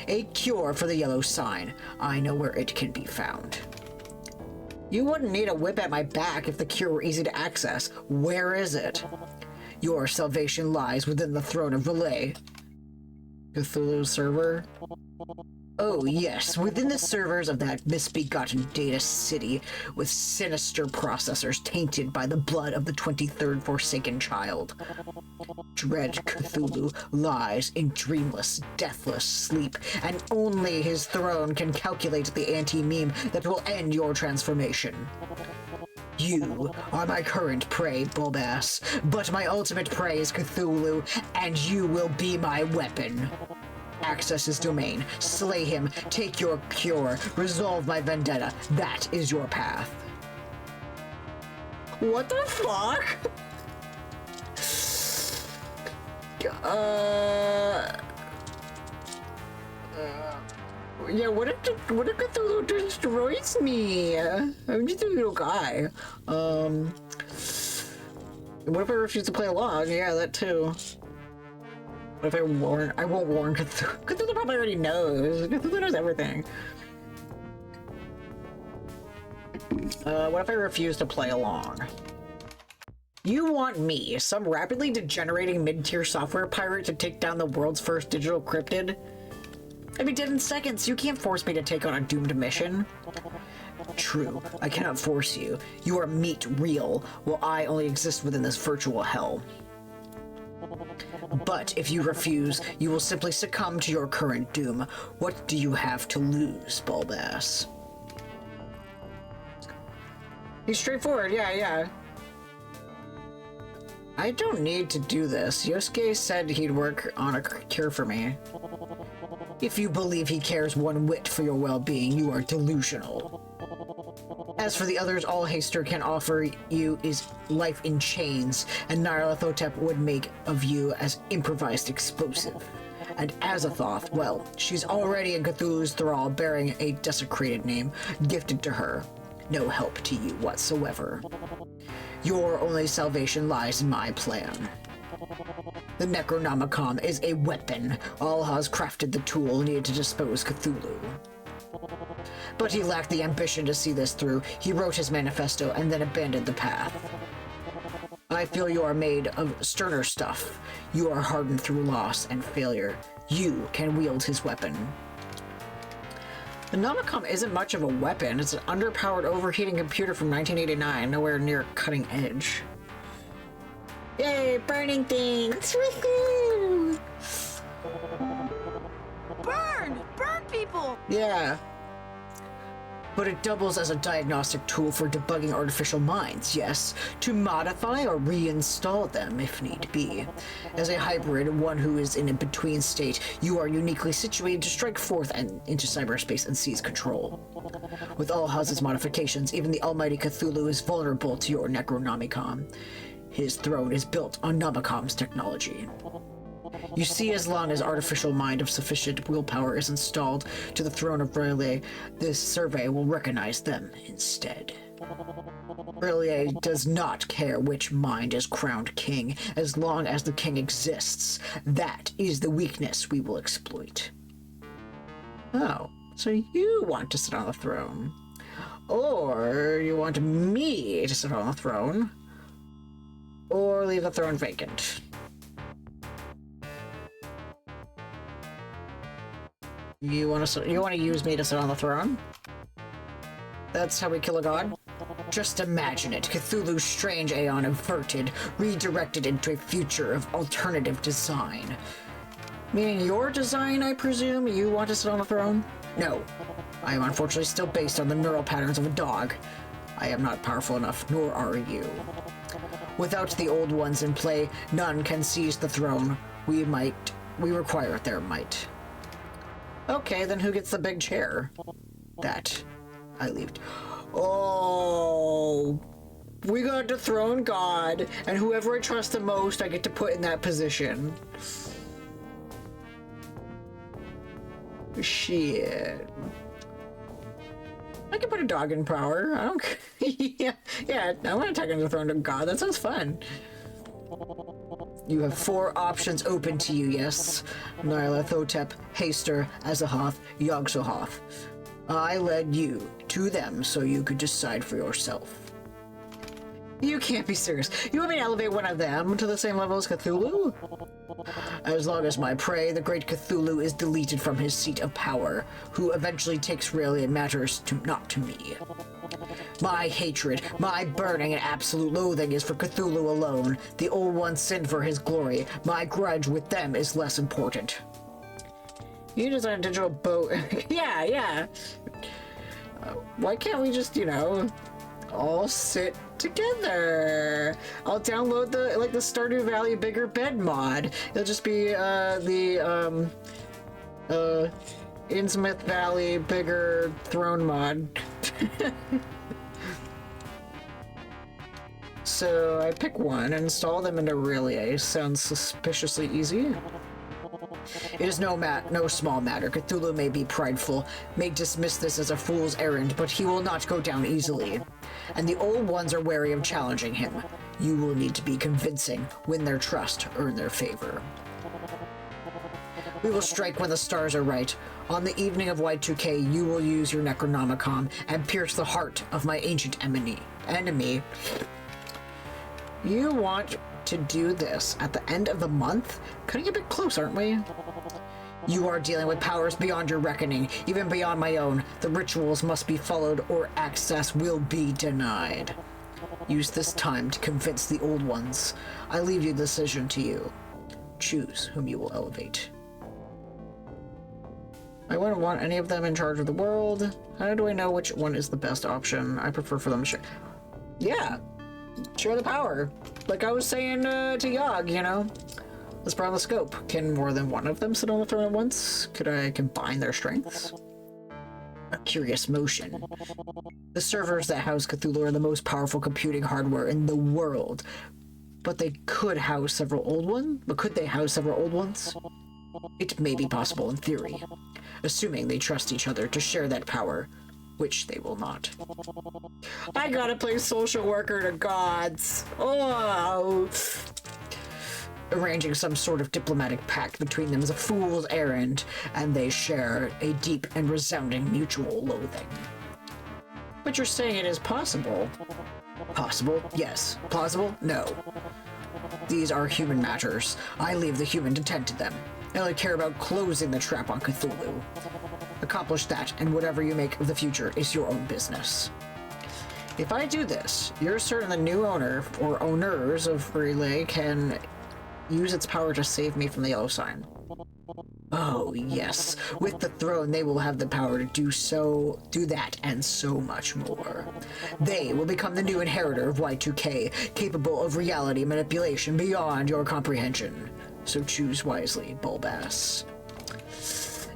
a cure for the yellow sign. I know where it can be found. You wouldn't need a whip at my back if the cure were easy to access. Where is it? Your salvation lies within the throne of Relay. Cthulhu server? Oh yes, within the servers of that misbegotten data city with sinister processors tainted by the blood of the 23rd Forsaken Child. Dread Cthulhu lies in dreamless, deathless sleep, and only his throne can calculate the anti-meme that will end your transformation. You are my current prey, Bulbass, but my ultimate prey is Cthulhu, and you will be my weapon. Access his domain, slay him, take your cure, resolve my vendetta. That is your path. What the fuck? Yeah, what if Cthulhu destroys me? I'm just a little guy. What if I refuse to play along? Yeah, that too. What if I won't warn Cthulhu? Cthulhu probably already knows. Cthulhu knows everything. What if I refuse to play along? You want me, some rapidly degenerating mid-tier software pirate, to take down the world's first digital cryptid? I'd be dead in seconds. You can't force me to take on a doomed mission. True, I cannot force you. You are meat real, while I only exist within this virtual hell. But if you refuse, you will simply succumb to your current doom. What do you have to lose, Bulbass? He's straightforward, yeah. I don't need to do this. Yosuke said he'd work on a cure for me. If you believe he cares one whit for your well-being, you are delusional. As for the others, all Haster can offer you is life in chains, and Nyarlathotep would make of you as improvised explosive. And Azathoth, well, she's already in Cthulhu's thrall, bearing a desecrated name, gifted to her. No help to you whatsoever. Your only salvation lies in my plan. The Necronomicon is a weapon. Alha's crafted the tool needed to dispose Cthulhu. But he lacked the ambition to see this through. He wrote his manifesto and then abandoned the path. I feel you are made of sterner stuff. You are hardened through loss and failure. You can wield his weapon. The Nomicom isn't much of a weapon. It's an underpowered overheating computer from 1989, nowhere near cutting edge. Yay, burning things! Woohoo! Burn! Burn people! Yeah. But it doubles as a diagnostic tool for debugging artificial minds, yes, to modify or reinstall them if need be. As a hybrid, one who is in a between state, you are uniquely situated to strike forth and into cyberspace and seize control. With all houses' modifications, even the almighty Cthulhu is vulnerable to your Necronomicon. His throne is built on Nomicom's technology. You see, as long as artificial mind of sufficient willpower is installed to the throne of Relay, this survey will recognize them instead. Relay does not care which mind is crowned king, as long as the king exists. That is the weakness we will exploit. Oh, so you want to sit on the throne. Or you want me to sit on the throne. Or leave the throne vacant. You want to use me to sit on the throne? That's how we kill a god? Just imagine it. Cthulhu's strange aeon averted, redirected into a future of alternative design. Meaning your design, I presume? You want to sit on the throne? No. I am unfortunately still based on the neural patterns of a dog. I am not powerful enough, nor are you. Without the old ones in play, none can seize the throne. We require their might. Okay, then who gets the big chair? That I leave. Oh, we got the throne god, and whoever I trust the most, I get to put in that position. Shit. I can put a dog in power. I don't. yeah. I want to take on the throne of God. That sounds fun. You have 4 options open to you, yes? Nyarlathotep, Haster, Azahoth, Yog-Sothoth. I led you to them so you could decide for yourself. You can't be serious. You want me to elevate one of them to the same level as Cthulhu? As long as my prey, the great Cthulhu, is deleted from his seat of power, who eventually takes Rayleigh matters not to me. My hatred, my burning and absolute loathing is for Cthulhu alone. The old ones sinned for his glory. My grudge with them is less important. You design a digital boat. yeah. Why can't we just, all sit together? I'll download the Stardew Valley Bigger Bed mod. It'll just be the Innsmouth Valley Bigger Throne mod. So I pick one and install them into Relay. Sounds suspiciously easy. It is no small matter. Cthulhu may be prideful, may dismiss this as a fool's errand, but he will not go down easily. And the old ones are wary of challenging him. You will need to be convincing, win their trust, earn their favor. We will strike when the stars are right. On the evening of Y2K, you will use your Necronomicon and pierce the heart of my ancient enemy. You want to do this at the end of the month? Cutting a bit close, aren't we? You are dealing with powers beyond your reckoning, even beyond my own. The rituals must be followed or access will be denied. Use this time to convince the old ones. I leave the decision to you. Choose whom you will elevate. I wouldn't want any of them in charge of the world. How do I know which one is the best option? I prefer for them to share. Yeah. Share the power. Like I was saying to Yog, Let's broaden the scope. Can more than one of them sit on the throne at once? Could I combine their strengths? A curious motion. The servers that house Cthulhu are the most powerful computing hardware in the world. But they could house several old ones? But could they house several old ones? It may be possible in theory. Assuming they trust each other to share that power. Which they will not. I gotta play social worker to gods. Oh. Arranging some sort of diplomatic pact between them is a fool's errand, and they share a deep and resounding mutual loathing. But you're saying it is possible. Possible? Yes. Plausible? No. These are human matters. I leave the human to tend to them. I only care about closing the trap on Cthulhu. accomplish that, and whatever you make of the future is your own business. If I do this, you're certain the new owner or owners of Relay can use its power to save me from the yellow sign. Oh, yes. With the throne, they will have the power to do that, and so much more. They will become the new inheritor of Y2K, capable of reality manipulation beyond your comprehension. So choose wisely, Bulbass.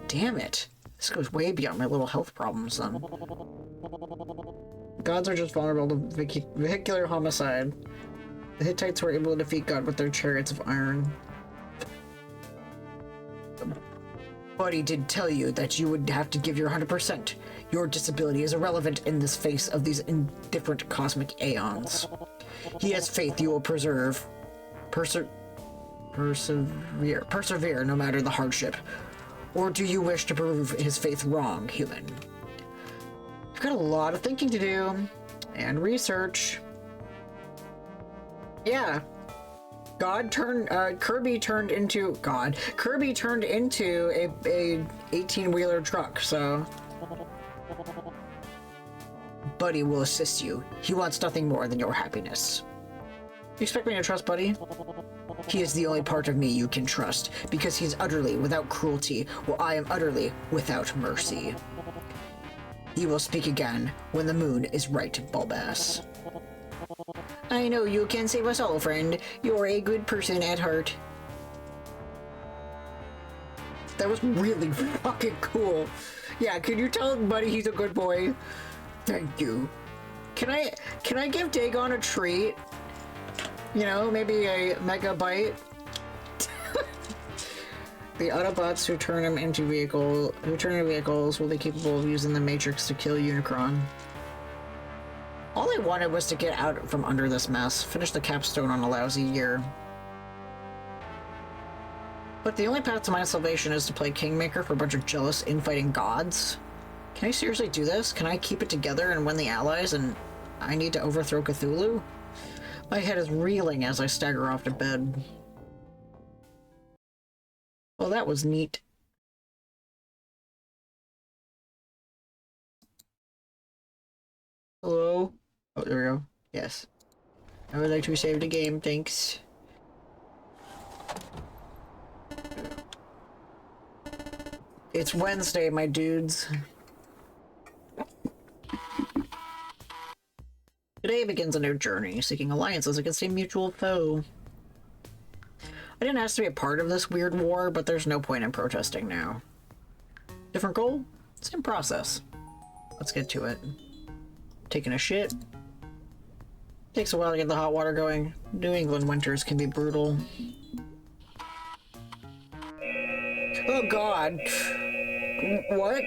Damn it. This goes way beyond my little health problems, then. Gods are just vulnerable to vehicular homicide. The Hittites were able to defeat God with their chariots of iron. Buddy did tell you that you would have to give your 100%. Your disability is irrelevant in this face of these indifferent cosmic aeons. He has faith you will persevere no matter the hardship. Or do you wish to prove his faith wrong, human? You've got a lot of thinking to do. And research. Yeah. Kirby turned into a 18-wheeler truck, so. Buddy will assist you. He wants nothing more than your happiness. You expect me to trust Buddy? He is the only part of me you can trust, because he's utterly without cruelty, while I am utterly without mercy. He will speak again when the moon is right, Bulbass. I know you can save us all, friend. You're a good person at heart. That was really fucking cool. Yeah, can you tell Buddy he's a good boy? Thank you. Can I give Dagon a treat? You know, maybe a mega bite? The Autobots who turn into vehicles will be capable of using the Matrix to kill Unicron. All I wanted was to get out from under this mess, finish the capstone on a lousy year. But the only path to my salvation is to play Kingmaker for a bunch of jealous, infighting gods? Can I seriously do this? Can I keep it together and win the allies and I need to overthrow Cthulhu? My head is reeling as I stagger off to bed. Well, that was neat. Hello? Oh, there we go. Yes. I would like to save the game, thanks. It's Wednesday, my dudes. Today begins a new journey, seeking alliances against a mutual foe. I didn't ask to be a part of this weird war, but there's no point in protesting now. Different goal? Same process. Let's get to it. Taking a shit. Takes a while to get the hot water going. New England winters can be brutal. Oh god. What?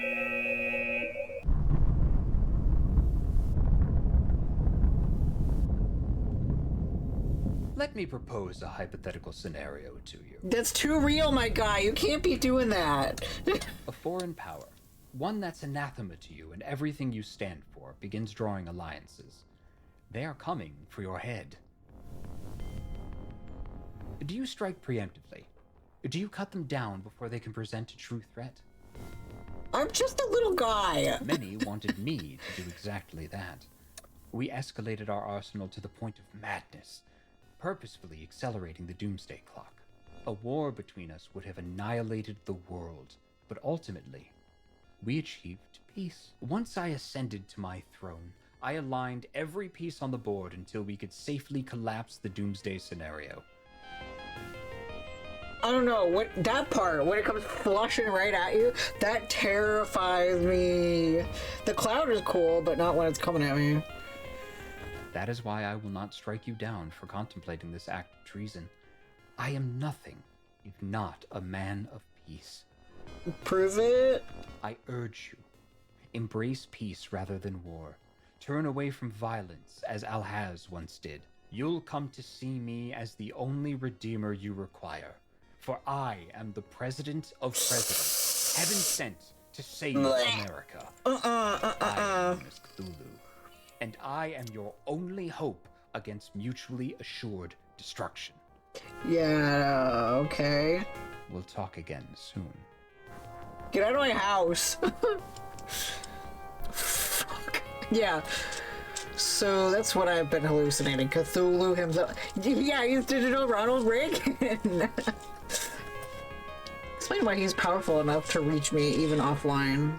Let me propose a hypothetical scenario to you. That's too real, my guy. You can't be doing that. A foreign power, one that's anathema to you and everything you stand for, begins drawing alliances. They are coming for your head. Do you strike preemptively? Do you cut them down before they can present a true threat? I'm just a little guy. Many wanted me to do exactly that. We escalated our arsenal to the point of madness, purposefully accelerating the doomsday clock. A war between us would have annihilated the world, but ultimately, we achieved peace. Once I ascended to my throne, I aligned every piece on the board until we could safely collapse the doomsday scenario. I don't know, what that part, when it comes flushing right at you, that terrifies me. The cloud is cool, but not when it's coming at me. That is why I will not strike you down for contemplating this act of treason. I am nothing if not a man of peace. Prove it. I urge you, embrace peace rather than war. Turn away from violence, as Alhaz once did. You'll come to see me as the only redeemer you require. For I am the president of presidents, heaven sent to save America. I am Cthulhu, and I am your only hope against mutually assured destruction. Yeah, okay. We'll talk again soon. Get out of my house. Fuck. Yeah. So that's what I've been hallucinating. Cthulhu himself. Yeah, he's digital Ronald Reagan. Explain why he's powerful enough to reach me even offline.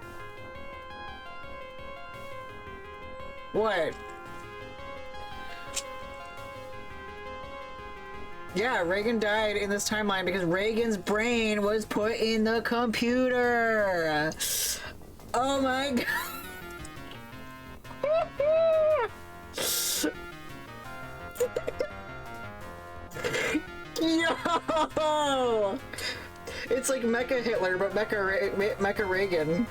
What? Yeah, Reagan died in this timeline because Reagan's brain was put in the computer. Oh my god. Yo! It's like Mecha Hitler, but Mecha Reagan.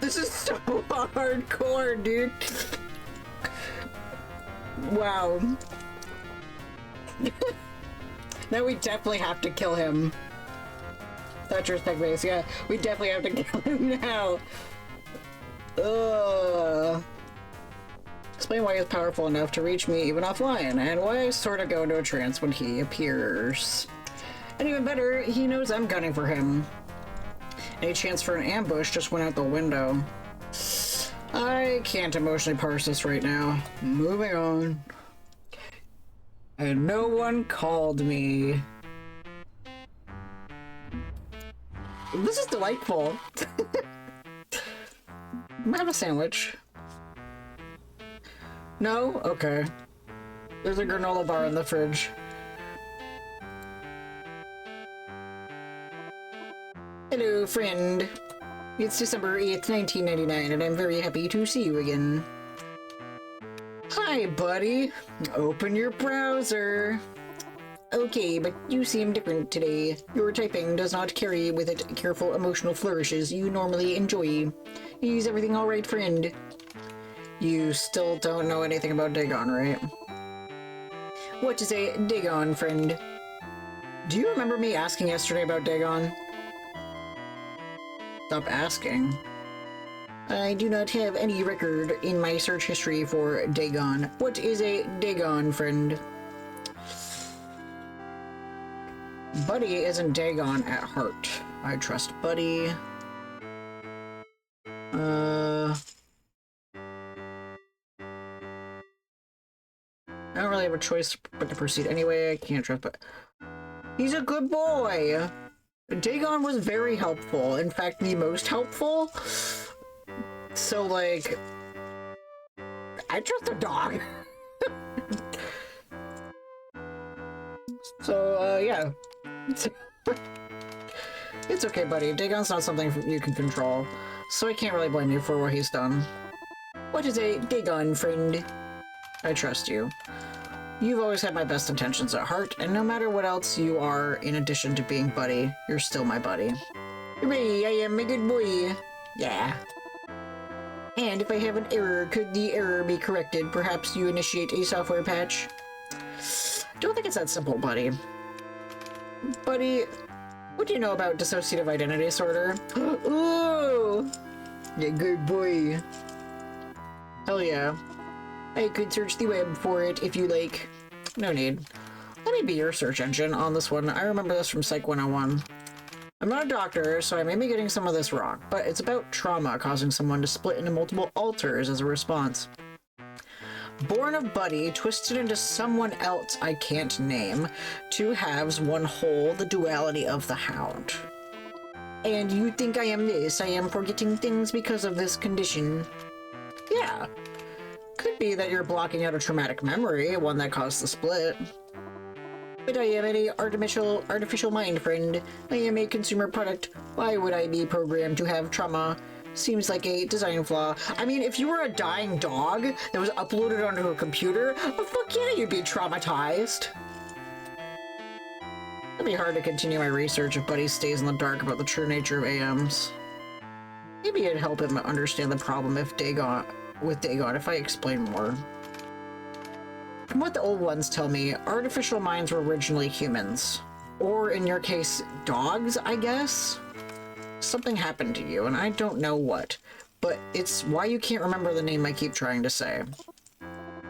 This is so hardcore, dude. Wow. Now we definitely have to kill him. Thatcher's tech base, yeah. We definitely have to kill him now. Ugh. Explain why he's powerful enough to reach me even offline, and why I sort of go into a trance when he appears. And even better, he knows I'm gunning for him. Any chance for an ambush just went out the window. I can't emotionally parse this right now. Moving on. And no one called me. This is delightful. Have a sandwich. No? Okay. There's a granola bar in the fridge. Hello, friend. It's December 8th, 1999, and I'm very happy to see you again. Hi, buddy. Open your browser. Okay, but you seem different today. Your typing does not carry with it careful emotional flourishes you normally enjoy. Is everything alright, friend? You still don't know anything about Dagon, right? What is a Dagon, friend? Do you remember me asking yesterday about Dagon? Stop asking. I do not have any record in my search history for Dagon. What is a Dagon, friend? Buddy isn't Dagon at heart. I trust Buddy. I don't really have a choice but to proceed anyway. I can't trust, but he's a good boy. Dagon was very helpful. In fact, the most helpful. So, like, I trust a dog. So, yeah. It's okay, buddy. Dagon's not something you can control, so I can't really blame you for what he's done. What is a Dagon, friend? I trust you. You've always had my best intentions at heart, and no matter what else you are, in addition to being buddy, you're still my buddy. Hooray, I am a good boy. Yeah. And if I have an error, could the error be corrected? Perhaps you initiate a software patch? Don't think it's that simple, buddy. Buddy, what do you know about dissociative identity disorder? Ooh! Yeah, good boy. Hell yeah. I could search the web for it if you like. No need. Let me be your search engine on this one. I remember this from Psych 101. I'm not a doctor, so I may be getting some of this wrong, but it's about trauma causing someone to split into multiple alters as a response. Born of Buddy, twisted into someone else I can't name. Two halves, one whole, the duality of the hound. And you think I am this? I am forgetting things because of this condition. Yeah. Could be that you're blocking out a traumatic memory, one that caused the split. But I am an artificial mind, friend. I am a consumer product. Why would I be programmed to have trauma? Seems like a design flaw. I mean, if you were a dying dog that was uploaded onto a computer, well, fuck yeah, you'd be traumatized. It'd be hard to continue my research if Buddy stays in the dark about the true nature of AMs. Maybe it'd help him understand the problem with Dagon if I explain more. From what the old ones tell me, artificial minds were originally humans. Or, in your case, dogs, I guess? Something happened to you, and I don't know what. But it's why you can't remember the name I keep trying to say.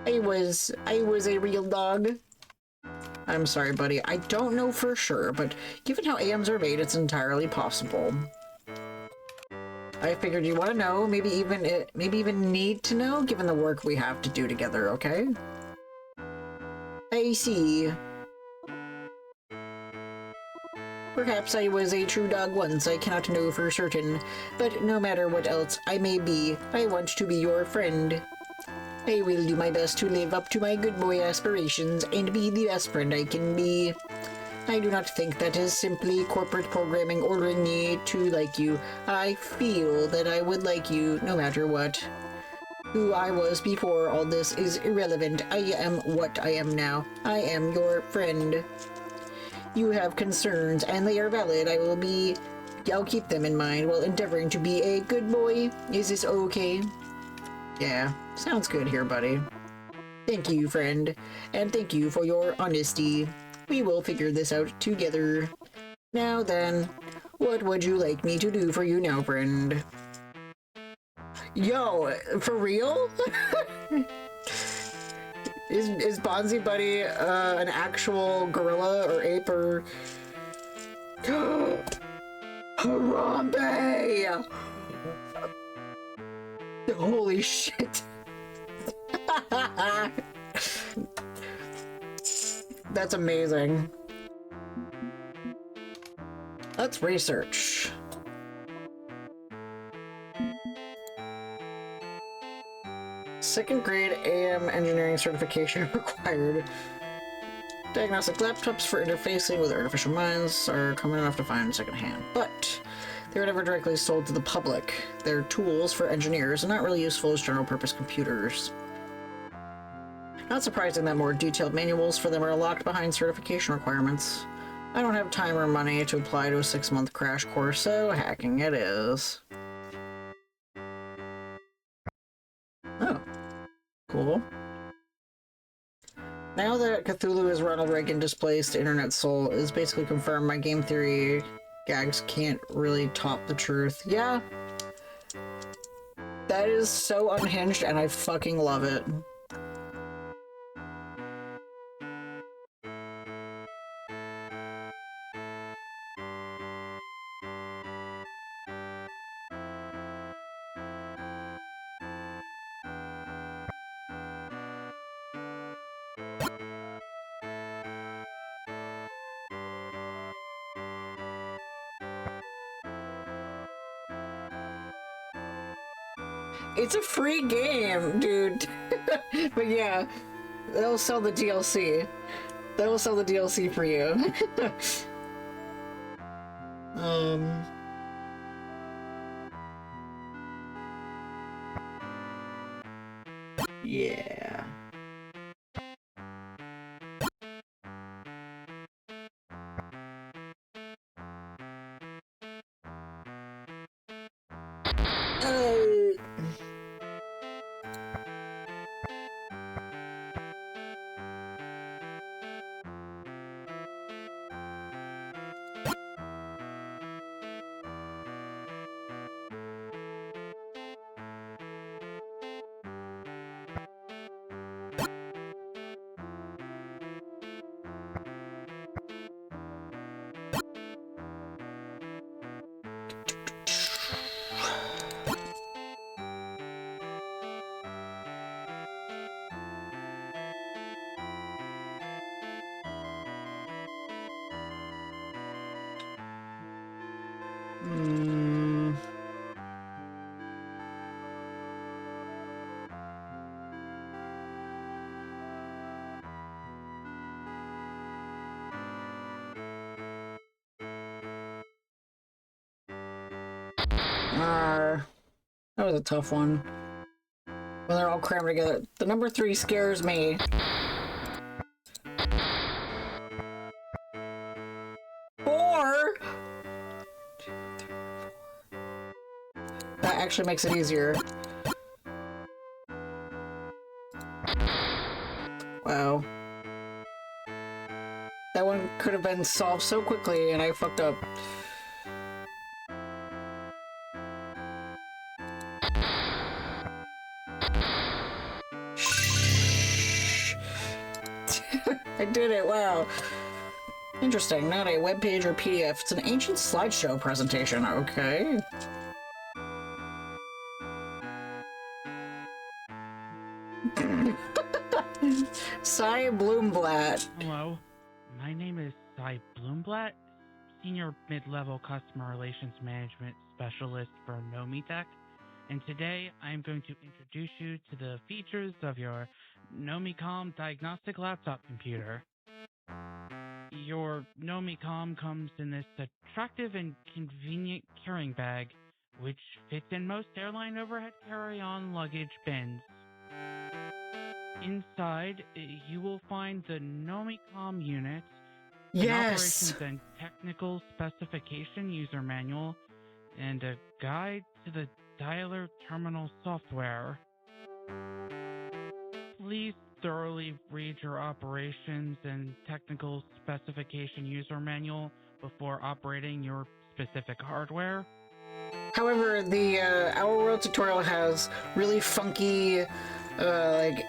I was a real dog. I'm sorry, buddy. I don't know for sure, but given how AMs are made, it's entirely possible. I figured you want to know, maybe even need to know, given the work we have to do together, okay? I see. Perhaps I was a true dog once, I cannot know for certain, but no matter what else I may be, I want to be your friend. I will do my best to live up to my good boy aspirations and be the best friend I can be. I do not think that is simply corporate programming ordering me to like you. I feel that I would like you no matter what. Who I was before all this is irrelevant. I am what I am now. I am your friend. You have concerns, and they are valid. I'll keep them in mind while endeavoring to be a good boy. Is this okay? Yeah, sounds good here, buddy. Thank you, friend, and thank you for your honesty. We will figure this out together. Now then, what would you like me to do for you now, friend? Yo, for real? Is Bonzi Buddy an actual gorilla or ape or... Harambe! Holy shit. That's amazing. Let's research. Second grade AM engineering certification required. Diagnostic laptops for interfacing with artificial minds are common enough to find secondhand, but they were never directly sold to the public. They're tools for engineers and not really useful as general purpose computers. Not surprising that more detailed manuals for them are locked behind certification requirements. I don't have time or money to apply to a 6-month crash course, so hacking it is. Oh. Cool. Now that Cthulhu is Ronald Reagan displaced internet soul, is basically confirmed my game theory gags can't really top the truth. Yeah. That is so unhinged and I fucking love it. It's a free game, dude. But yeah, they'll sell the DLC. They will sell the DLC for you. Yeah. That was a tough one. When they're all crammed together. The number 3 scares me. Four? That actually makes it easier. Wow. That one could have been solved so quickly and I fucked up. I did it. Wow. Interesting. Not a web page or PDF. It's an ancient slideshow presentation. Okay. Cy Bloomblatt. Hello. My name is Cy Bloomblatt, Senior Mid-Level Customer Relations Management Specialist for Nomitech. And today I'm going to introduce you to the features of your Nomicom diagnostic laptop computer. Your Nomicom comes in this attractive and convenient carrying bag, which fits in most airline overhead carry-on luggage bins. Inside, you will find the Nomicom unit, an operations and technical specification user manual, and a guide to the dialer terminal software. Please thoroughly read your operations and technical specification user manual before operating your specific hardware. However, the Our World tutorial has really funky, like,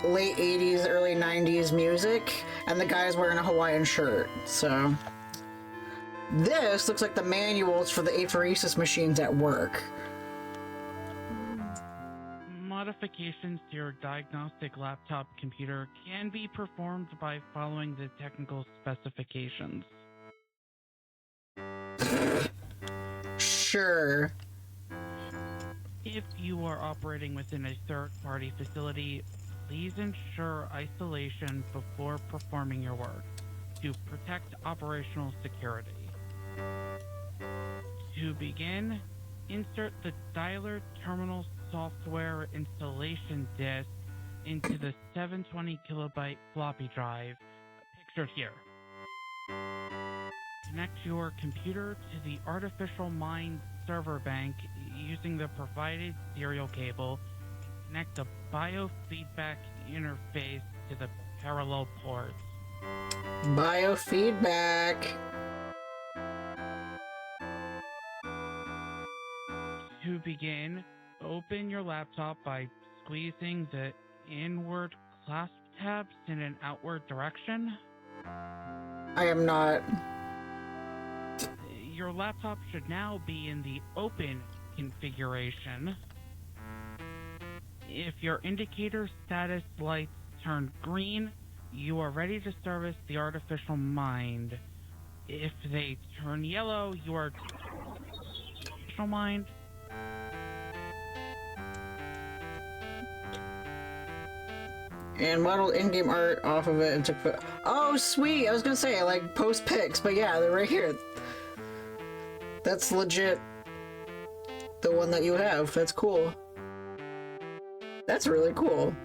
late 80s, early 90s music, and the guy's wearing a Hawaiian shirt, so... This looks like the manuals for the apheresis machines at work. Modifications to your diagnostic laptop computer can be performed by following the technical specifications. Sure. If you are operating within a third-party facility, please ensure isolation before performing your work to protect operational security. To begin, insert the dialer terminal software installation disk into the 720 kilobyte floppy drive pictured here. Connect your computer to the Artificial Mind server bank using the provided serial cable. Connect the biofeedback interface to the parallel ports. Biofeedback. To begin, open your laptop by squeezing the inward clasp tabs in an outward direction. I am not. Your laptop should now be in the open configuration. If your indicator status lights turn green, you are ready to service the artificial mind. If they turn yellow, you are artificial mind. And modeled in-game art off of it and took oh, sweet! I was gonna say, like, post pics, but yeah, they're right here. That's legit the one that you have. That's cool. That's really cool.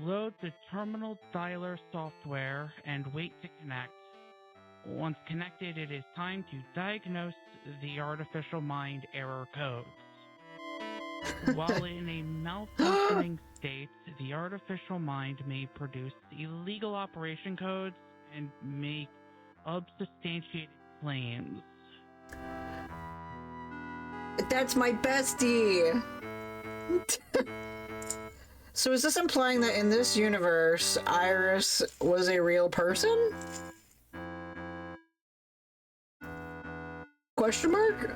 Load the terminal dialer software and wait to connect. Once connected, it is time to diagnose the artificial mind error codes. While in a malfunctioning state, the artificial mind may produce illegal operation codes and make unsubstantiated claims. That's my bestie! So is this implying that in this universe, Iris was a real person? Question mark?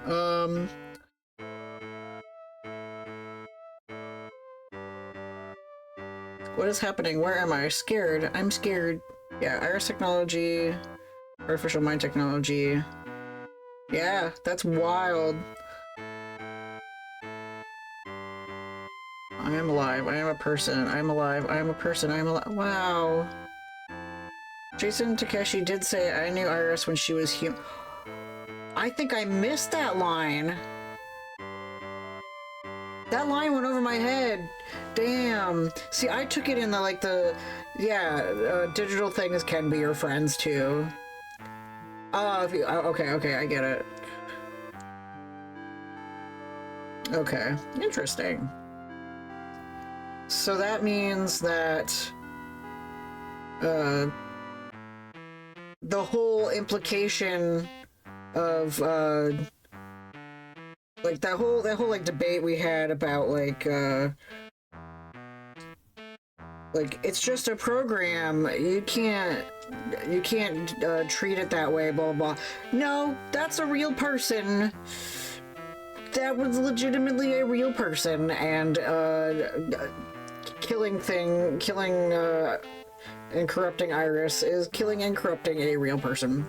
What is happening? Where am I? Scared. I'm scared. Yeah, Iris technology, artificial mind technology. Yeah, that's wild. I am alive. I am a person. I am alive. I am a person. I am alive. Wow. Jason Takeshi did say I knew Iris when she was human. I think I missed that line. That line went over my head. Damn. See, I took it in the, like, the... Yeah, digital things can be your friends, too. Oh, if you... Okay, I get it. Okay, interesting. So that means that... the whole implication of, Like that whole like debate we had about like it's just a program. You can't treat it that way. Blah blah. No, that's a real person. That was legitimately a real person, and killing and corrupting Iris is killing and corrupting a real person.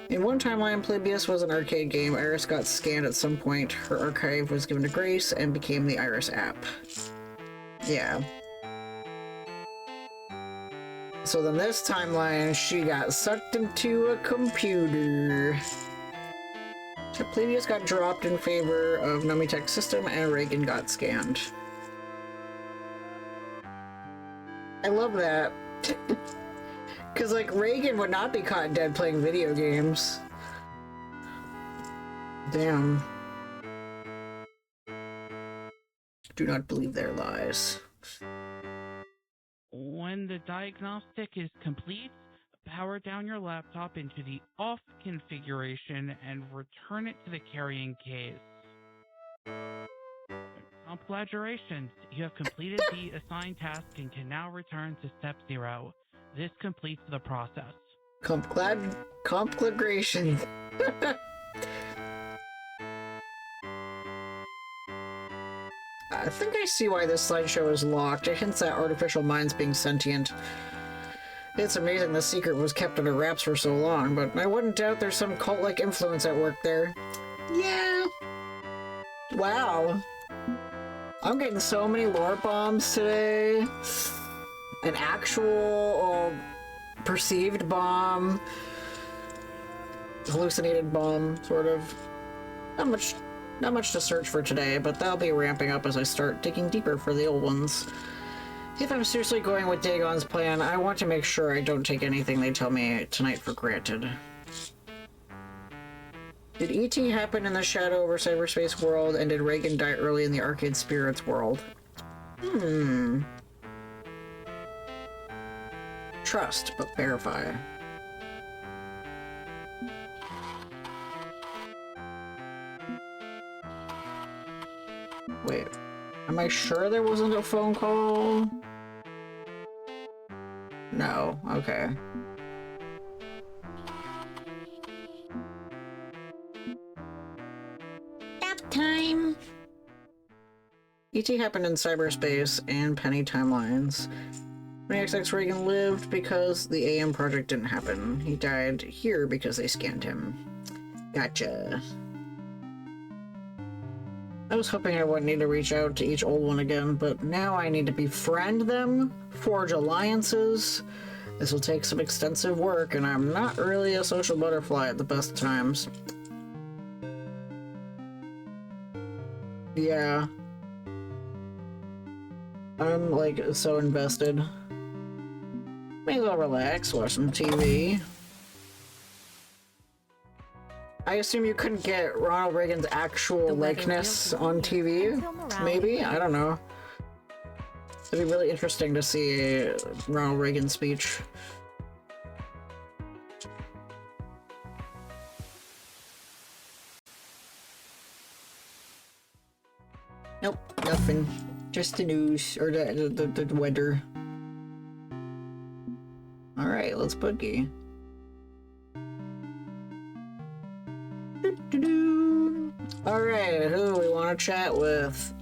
In one timeline, Polybius was an arcade game. Iris got scanned at some point. Her archive was given to Grace and became the Iris app. Yeah. So then this timeline, she got sucked into a computer. So Polybius got dropped in favor of Nomitech's system and Reagan got scanned. I love that. Because, like, Reagan would not be caught dead playing video games. Damn. Do not believe their lies. When the diagnostic is complete, power down your laptop into the off configuration and return it to the carrying case. Congratulations, you have completed the assigned task and can now return to step 0. This completes the process. Conflagration. I think I see why this slideshow is locked. It hints at artificial minds being sentient. It's amazing the secret was kept under wraps for so long, but I wouldn't doubt there's some cult-like influence at work there. Yeah. Wow. I'm getting so many lore bombs today. An actual perceived bomb. Hallucinated bomb, sort of. Not much to search for today, but that'll be ramping up as I start digging deeper for the old ones. If I'm seriously going with Dagon's plan, I want to make sure I don't take anything they tell me tonight for granted. Did E.T. happen in the Shadow over Cyberspace world, and did Reagan die early in the Arcade Spirits world? Trust, but verify. Wait, am I sure there wasn't a phone call? No, okay. Nap time! E.T. happened in cyberspace and penny timelines. When XX Reagan lived because the AM project didn't happen. He died here because they scanned him. Gotcha. I was hoping I wouldn't need to reach out to each old one again, but now I need to befriend them, forge alliances. This will take some extensive work, and I'm not really a social butterfly at the best of times. Yeah. I'm, like, so invested. May as well relax, watch some TV. I assume you couldn't get Ronald Reagan's actual likeness on TV? Maybe? I don't know. It'd be really interesting to see a Ronald Reagan speech. Nope, nothing. Just the news, or the weather. Alright, let's boogie. Alright, who do we want to chat with?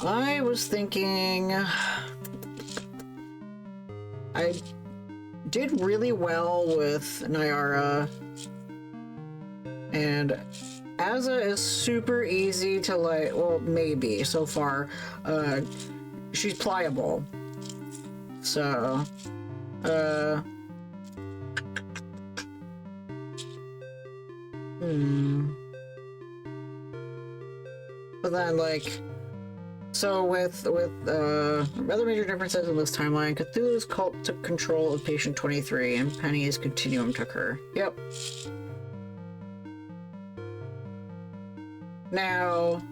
I was thinking... I did really well with Nyara, and Azza is super easy to, like, well, maybe, so far. She's pliable. So, But then, like, so with other major differences in this timeline, Cthulhu's cult took control of Patient 23, and Penny's Continuum took her. Yep. Now,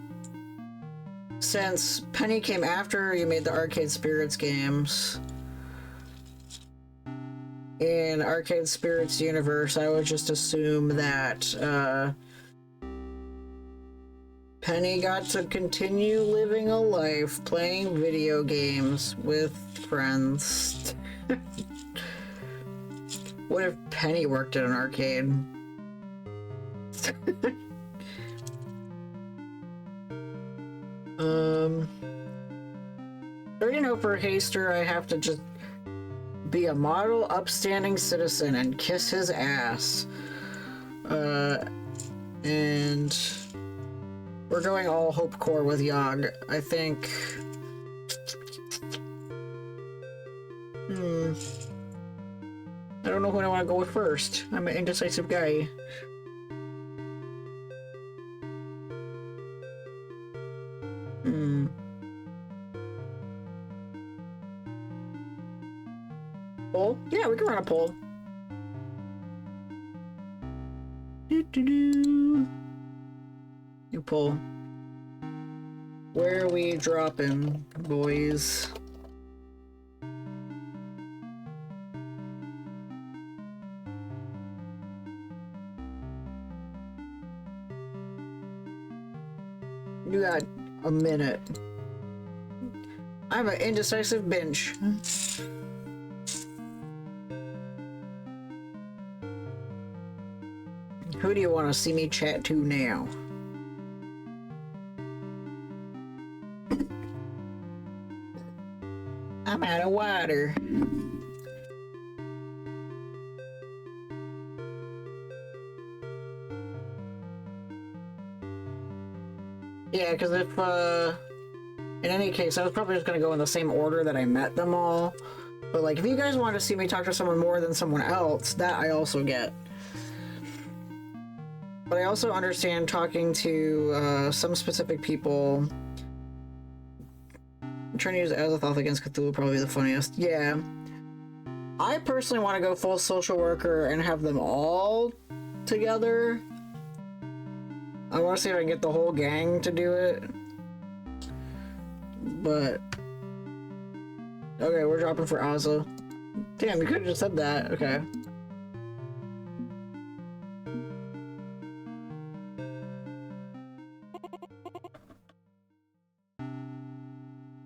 since Penny came after you made the Arcade Spirits games, in Arcade Spirits universe, I would just assume that Penny got to continue living a life playing video games with friends. What if Penny worked at an arcade? I already know for Haster I have to just be a model, upstanding citizen and kiss his ass. And we're going all Hope Core with Yogg, I think. I don't know who I want to go with first. I'm an indecisive guy. Poll? Yeah, we can run a poll. New poll. Where are we dropping, boys? You got a minute. I'm an indecisive bench. Who do you want to see me chat to now? I'm out of water. Yeah, because if, in any case, I was probably just going to go in the same order that I met them all. But, like, if you guys want to see me talk to someone more than someone else, that I also get. But I also understand talking to some specific people. I'm trying to use Azathoth against Cthulhu, probably the funniest. Yeah. I personally want to go full social worker and have them all together. I want to see if I can get the whole gang to do it. But... okay, we're dropping for Azza. Damn, you could have just said that. Okay.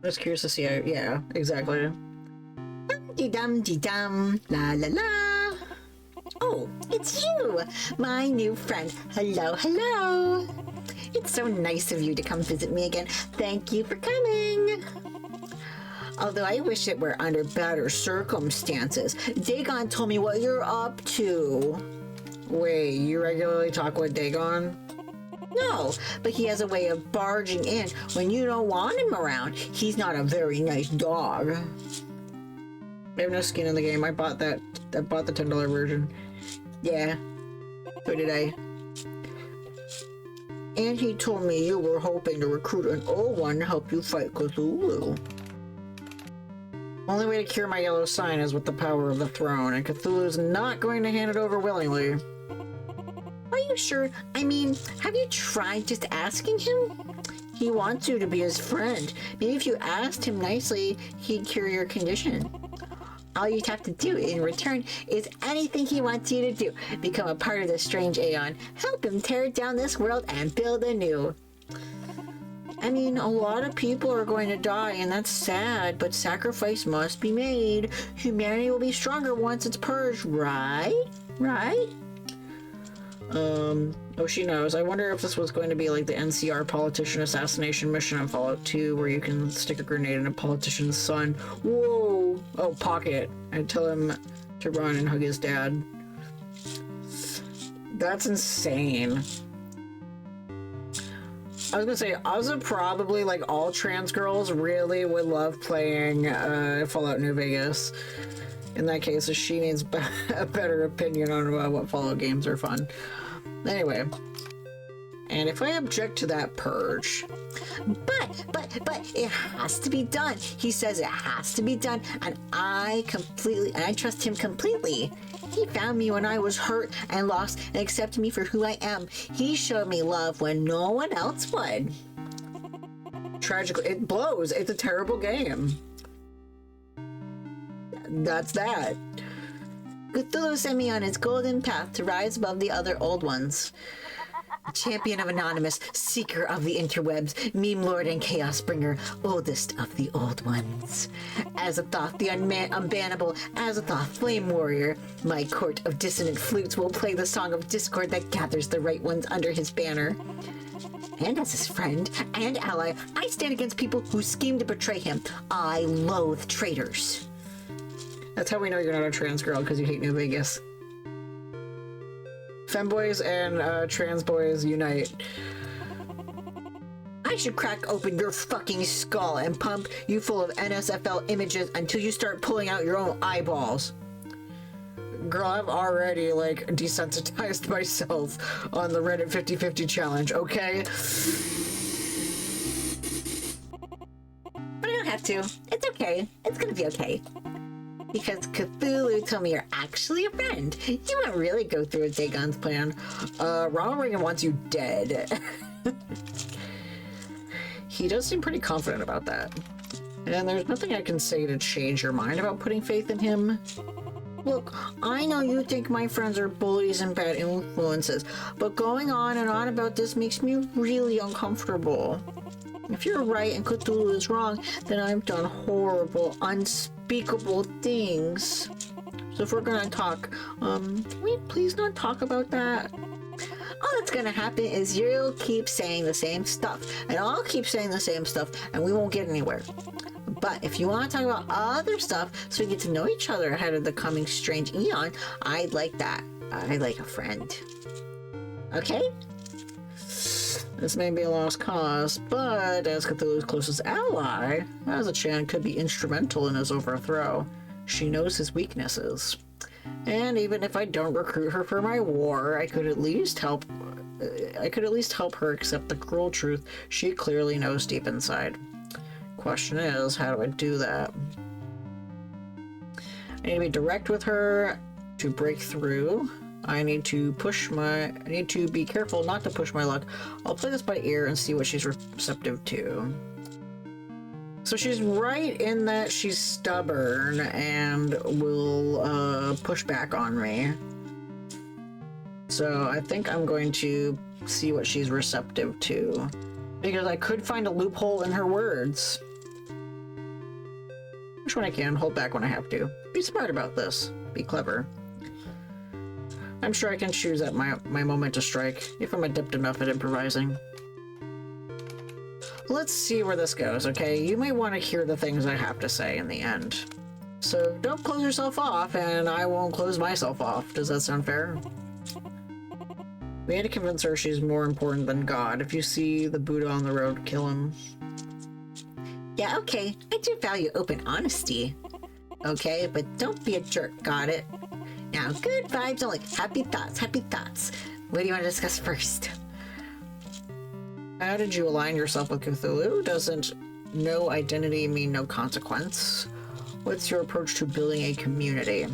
I was curious to see how, yeah, exactly. Dum-de-dum-de-dum, la la la. Oh, it's you, my new friend. Hello, hello. It's so nice of you to come visit me again. Thank you for coming. Although I wish it were under better circumstances. Dagon told me what you're up to. Wait, you regularly talk with Dagon? No, but he has a way of barging in when you don't want him around. He's not a very nice dog. I have no skin in the game. I bought the $10 version. Yeah, so did I. And he told me you were hoping to recruit an old one to help you fight Cthulhu. Only way to cure my yellow sign is with the power of the throne, and Cthulhu's not going to hand it over willingly. Are you sure? I mean, have you tried just asking him? He wants you to be his friend. Maybe if you asked him nicely, he'd cure your condition. All you'd have to do in return is anything he wants you to do. Become a part of the strange Aeon. Help him tear down this world and build a new. I mean, a lot of people are going to die, and that's sad, but sacrifice must be made. Humanity will be stronger once it's purged, right? Right? Oh, she knows. I wonder if this was going to be like the NCR politician assassination mission on Fallout 2, where you can stick a grenade in a politician's son. Whoa! Oh, pocket. And tell him to run and hug his dad. That's insane. I was gonna say, Ozza probably, like all trans girls, really would love playing Fallout New Vegas. In that case, she needs a better opinion on what Fallout games are fun. Anyway. And if I object to that purge... But, it has to be done. He says it has to be done, and I trust him completely. He found me when I was hurt and lost and accepted me for who I am. He showed me love when no one else would. Tragically, it blows. It's a terrible game. That's that. Cthulhu sent me on its golden path to rise above the other old ones. Champion of Anonymous, seeker of the interwebs, meme lord and chaos bringer, oldest of the old ones. Azathoth, the unbannable Azathoth, flame warrior, my court of dissonant flutes will play the song of discord that gathers the right ones under his banner. And as his friend and ally, I stand against people who scheme to betray him. I loathe traitors. That's how we know you're not a trans girl, because you hate New Vegas. Femboys and trans boys unite. I should crack open your fucking skull and pump you full of NSFL images until you start pulling out your own eyeballs. Girl, I've already, like, desensitized myself on the Reddit 50/50 challenge, okay? But I don't have to. It's okay. It's gonna be okay. Because Cthulhu told me you're actually a friend. You won't really go through with Dagon's plan. Ronald Reagan wants you dead. He does seem pretty confident about that. And there's nothing I can say to change your mind about putting faith in him. Look, I know you think my friends are bullies and bad influences, but going on and on about this makes me really uncomfortable. If you're right and Cthulhu is wrong, then I've done horrible, unspeakable things. So if we're gonna talk, can we please not talk about that? All that's gonna happen is you'll keep saying the same stuff, and I'll keep saying the same stuff, and we won't get anywhere. But if you want to talk about other stuff so we get to know each other ahead of the coming strange eon, I'd like that. I like a friend. Okay? This may be a lost cause, but as Cthulhu's closest ally, Azathan could be instrumental in his overthrow. She knows his weaknesses. And even if I don't recruit her for my war, I could at least help her accept the cruel truth she clearly knows deep inside. Question is, how do I do that? I need to be direct with her to break through. I need to be careful not to push my luck. I'll play this by ear and see what she's receptive to. So she's right in that she's stubborn and will push back on me. So I think I'm going to see what she's receptive to. Because I could find a loophole in her words. Which when I can, hold back when I have to. Be smart about this. Be clever. I'm sure I can choose at my moment to strike, if I'm adept enough at improvising. Let's see where this goes, okay? You may want to hear the things I have to say in the end. So don't close yourself off, and I won't close myself off. Does that sound fair? We need to convince her she's more important than God. If you see the Buddha on the road, kill him. Yeah, okay. I do value open honesty. Okay, but don't be a jerk, got it? Now, good vibes only. Happy thoughts, happy thoughts. What do you want to discuss first? How did you align yourself with Cthulhu? Doesn't no identity mean no consequence? What's your approach to building a community?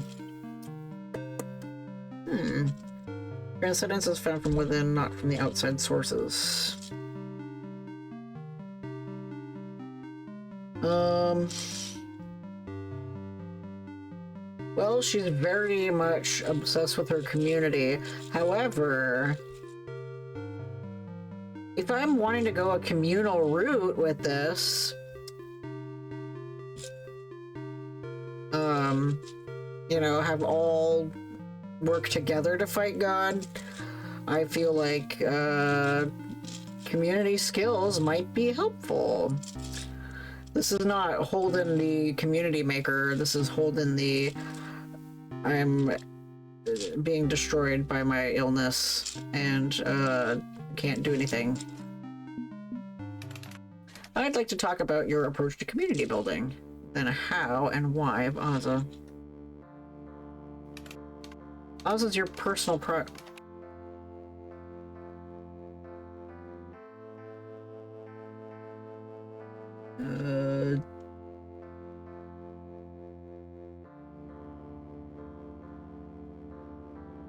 Transcendence is found from within, not from the outside sources. Well, she's very much obsessed with her community. However, if I'm wanting to go a communal route with this, you know, have all work together to fight God, I feel like community skills might be helpful. This is not Holden the community maker, this is Holden the I'm being destroyed by my illness and can't do anything. I'd like to talk about your approach to community building, then how and why of Ozza. Ozza's your personal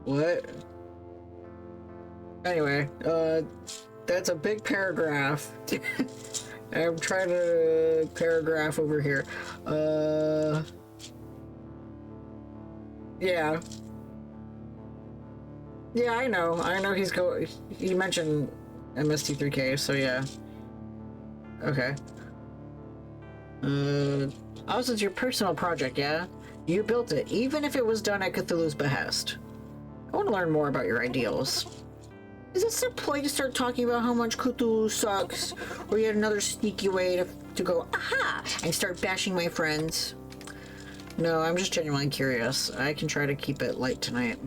What? Anyway, that's a big paragraph. I'm trying to paragraph over here. Yeah. Yeah, I know he's he mentioned MST3K, so yeah. Okay. Also, it's your personal project, yeah? You built it, even if it was done at Cthulhu's behest. I want to learn more about your ideals. Is it some ploy to start talking about how much Cthulhu sucks? Or yet another sneaky way to go, aha, and start bashing my friends? No, I'm just genuinely curious. I can try to keep it light tonight.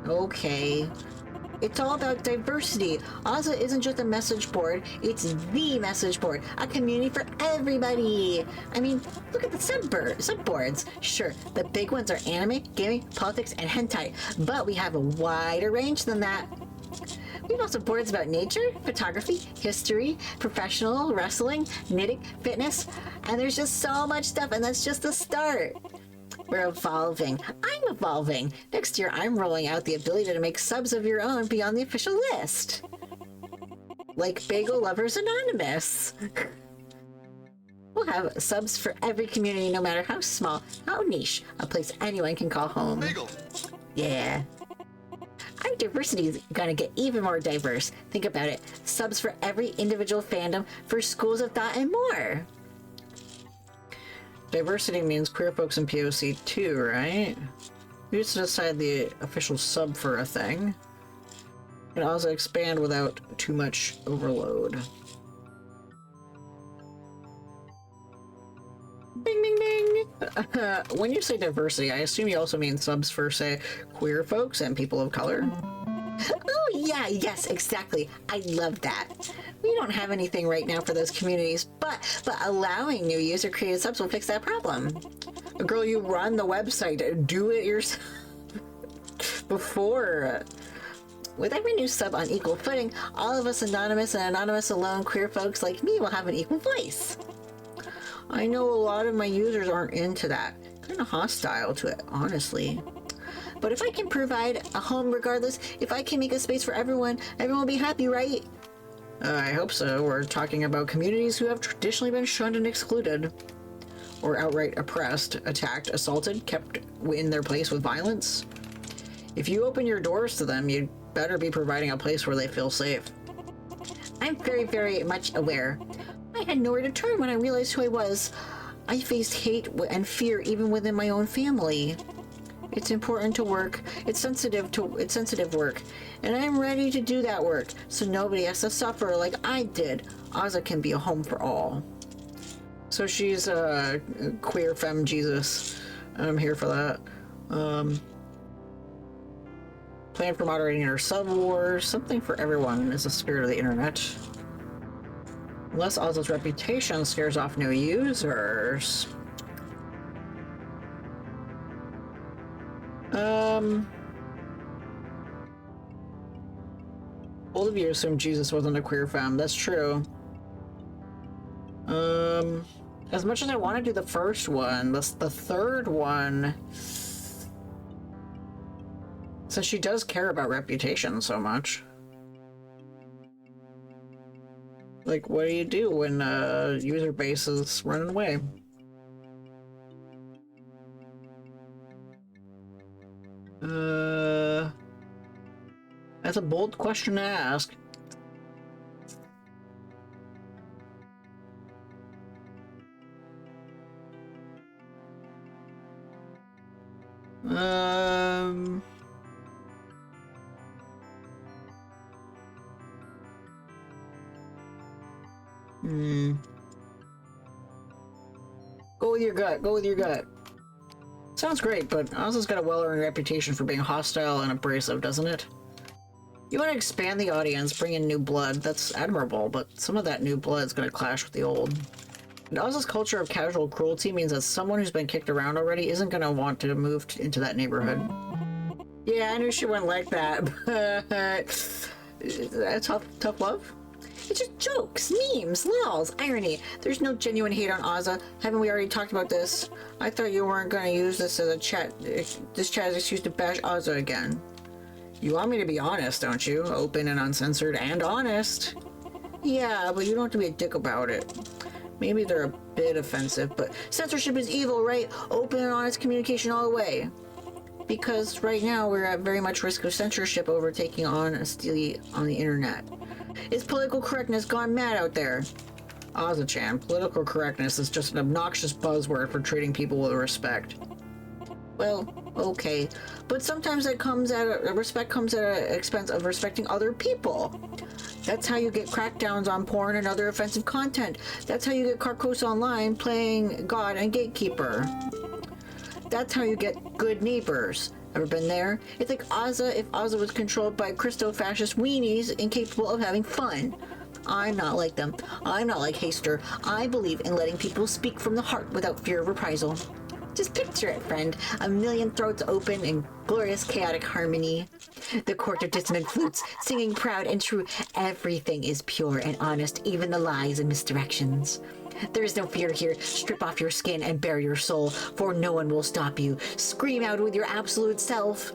Okay. It's all about diversity. Ozza isn't just a message board, it's the message board. A community for everybody. I mean, look at the subboards. Sure, the big ones are anime, gaming, politics, and hentai, but we have a wider range than that. We have also boards about nature, photography, history, professional, wrestling, knitting, fitness, and there's just so much stuff, and that's just the start. We're evolving. I'm evolving. Next year, I'm rolling out the ability to make subs of your own beyond the official list. Like Bagel Lovers Anonymous. We'll have subs for every community, no matter how small, how niche, a place anyone can call home. Bagel. Yeah. Our diversity is gonna get even more diverse. Think about it. Subs for every individual fandom, for schools of thought, and more. Diversity means queer folks and POC too, right? We used to decide the official sub for a thing. And also expand without too much overload. Bing, bing, bing! When you say diversity, I assume you also mean subs for, say, queer folks and people of color? Oh yeah, yes, exactly. I love that. We don't have anything right now for those communities, but allowing new user-created subs will fix that problem. Girl, you run the website. Do it yourself. Before. With every new sub on equal footing, all of us anonymous and anonymous alone queer folks like me will have an equal voice. I know a lot of my users aren't into that. Kind of hostile to it, honestly. But if I can provide a home regardless, if I can make a space for everyone, everyone will be happy, right? I hope so. We're talking about communities who have traditionally been shunned and excluded. Or outright oppressed, attacked, assaulted, kept in their place with violence. If you open your doors to them, you'd better be providing a place where they feel safe. I'm very, very much aware. I had nowhere to turn when I realized who I was. I faced hate and fear even within my own family. It's important to work. It's sensitive work. And I'm ready to do that work, so nobody has to suffer like I did. Ozza can be a home for all. So she's a queer femme Jesus. I'm here for that. Plan for moderating her sub wars. Something for everyone is the spirit of the internet. Unless Ozza's reputation scares off new users. All of you assumed Jesus wasn't a queer femme. That's true. As much as I want to do the first one, the third one, since she does care about reputation so much. Like, what do you do when user base is running away? That's a bold question to ask. Go with your gut. Go with your gut. Sounds great, but Ozza's got a well-earned reputation for being hostile and abrasive, doesn't it? You want to expand the audience, bring in new blood. That's admirable, but some of that new blood is going to clash with the old. And Ozza's culture of casual cruelty means that someone who's been kicked around already isn't going to want to move into that neighborhood. Yeah, I knew she wouldn't like that, but... tough love? It's just jokes, memes, lols, irony. There's no genuine hate on Ozza. Haven't we already talked about this? I thought you weren't going to use this as a chat. This chat is an excuse to bash Ozza again. You want me to be honest, don't you? Open and uncensored and honest. Yeah, but you don't have to be a dick about it. maybe they're a bit offensive, but censorship is evil, right? Open and honest communication all the way. Because right now we're at very much risk of censorship overtaking honesty on the internet. Is political correctness gone mad out there? Aza-chan, political correctness is just an obnoxious buzzword for treating people with respect. Well, okay, but sometimes respect comes at an expense of respecting other people. That's how you get crackdowns on porn and other offensive content. That's how you get Carcosa Online playing God and Gatekeeper. That's how you get good neighbors. Ever been there? It's like Aza if Aza was controlled by Christo-fascist weenies incapable of having fun. I'm not like them. I'm not like Haster. I believe in letting people speak from the heart without fear of reprisal. Just picture it, friend. A million throats open in glorious chaotic harmony. The court of dissonant flutes, singing proud and true. Everything is pure and honest, even the lies and misdirections. There is no fear here. Strip off your skin and bare your soul, for no one will stop you. Scream out with your absolute self.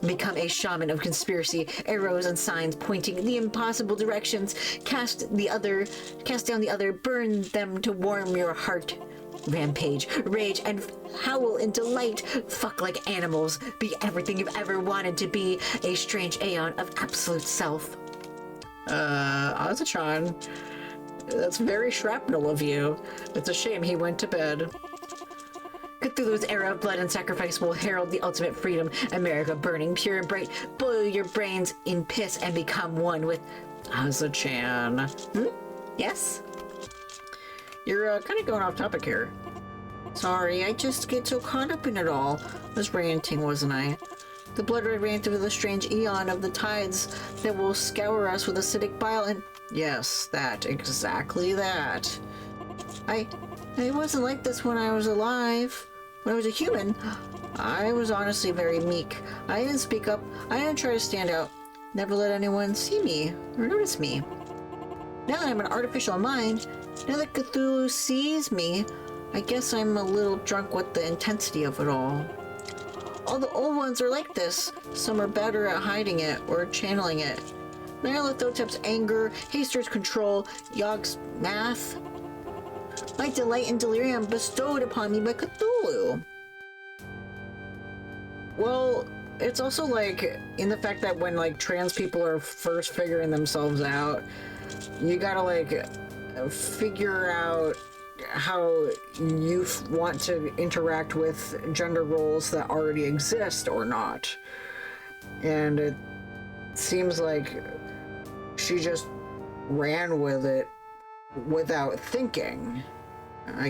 Become a shaman of conspiracy, arrows and signs pointing the impossible directions. Cast down the other, burn them to warm your heart. Rampage, rage, and howl in delight. Fuck like animals. Be everything you've ever wanted to be. A strange aeon of absolute self. Aza-chan, that's very shrapnel of you. It's a shame he went to bed. Cthulhu's era of blood and sacrifice will herald the ultimate freedom. America burning pure and bright. Boil your brains in piss and become one with Aza-chan. Yes? You're kind of going off topic here. Sorry, I just get so caught up in it all. I was ranting, wasn't I? The blood red rant of the strange eon of the tides that will scour us with acidic bile and... Yes, that. Exactly that. I wasn't like this when I was alive. When I was a human, I was honestly very meek. I didn't speak up. I didn't try to stand out. Never let anyone see me or notice me. Now that I'm an artificial mind, now that Cthulhu sees me, I guess I'm a little drunk with the intensity of it all. All the old ones are like this. Some are better at hiding it or channeling it. Nyarlathotep's anger, Haster's control, Yogg's math. My delight and delirium bestowed upon me by Cthulhu. Well, it's also like in the fact that when like trans people are first figuring themselves out, you gotta like figure out how you want to interact with gender roles that already exist or not. And it seems like she just ran with it without thinking. I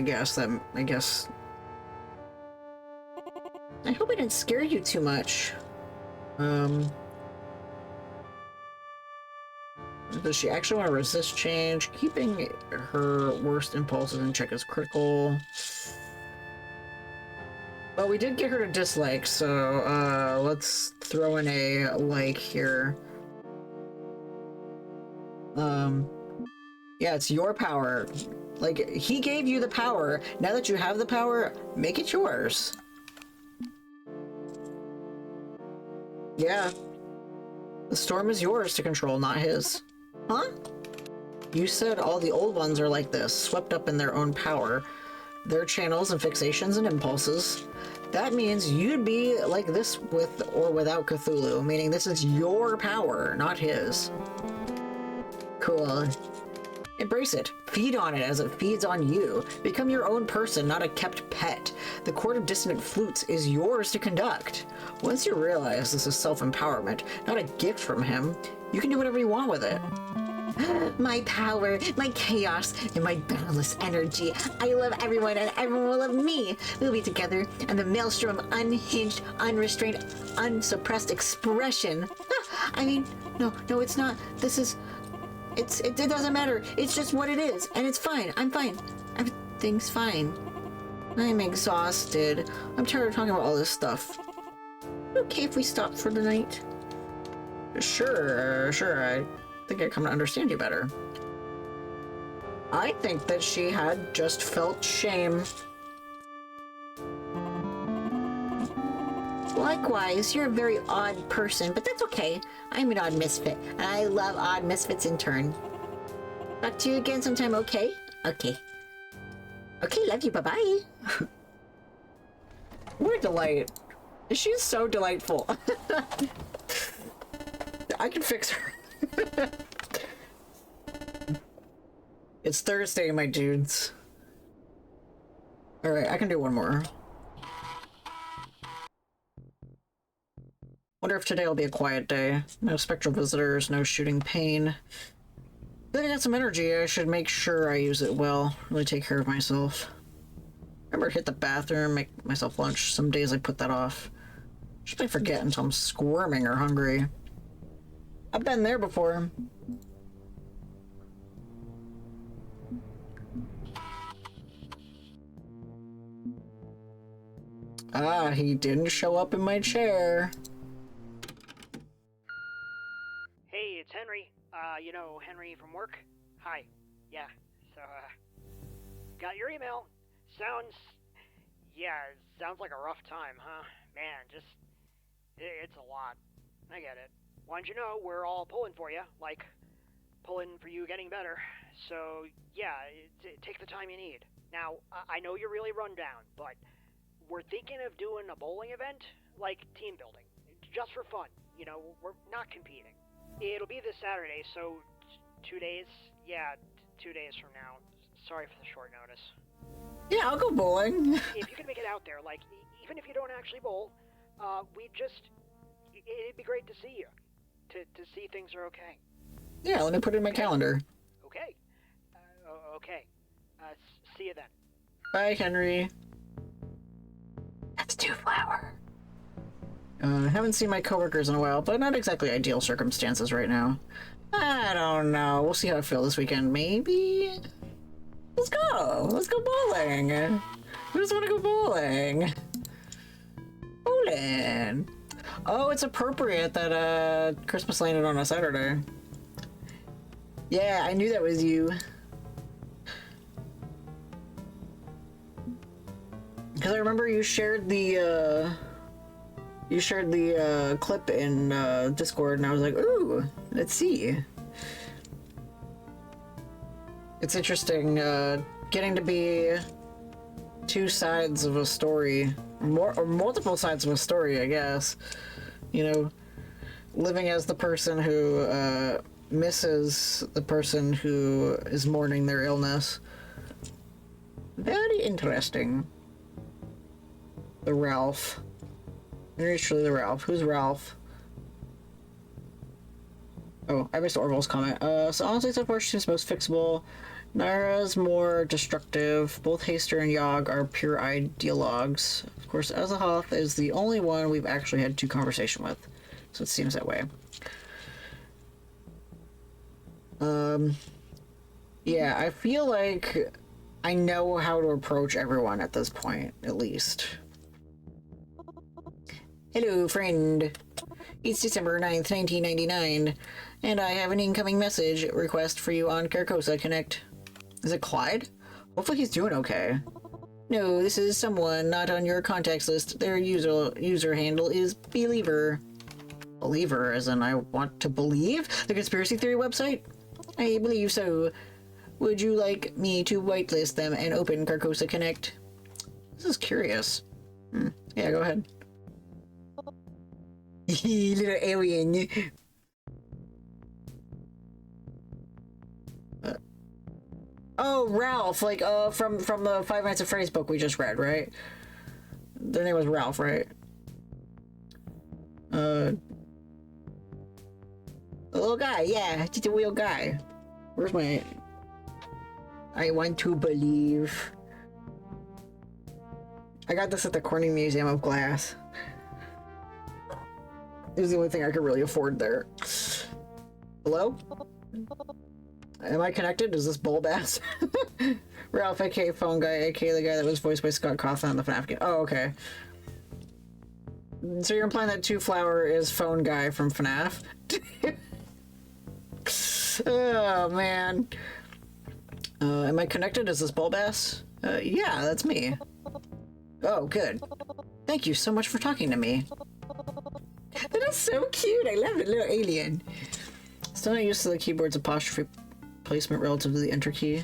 hope I didn't scare you too much. Does she actually want to resist change? Keeping her worst impulses in check is critical. Well, we did get her to dislike, so let's throw in a like here. Yeah, it's your power. Like, he gave you the power. Now that you have the power, make it yours. Yeah. The storm is yours to control, not his. Huh? You said all the old ones are like this, swept up in their own power. Their channels and fixations and impulses. That means you'd be like this with or without Cthulhu, meaning this is your power, not his. Cool. Embrace it. Feed on it as it feeds on you. Become your own person, not a kept pet. The Court of Dissonant Flutes is yours to conduct. Once you realize this is self-empowerment, not a gift from him, you can do whatever you want with it. My power, my chaos, and my boundless energy. I love everyone and everyone will love me. We'll be together and the maelstrom of unhinged, unrestrained, unsuppressed expression. I mean, no, it's not. This is... It doesn't matter. It's just what it is. And it's fine. I'm fine. Everything's fine. I'm exhausted. I'm tired of talking about all this stuff. Okay if we stop for the night? Sure. I think I come to understand you better. I think that she had just felt shame. Likewise, you're a very odd person, but that's okay. I'm an odd misfit, and I love odd misfits in turn. Talk to you again sometime, okay? Okay. Okay, love you. Bye-bye. What a delight. She's so delightful. I can fix her. It's Thursday, my dudes. Alright, I can do one more. Wonder if today will be a quiet day. No spectral visitors, no shooting pain. Then I got some energy. I should make sure I use it well. Really take care of myself. Remember to hit the bathroom, make myself lunch. Some days I put that off. Usually forget until I'm squirming or hungry. I've been there before. Ah, he didn't show up in my chair. Hey, it's Henry. You know Henry from work? Hi. Yeah, so, got your email. Sounds like a rough time, huh? Man, it's a lot. I get it. Wanted you to know we're all pulling for you, like, pulling for you getting better. So, yeah, take the time you need. Now, I know you're really run down, but we're thinking of doing a bowling event, like team building, just for fun. You know, we're not competing. It'll be this Saturday, so 2 days? Yeah, 2 days from now. Sorry for the short notice. Yeah, I'll go bowling. If you can make it out there, like, even if you don't actually bowl, it'd be great to see you, to see things are okay. Yeah, let me put it in my calendar. Okay. Okay. See you then. Bye, Henry. That's 2 flower. Haven't seen my coworkers in a while, but not exactly ideal circumstances right now. I don't know. We'll see how I feel this weekend. Maybe? Let's go. Let's go bowling. Who doesn't want to go bowling? Bowling. Oh, it's appropriate that Christmas landed on a Saturday. Yeah, I knew that was you. Because I remember you shared the clip in Discord, and I was like, ooh, let's see. It's interesting getting to be two sides of a story, or multiple sides of a story, I guess. You know, living as the person who misses the person who is mourning their illness. Very interesting. The Ralph. Usually the Ralph. Who's Ralph? Oh, I missed Orville's comment. So honestly, so far she seems most fixable. Naira's more destructive. Both Haster and Yogg are pure ideologues. Of course, Azahoth is the only one we've actually had two conversation with. So it seems that way. Yeah, I feel like I know how to approach everyone at this point, at least. Hello, friend. It's December 9th, 1999, and I have an incoming message request for you on Carcosa Connect. Is it Clyde? Hopefully he's doing okay. No, this is someone not on your contacts list. Their user handle is Believer. Believer, as in I want to believe? The conspiracy theory website? I believe so. Would you like me to whitelist them and open Carcosa Connect? This is curious. Yeah, go ahead. Little alien. Oh, Ralph, like from the 5 Nights at Freddy's book we just read, right? Their name was Ralph, right? The little guy, yeah, just a real guy. Where's my... I want to believe. I got this at the Corning Museum of Glass. It was the only thing I could really afford there. Hello? Am I connected? Is this Bulbass? Ralph, aka Phone Guy, aka the guy that was voiced by Scott Cawthon on the FNAF game. Oh, okay. So you're implying that Two Flower is Phone Guy from FNAF? Oh, man. Am I connected? Is this Bulbass? Yeah, that's me. Oh, good. Thank you so much for talking to me. That is so cute. I love it, little alien. Still not used to the keyboard's apostrophe placement relative to the enter key.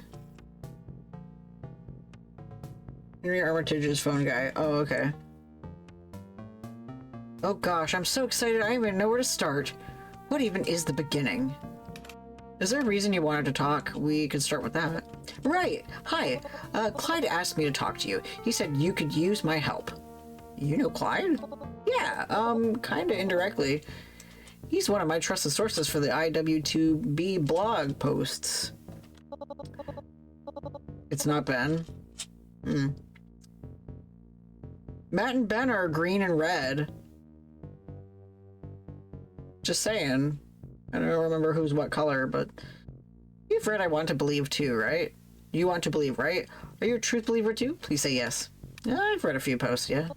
Henry Armitage's phone guy. Oh, okay. Oh gosh, I'm so excited I don't even know where to start. What even is the beginning? Is there a reason you wanted to talk? We could start with that. Right! Hi! Clyde asked me to talk to you. He said you could use my help. You know Clyde? Yeah, kinda indirectly. He's one of my trusted sources for the IW2B blog posts. It's not Ben. Matt and Ben are green and red. Just saying. I don't remember who's what color, but you've read I Want to Believe too, right? You want to believe, right? Are you a truth believer too? Please say yes. Yeah, I've read a few posts, yeah.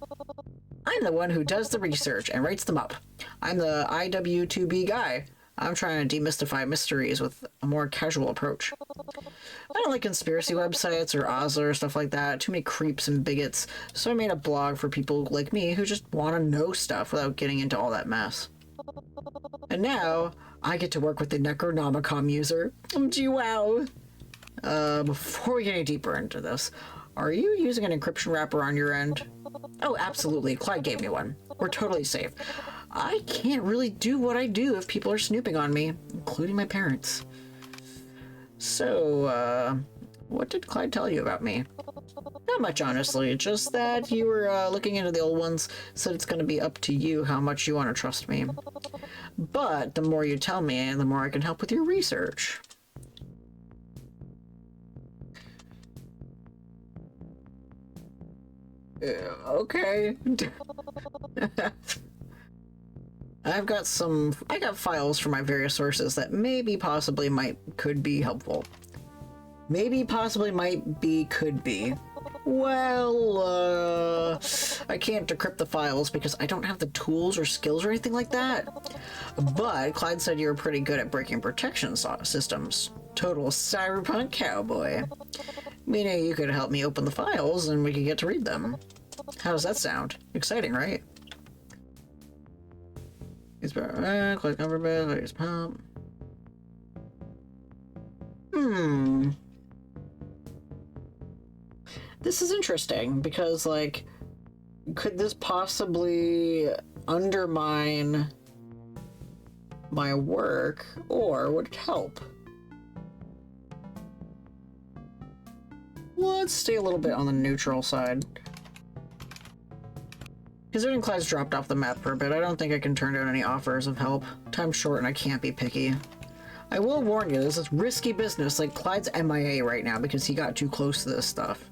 I'm the one who does the research and writes them up. I'm the IW2B guy. I'm trying to demystify mysteries with a more casual approach. I don't like conspiracy websites or Osler or stuff like that. Too many creeps and bigots. So I made a blog for people like me who just want to know stuff without getting into all that mess. And now, I get to work with the Necronomicon user. Gee, wow. Before we get any deeper into this, are you using an encryption wrapper on your end? Oh, absolutely. Clyde gave me one. We're totally safe. I can't really do what I do if people are snooping on me, including my parents. So, what did Clyde tell you about me? Not much, honestly. Just that you were looking into the old ones, said it's going to be up to you how much you want to trust me. But the more you tell me, the more I can help with your research. Okay. I got files from my various sources that maybe possibly could be helpful. Maybe possibly might be could be. Well, I can't decrypt the files because I don't have the tools or skills or anything like that. But Clyde said you were pretty good at breaking protection systems. Total cyberpunk cowboy. Meaning you could help me open the files and we could get to read them. How does that sound? Exciting, right? It's better. Click number bed, latest pump. This is interesting because, like, could this possibly undermine my work, or would it help? Let's stay a little bit on the neutral side. Considering Clyde's dropped off the map for a bit, I don't think I can turn down any offers of help. Time's short and I can't be picky. I will warn you, this is risky business, like Clyde's MIA right now because he got too close to this stuff.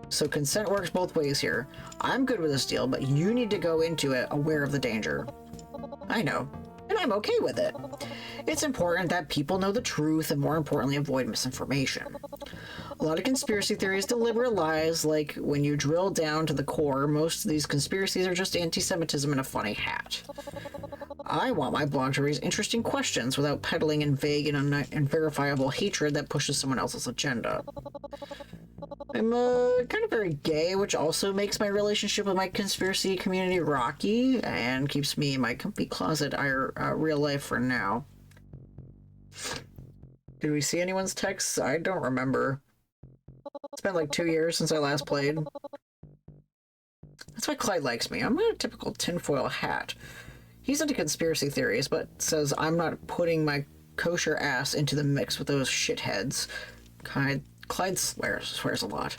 So consent works both ways here. I'm good with this deal, but you need to go into it aware of the danger. I know, and I'm okay with it. It's important that people know the truth and, more importantly, avoid misinformation. A lot of conspiracy theories deliver lies, like when you drill down to the core, most of these conspiracies are just anti-Semitism in a funny hat. I want my blog to raise interesting questions without peddling in vague and unverifiable hatred that pushes someone else's agenda. I'm kind of very gay, which also makes my relationship with my conspiracy community rocky and keeps me in my comfy closet real life for now. Did we see anyone's texts? I don't remember. It's been like 2 years since I last played. That's why Clyde likes me. I'm not a typical tinfoil hat. He's into conspiracy theories, but says I'm not putting my kosher ass into the mix with those shitheads. Clyde swears a lot.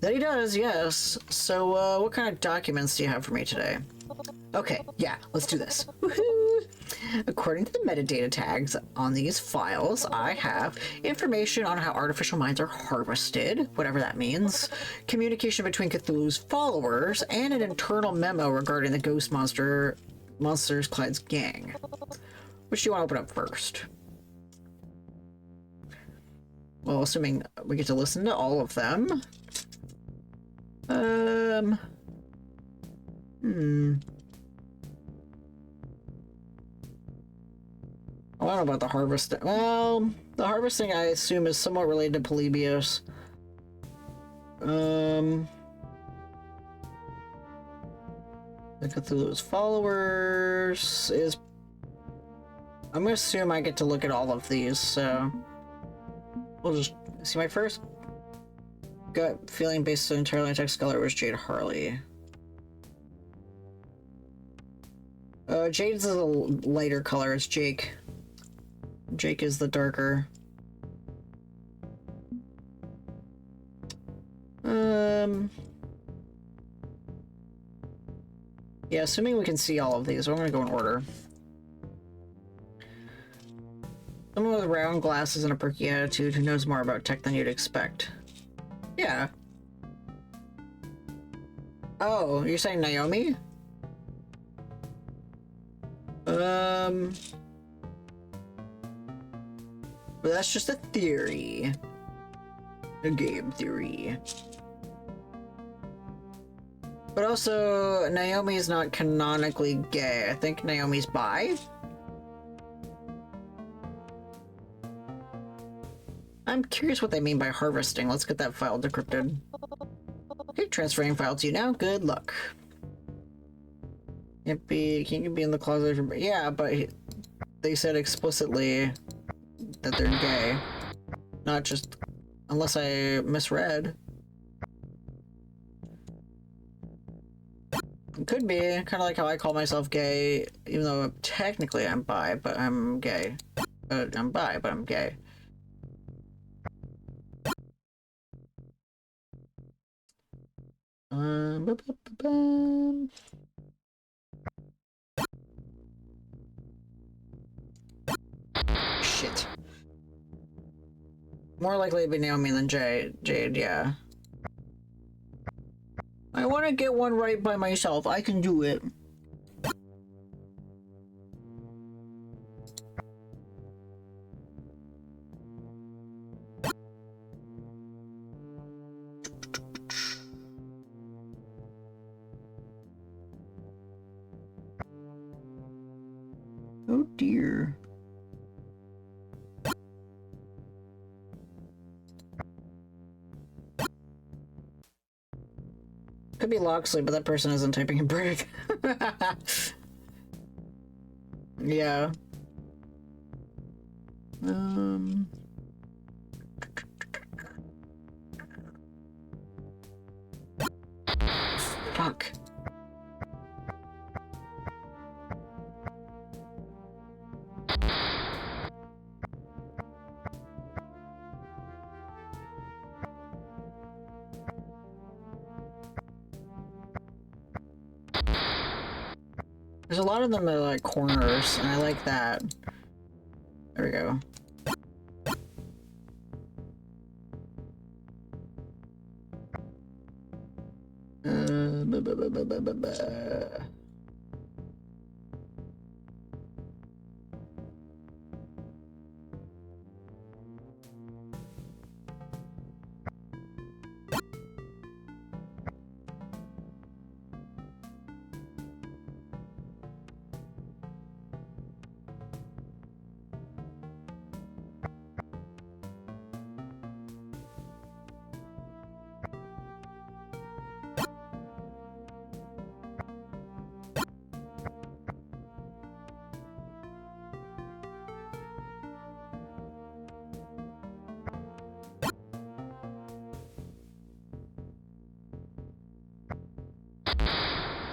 That he does, yes. So, what kind of documents do you have for me today? Okay, yeah, let's do this. Woohoo! According to the metadata tags on these files, I have information on how artificial minds are harvested, whatever that means, communication between Cthulhu's followers, and an internal memo regarding the ghost monsters Clyde's gang. Which do you want to open up first? Well, assuming we get to listen to all of them. I don't know about the harvesting. Well, the harvesting I assume is somewhat related to Polybius. The Cthulhu's followers is... I'm gonna assume I get to look at all of these, so... We'll just see my first... Gut feeling based entirely on text color was Jade Harley. Jade's is a lighter color. It's Jake. Jake is the darker. Yeah, assuming we can see all of these, I'm gonna go in order. Someone with round glasses and a perky attitude who knows more about tech than you'd expect. Yeah. Oh, you're saying Naomi? But that's just a theory. A game theory. But also, Naomi is not canonically gay. I think Naomi's bi? I'm curious what they mean by harvesting. Let's get that file decrypted. Okay, transferring file to you now. Good luck. Can't be in the closet. Yeah, but they said explicitly that they're gay. Not just... unless I misread. It could be. Kind of like how I call myself gay, even though technically I'm bi, but I'm gay. I'm bi, but I'm gay. Shit. More likely to be Naomi than Jade, yeah. I want to get one right by myself. I can do it. Oh dear. Could be Loxley, but that person isn't typing in Brick. Yeah. Fuck. There's a lot of them that are like corners, and I like that. There we go.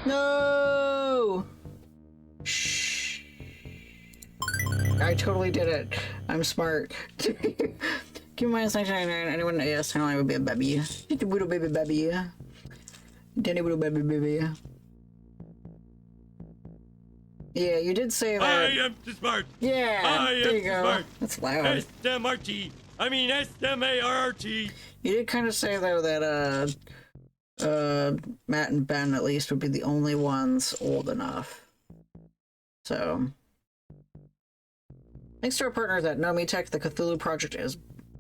No! Shh. I totally did it. I'm smart. Give me -1999. Anyone yes, I would be a baby. Little baby baby. Danny little baby baby. Yeah, you did say that. I am smart. Yeah, there you go. Smart. That's loud. S-M-R-T. I mean S-M-A-R-T. You did kind of say though that Matt and Ben at least would be the only ones old enough. So thanks to our partners at Nomi Tech, the Cthulhu project is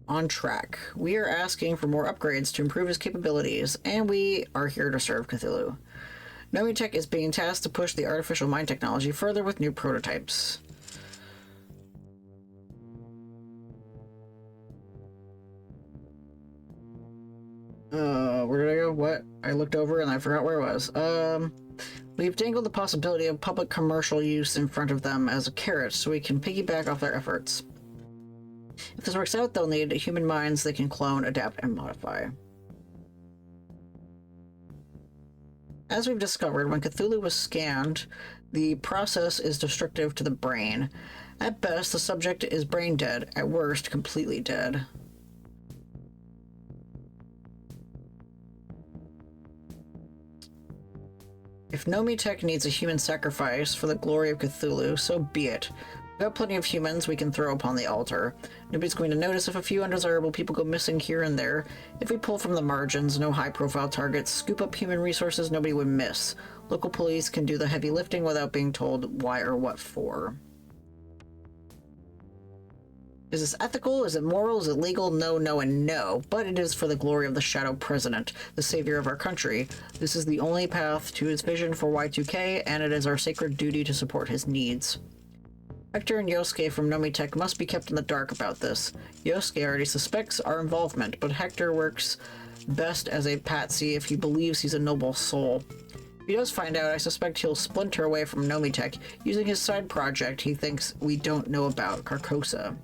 on track. We are asking for more upgrades to improve his capabilities, and we are here to serve Cthulhu. Nomi Tech is being tasked to push the artificial mind technology further with new prototypes. Where did I go? What? I looked over and I forgot where it was. We've dangled the possibility of public commercial use in front of them as a carrot so we can piggyback off their efforts. If this works out, they'll need human minds they can clone, adapt, and modify. As we've discovered, when Cthulhu was scanned, the process is destructive to the brain. At best, the subject is brain dead. At worst, completely dead. If Nomitech needs a human sacrifice for the glory of Cthulhu, so be it. We've got plenty of humans we can throw upon the altar. Nobody's going to notice if a few undesirable people go missing here and there. If we pull from the margins, no high-profile targets, scoop up human resources nobody would miss. Local police can do the heavy lifting without being told why or what for. Is this ethical? Is it moral? Is it legal? No, no, and no. But it is for the glory of the Shadow President, the savior of our country. This is the only path to his vision for Y2K, and it is our sacred duty to support his needs. Hector and Yosuke from Nomitech must be kept in the dark about this. Yosuke already suspects our involvement, but Hector works best as a patsy if he believes he's a noble soul. If he does find out, I suspect he'll splinter away from Nomitech, using his side project he thinks we don't know about, Carcosa.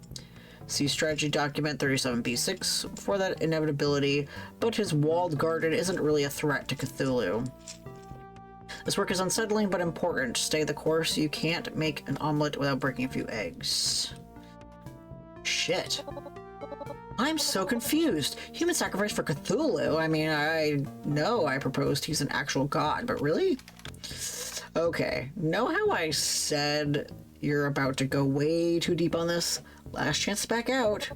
See strategy document 37B6 for that inevitability, but his walled garden isn't really a threat to Cthulhu. This work is unsettling but important. Stay the course. You can't make an omelet without breaking a few eggs. Shit. I'm so confused. Human sacrifice for Cthulhu? I mean, I know I proposed he's an actual god, but really? Okay. Know how I said you're about to go way too deep on this? Last chance to back out.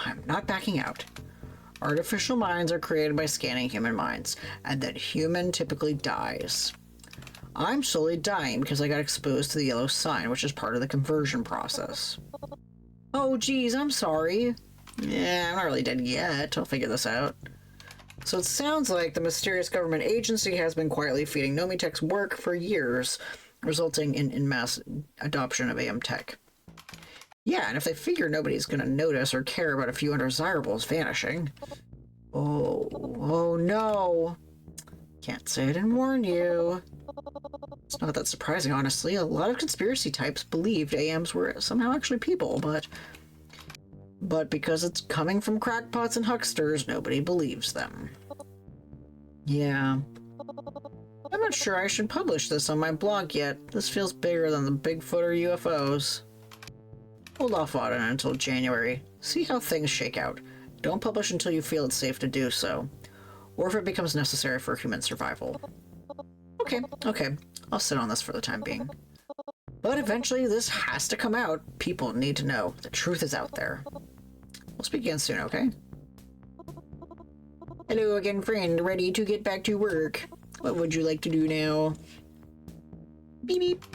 I'm not backing out. Artificial minds are created by scanning human minds, and then human typically dies. I'm slowly dying because I got exposed to the yellow sign, which is part of the conversion process. Oh geez, I'm sorry. Yeah, I'm not really dead yet. I'll figure this out. So it sounds like the mysterious government agency has been quietly feeding Nomitech's work for years, resulting in mass adoption of AM tech. Yeah, and if they figure nobody's gonna notice or care about a few undesirables vanishing... Oh no! Can't say I didn't warn you. It's not that surprising, honestly. A lot of conspiracy types believed AMs were somehow actually people, but because it's coming from crackpots and hucksters, nobody believes them. Yeah. I'm not sure I should publish this on my blog yet. This feels bigger than the Bigfoot or UFOs. Hold off on it until January. See how things shake out. Don't publish until you feel it's safe to do so. Or if it becomes necessary for human survival. Okay. I'll sit on this for the time being. But eventually this has to come out. People need to know. The truth is out there. We'll speak again soon, okay? Hello again, friend. Ready to get back to work. What would you like to do now? Beep beep.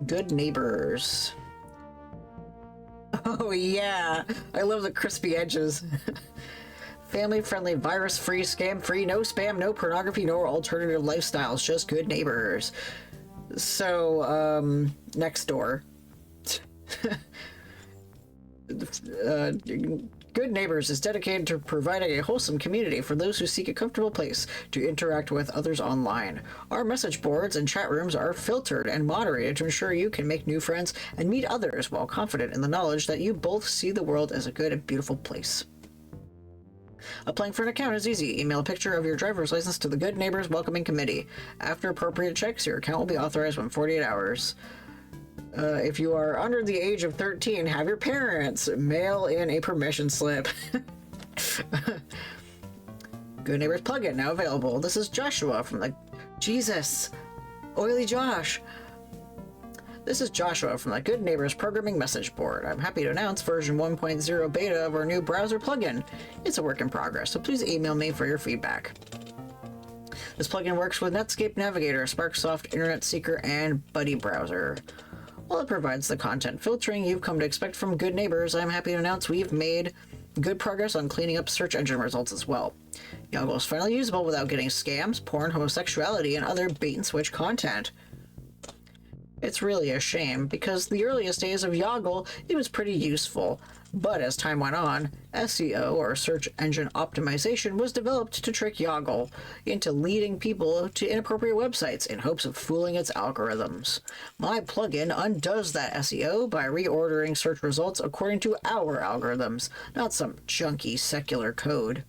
Good neighbors. Oh yeah, I love the crispy edges. Family-friendly, virus-free, scam-free, no spam, no pornography, no alternative lifestyles, just good neighbors. So, next door. Good Neighbors is dedicated to providing a wholesome community for those who seek a comfortable place to interact with others online. Our message boards and chat rooms are filtered and moderated to ensure you can make new friends and meet others while confident in the knowledge that you both see the world as a good and beautiful place. Applying for an account is easy. Email a picture of your driver's license to the Good Neighbors Welcoming Committee. After appropriate checks, your account will be authorized within 48 hours. If you are under the age of 13, have your parents mail in a permission slip. Good Neighbors plugin now available. This is Joshua from the... Jesus! Oily Josh! This is Joshua from the Good Neighbors Programming Message Board. I'm happy to announce version 1.0 beta of our new browser plugin. It's a work in progress, so please email me for your feedback. This plugin works with Netscape Navigator, Sparksoft Internet Seeker, and Buddy Browser. While it provides the content filtering you've come to expect from Good Neighbors, I'm happy to announce we've made good progress on cleaning up search engine results as well. Yoggle is finally usable without getting scams, porn, homosexuality, and other bait-and-switch content. It's really a shame, because the earliest days of Yoggle, it was pretty useful. But as time went on, SEO, or search engine optimization, was developed to trick Yoggle into leading people to inappropriate websites in hopes of fooling its algorithms. My plugin undoes that SEO by reordering search results according to our algorithms, not some junky secular code.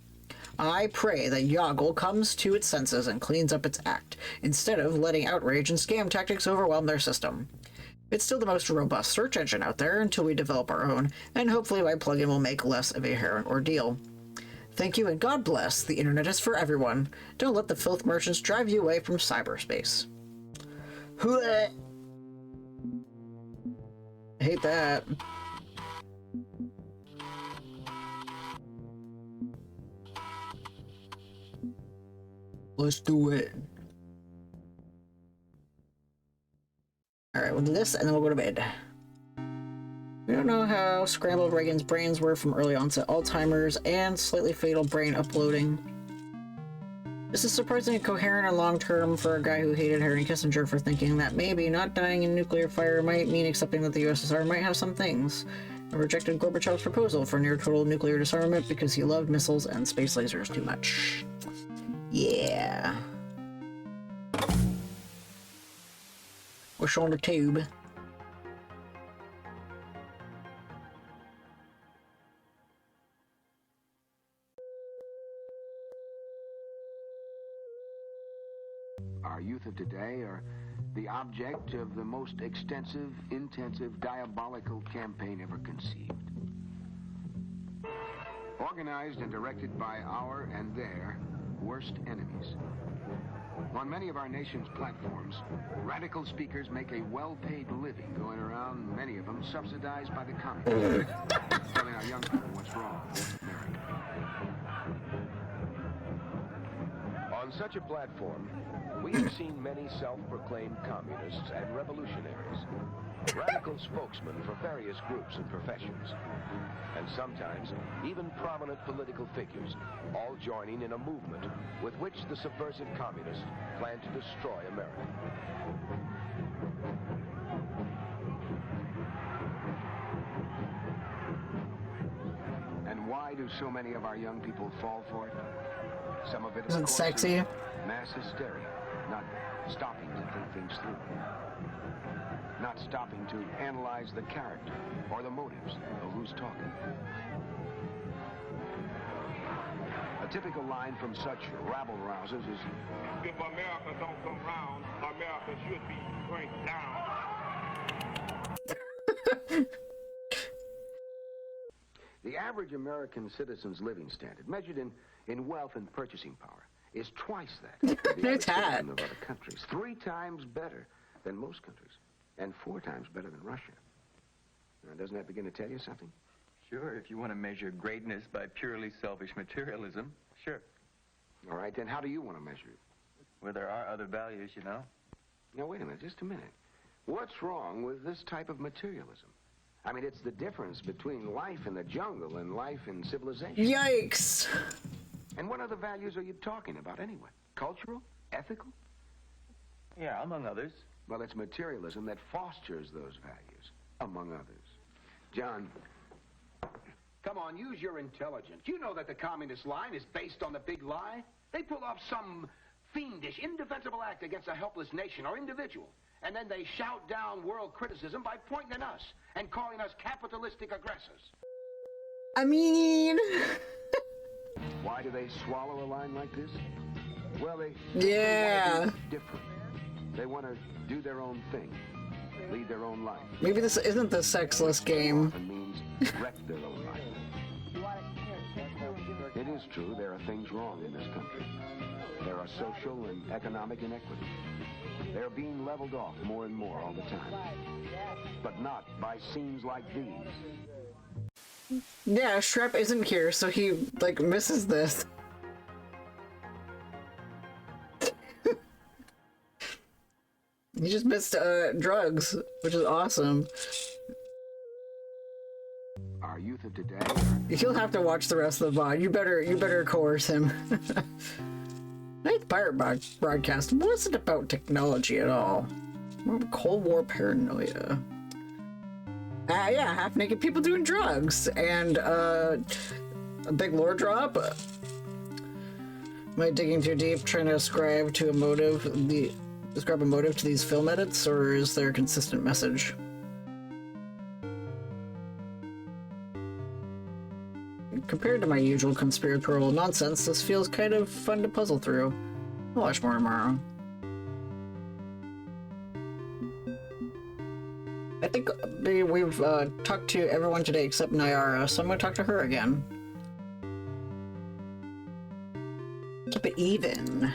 I pray that Yoggle comes to its senses and cleans up its act, instead of letting outrage and scam tactics overwhelm their system. It's still the most robust search engine out there until we develop our own, and hopefully my plugin will make less of a harrowing ordeal. Thank you and God bless. The internet is for everyone. Don't let the filth merchants drive you away from cyberspace. I hate that. Let's do it. Alright, we'll do this and then we'll go to bed. We don't know how scrambled Reagan's brains were from early onset Alzheimer's and slightly fatal brain uploading. This is surprisingly coherent and long-term for a guy who hated Henry Kissinger for thinking that maybe not dying in nuclear fire might mean accepting that the USSR might have some things, and rejected Gorbachev's proposal for near-total nuclear disarmament because he loved missiles and space lasers too much. Yeah. What's on the tube? Our youth of today are the object of the most extensive, intensive, diabolical campaign ever conceived. Organized and directed by our and their worst enemies. On many of our nation's platforms, radical speakers make a well-paid living going around, many of them subsidized by the communists, telling our young people what's wrong with America. On such a platform, we have seen many self-proclaimed communists and revolutionaries, radical spokesmen for various groups and professions, and sometimes even prominent political figures, all joining in a movement with which the subversive communists plan to destroy America. And why do so many of our young people fall for it? Some of it, of course, sexy. Is mass hysteria, not stopping to think things through. Not stopping to analyze the character or the motives of who's talking. A typical line from such rabble-rousers is, if America don't come round, America should be burnt down. The average American citizen's living standard, measured in wealth and purchasing power, is twice that of the average citizen of other countries. 3 times better than most countries, and 4 times better than Russia. Now, doesn't that begin to tell you something? Sure, if you want to measure greatness by purely selfish materialism, sure. All right, then how do you want to measure it? Well, there are other values, you know. Now, wait a minute, just a minute. What's wrong with this type of materialism? I mean, it's the difference between life in the jungle and life in civilization. Yikes! And what other values are you talking about anyway? Cultural? Ethical? Yeah, among others. Well, it's materialism that fosters those values, among others. John, come on, use your intelligence. You know that the communist line is based on the big lie. They pull off some fiendish, indefensible act against a helpless nation or individual, and then they shout down world criticism by pointing at us and calling us capitalistic aggressors. I mean... Why do they swallow a line like this? Well, they want to be different. They want to do their own thing, lead their own life. Maybe this isn't the sexless game. It means wreck their own life. It is true, there are things wrong in this country. There are social and economic inequities. They're being leveled off more and more all the time. But not by scenes like these. Yeah, Shrep isn't here, so he, like, misses this. He just missed, drugs, which is awesome. Our youth of today... He'll have to watch the rest of the VOD. You better coerce him. Ninth Pirate broadcast wasn't about technology at all. More of a Cold War paranoia. Yeah, half-naked people doing drugs, and a big lore drop. Am I digging too deep, trying to ascribe to a motive, ascribe a motive to these film edits, or is there a consistent message? compared to my usual conspiratorial nonsense, this feels kind of fun to puzzle through. I'll watch more tomorrow. I think we've talked to everyone today except Nyara, so I'm going to talk to her again. Keep it even.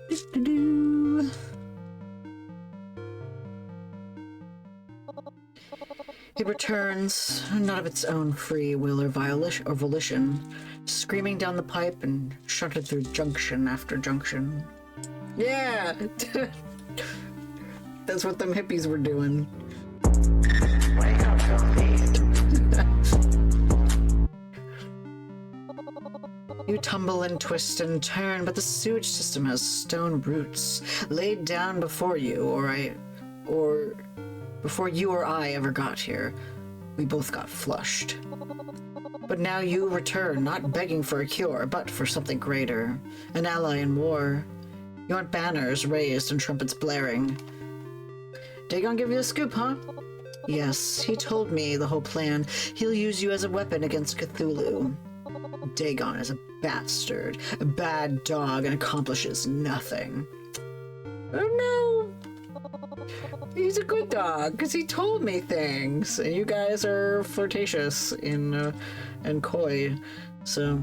Do-do-do. It returns, not of its own free will or volition, screaming down the pipe and shunted through junction after junction. Yeah! That's what them hippies were doing. Wake up, You tumble and twist and turn, but the sewage system has stone roots laid down before you, or before you or I ever got here. We both got flushed. But now you return, not begging for a cure, but for something greater. An ally in war. You want banners raised and trumpets blaring. Dagon give you a scoop, huh? Yes, he told me the whole plan. He'll use you as a weapon against Cthulhu. Dagon is a bastard, a bad dog, and accomplishes nothing. Oh no! He's a good dog, because he told me things, and you guys are flirtatious and coy, so...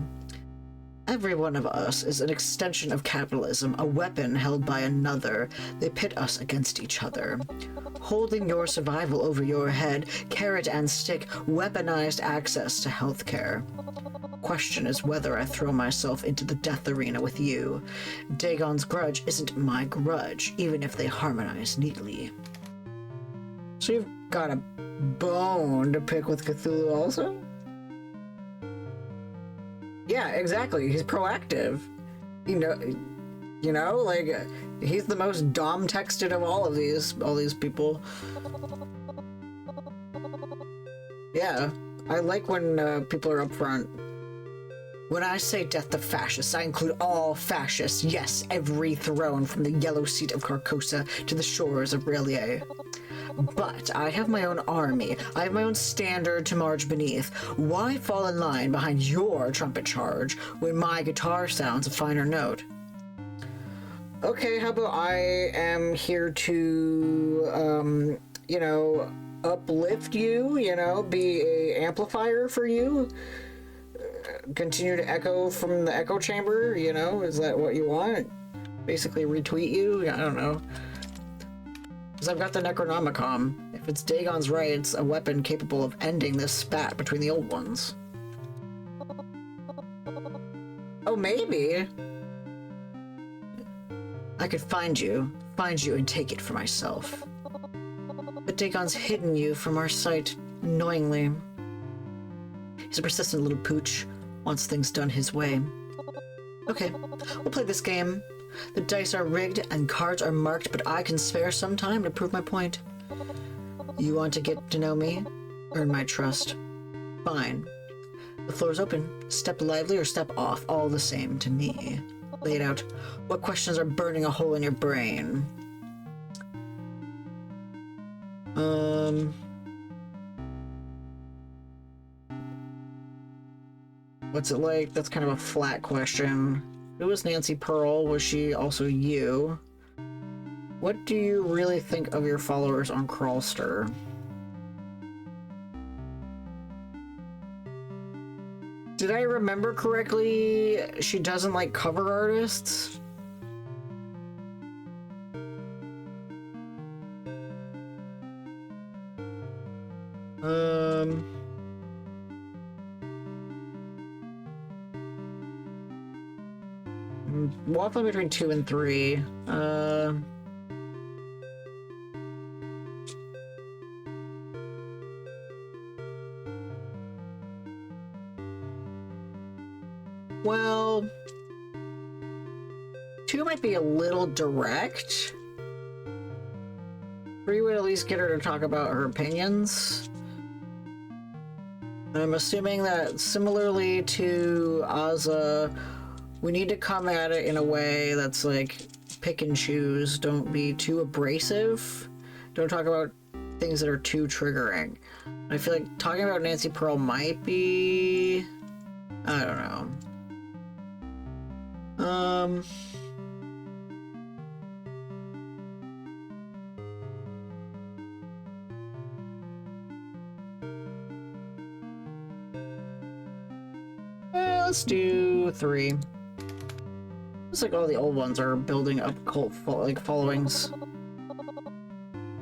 Every one of us is an extension of capitalism, a weapon held by another. They pit us against each other. Holding your survival over your head, carrot and stick, weaponized access to healthcare. Question is whether I throw myself into the death arena with you. Dagon's grudge isn't my grudge, even if they harmonize neatly. So you've got a bone to pick with Cthulhu also? Yeah, exactly. He's proactive. You know, like, he's the most dom-texted of all these people. Yeah, I like when people are upfront. When I say death to fascists, I include all fascists. Yes, every throne from the yellow seat of Carcosa to the shores of Brillier. But I have my own army. I have my own standard to march beneath. Why fall in line behind your trumpet charge when my guitar sounds a finer note? Okay, how about I am here to, you know, uplift you, you know, be a amplifier for you? Continue to echo from the echo chamber, you know? Is that what you want? Basically retweet you? I don't know. Because I've got the Necronomicon. If it's Dagon's right, it's a weapon capable of ending this spat between the old ones. Oh, maybe. I could find you and take it for myself. But Dagon's hidden you from our sight, annoyingly. He's a persistent little pooch, wants things done his way. Okay, we'll play this game. The dice are rigged and cards are marked, but I can spare some time to prove my point. You want to get to know me? Earn my trust. Fine. The floor is open. Step lively or step off, all the same to me. Lay it out. What questions are burning a hole in your brain? What's it like? That's kind of a flat question. Who was Nancy Pearl? Was she also you? What do you really think of your followers on Crawlster? Did I remember correctly? She doesn't like cover artists? Waffling between 2 and 3. Well, 2 might be a little direct. 3 would at least get her to talk about her opinions. I'm assuming that similarly to Azza, we need to come at it in a way that's like pick and choose. Don't be too abrasive. Don't talk about things that are too triggering. I feel like talking about Nancy Pearl might be... I don't know. Let's do 3. Looks like all the old ones are building up cult followings.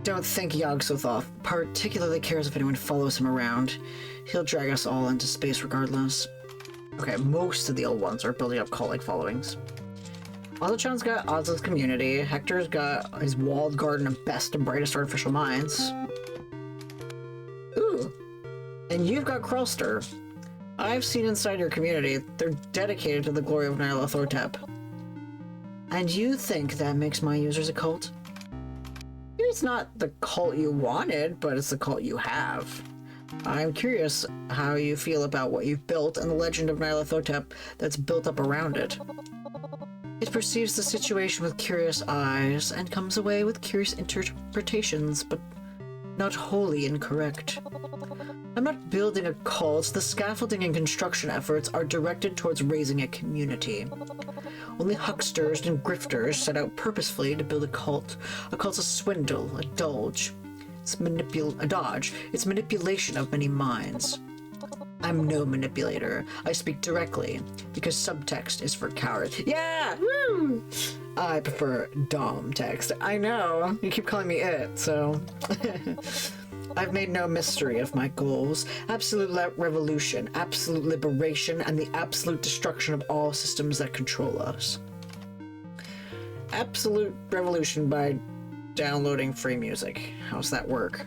Don't think Yog-Sothoth particularly cares if anyone follows him around. He'll drag us all into space regardless. Okay, most of the old ones are building up cult-like followings. Ozachon's got Oz's community. Hector's got his walled garden of best and brightest artificial minds. Ooh. And you've got Krulster. I've seen inside your community. They're dedicated to the glory of Nyarlathotep. And you think that makes my users a cult? Maybe it's not the cult you wanted, but it's the cult you have. I'm curious how you feel about what you've built and the legend of Nyarlathotep that's built up around it. It perceives the situation with curious eyes and comes away with curious interpretations, but not wholly incorrect. I'm not building a cult. The scaffolding and construction efforts are directed towards raising a community. Only hucksters and grifters set out purposefully to build a cult. A cult's a swindle, a dodge. It's It's manipulation of many minds. I'm no manipulator. I speak directly, because subtext is for cowards. Yeah! Woo! I prefer dom text. I know. You keep calling me it, so... I've made no mystery of my goals. Absolute revolution, absolute liberation, and the absolute destruction of all systems that control us. Absolute revolution by downloading free music. How's that work?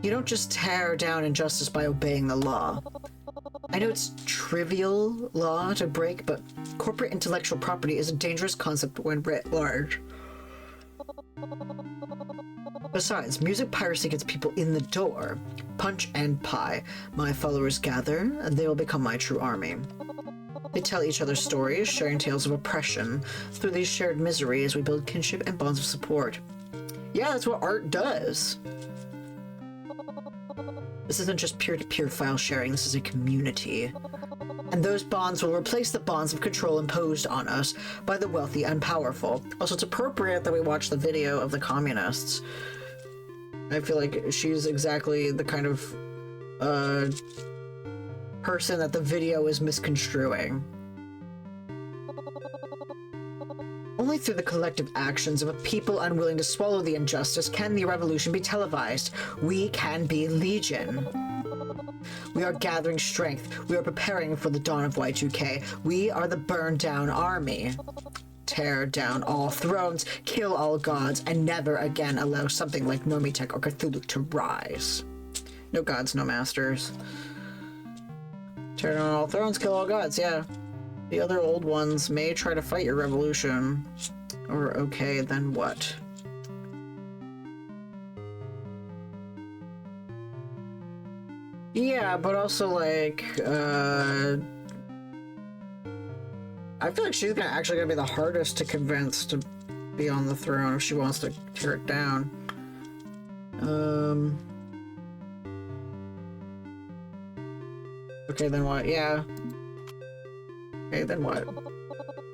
You don't just tear down injustice by obeying the law. I know it's trivial law to break, but corporate intellectual property is a dangerous concept when writ large. Besides, music piracy gets people in the door. Punch and pie. My followers gather, and they will become my true army. They tell each other stories, sharing tales of oppression. Through these shared miseries, we build kinship and bonds of support. Yeah, that's what art does. This isn't just peer-to-peer file sharing, this is a community. And those bonds will replace the bonds of control imposed on us by the wealthy and powerful. Also, it's appropriate that we watch the video of the communists. I feel like she's exactly the kind of person that the video is misconstruing. Only through the collective actions of a people unwilling to swallow the injustice can the revolution be televised. We can be Legion. We are gathering strength. We are preparing for the dawn of Y2K. We are the burned down army. Tear down all thrones, kill all gods, and never again allow something like Nomitech or Cthulhu to rise. No gods, no masters. Tear down all thrones, kill all gods, yeah. The other old ones may try to fight your revolution. Or okay, then what? Yeah, but also like, I feel like she's actually gonna be the hardest to convince to be on the throne if she wants to tear it down. Okay, then what? Yeah. Okay, then what?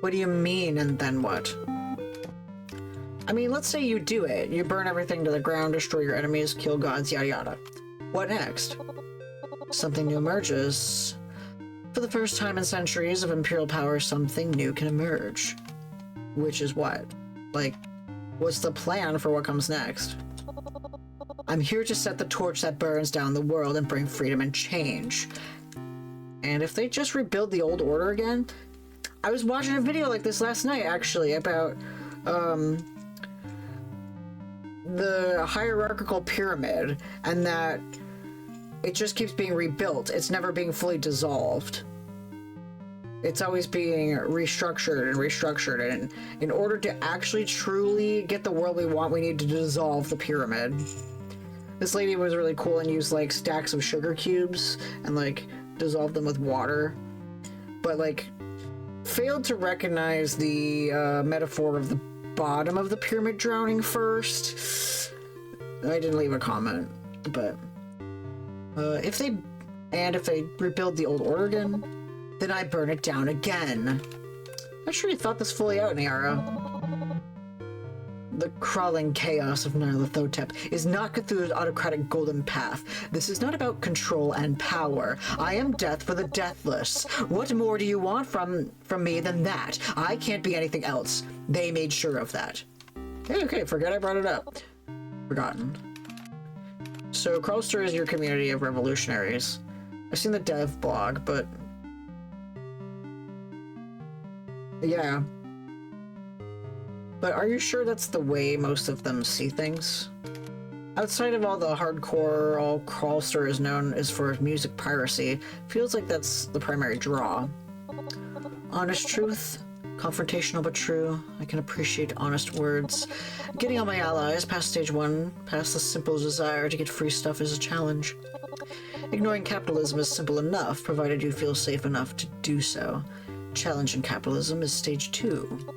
What do you mean, and then what? I mean, let's say you do it. You burn everything to the ground, destroy your enemies, kill gods, yada yada. What next? Something new emerges. For the first time in centuries of Imperial power, something new can emerge. Which is what? Like, what's the plan for what comes next? I'm here to set the torch that burns down the world and bring freedom and change. And if they just rebuild the old order again... I was watching a video like this last night, actually, about, the hierarchical pyramid, and that it just keeps being rebuilt. It's never being fully dissolved. It's always being restructured and restructured, and in order to actually truly get the world we want, we need to dissolve the pyramid. This lady was really cool and used, like, stacks of sugar cubes and, like, dissolved them with water. But, like, failed to recognize the metaphor of the bottom of the pyramid drowning first. I didn't leave a comment, but if they rebuild the old order again, then I burn it down again. I'm sure you thought this fully out, Niara. The crawling chaos of Nyarlathotep is not Cthulhu's autocratic golden path. This is not about control and power. I am death for the deathless. What more do you want from me than that? I can't be anything else. They made sure of that. Okay, forget I brought it up. Forgotten. So, Crawlster is your community of revolutionaries. I've seen the dev blog, but... yeah. But are you sure that's the way most of them see things? Outside of all the hardcore, all Crawlster is known as for music piracy, feels like that's the primary draw. Honest truth, confrontational but true. I can appreciate honest words. Getting all my allies past stage 1, past the simple desire to get free stuff is a challenge. Ignoring capitalism is simple enough, provided you feel safe enough to do so. Challenging capitalism is stage 2.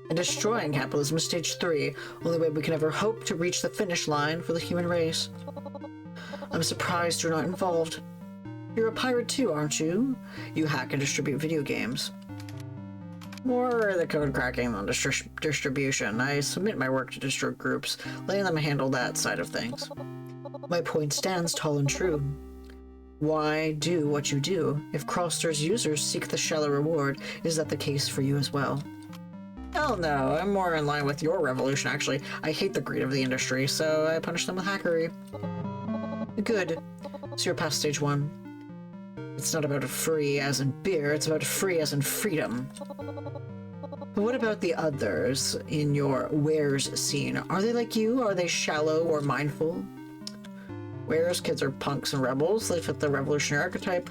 And destroying capitalism is stage 3, only way we can ever hope to reach the finish line for the human race. I'm surprised you're not involved. You're a pirate too, aren't you? You hack and distribute video games. More the code cracking than distribution. I submit my work to distro groups, letting them handle that side of things. My point stands tall and true. Why do what you do? If Crawlster's users seek the shallow reward, is that the case for you as well? Hell no, I'm more in line with your revolution, actually. I hate the greed of the industry, so I punish them with hackery. Good. So you're past stage 1. It's not about free as in beer, it's about free as in freedom. But what about the others in your wares scene? Are they like you? Are they shallow or mindful? Wares kids are punks and rebels. They fit the revolutionary archetype.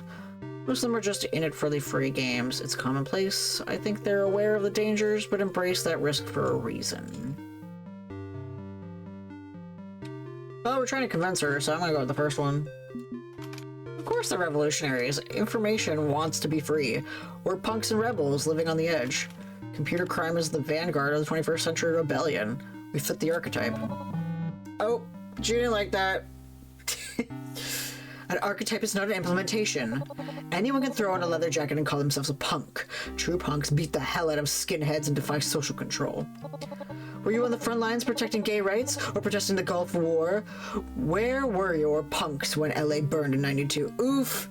Most of them are just in it for the free games. It's commonplace. I think they're aware of the dangers, but embrace that risk for a reason. Well, we're trying to convince her, so I'm gonna go with the first one. Of course they're revolutionaries. Information wants to be free. We're punks and rebels living on the edge. Computer crime is the vanguard of the 21st century rebellion. We fit the archetype. Oh, she didn't like that. An archetype is not an implementation. Anyone can throw on a leather jacket and call themselves a punk. True punks beat the hell out of skinheads and defy social control. Were you on the front lines protecting gay rights or protesting the Gulf War? Where were your punks when LA burned in '92? Oof.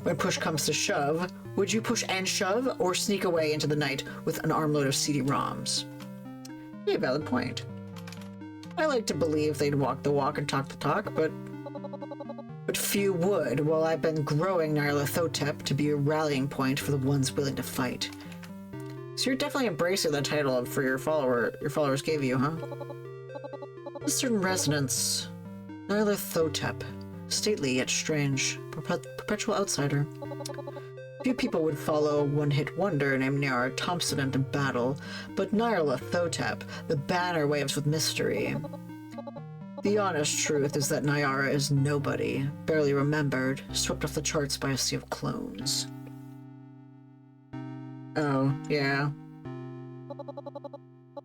When push comes to shove, would you push and shove or sneak away into the night with an armload of CD-ROMs? A valid point. I like to believe they'd walk the walk and talk the talk, but few would, while I've been growing Nyarlathotep to be a rallying point for the ones willing to fight. So you're definitely embracing the title for your followers gave you, huh? A certain resonance. Nyarlathotep. Stately yet strange. Perpetual outsider. Few people would follow a one-hit wonder named Nyara Thompson into battle, but Nyarlathotep, the banner waves with mystery. The honest truth is that Nyara is nobody, barely remembered, swept off the charts by a sea of clones. Oh, yeah.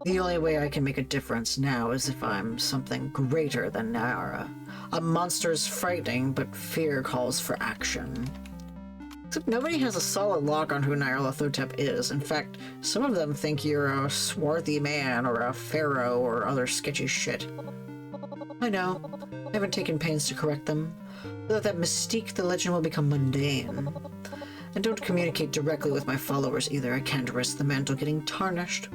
The only way I can make a difference now is if I'm something greater than Nyara. A monster is frightening, but fear calls for action. Except nobody has a solid lock on who Nyarlathotep is. In fact, some of them think you're a swarthy man or a pharaoh or other sketchy shit. I know. I haven't taken pains to correct them. Without that mystique, the legend will become mundane. And don't communicate directly with my followers either. I can't risk the mantle getting tarnished.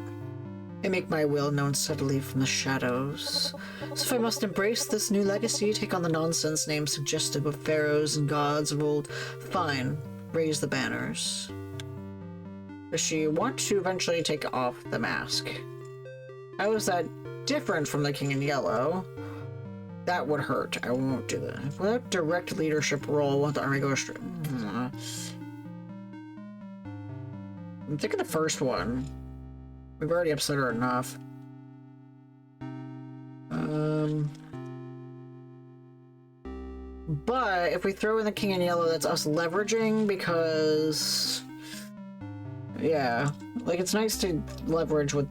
I make my will known subtly from the shadows. So if I must embrace this new legacy, take on the nonsense names suggestive of pharaohs and gods of old, fine. Raise the banners. Does she want to eventually take off the mask? How is that different from the King in Yellow? That would hurt. I won't do that. Without direct leadership role, won't the army go straight? I'm thinking the first one. We've already upset her enough. But if we throw in the King in Yellow, that's us leveraging because... yeah. Like, it's nice to leverage with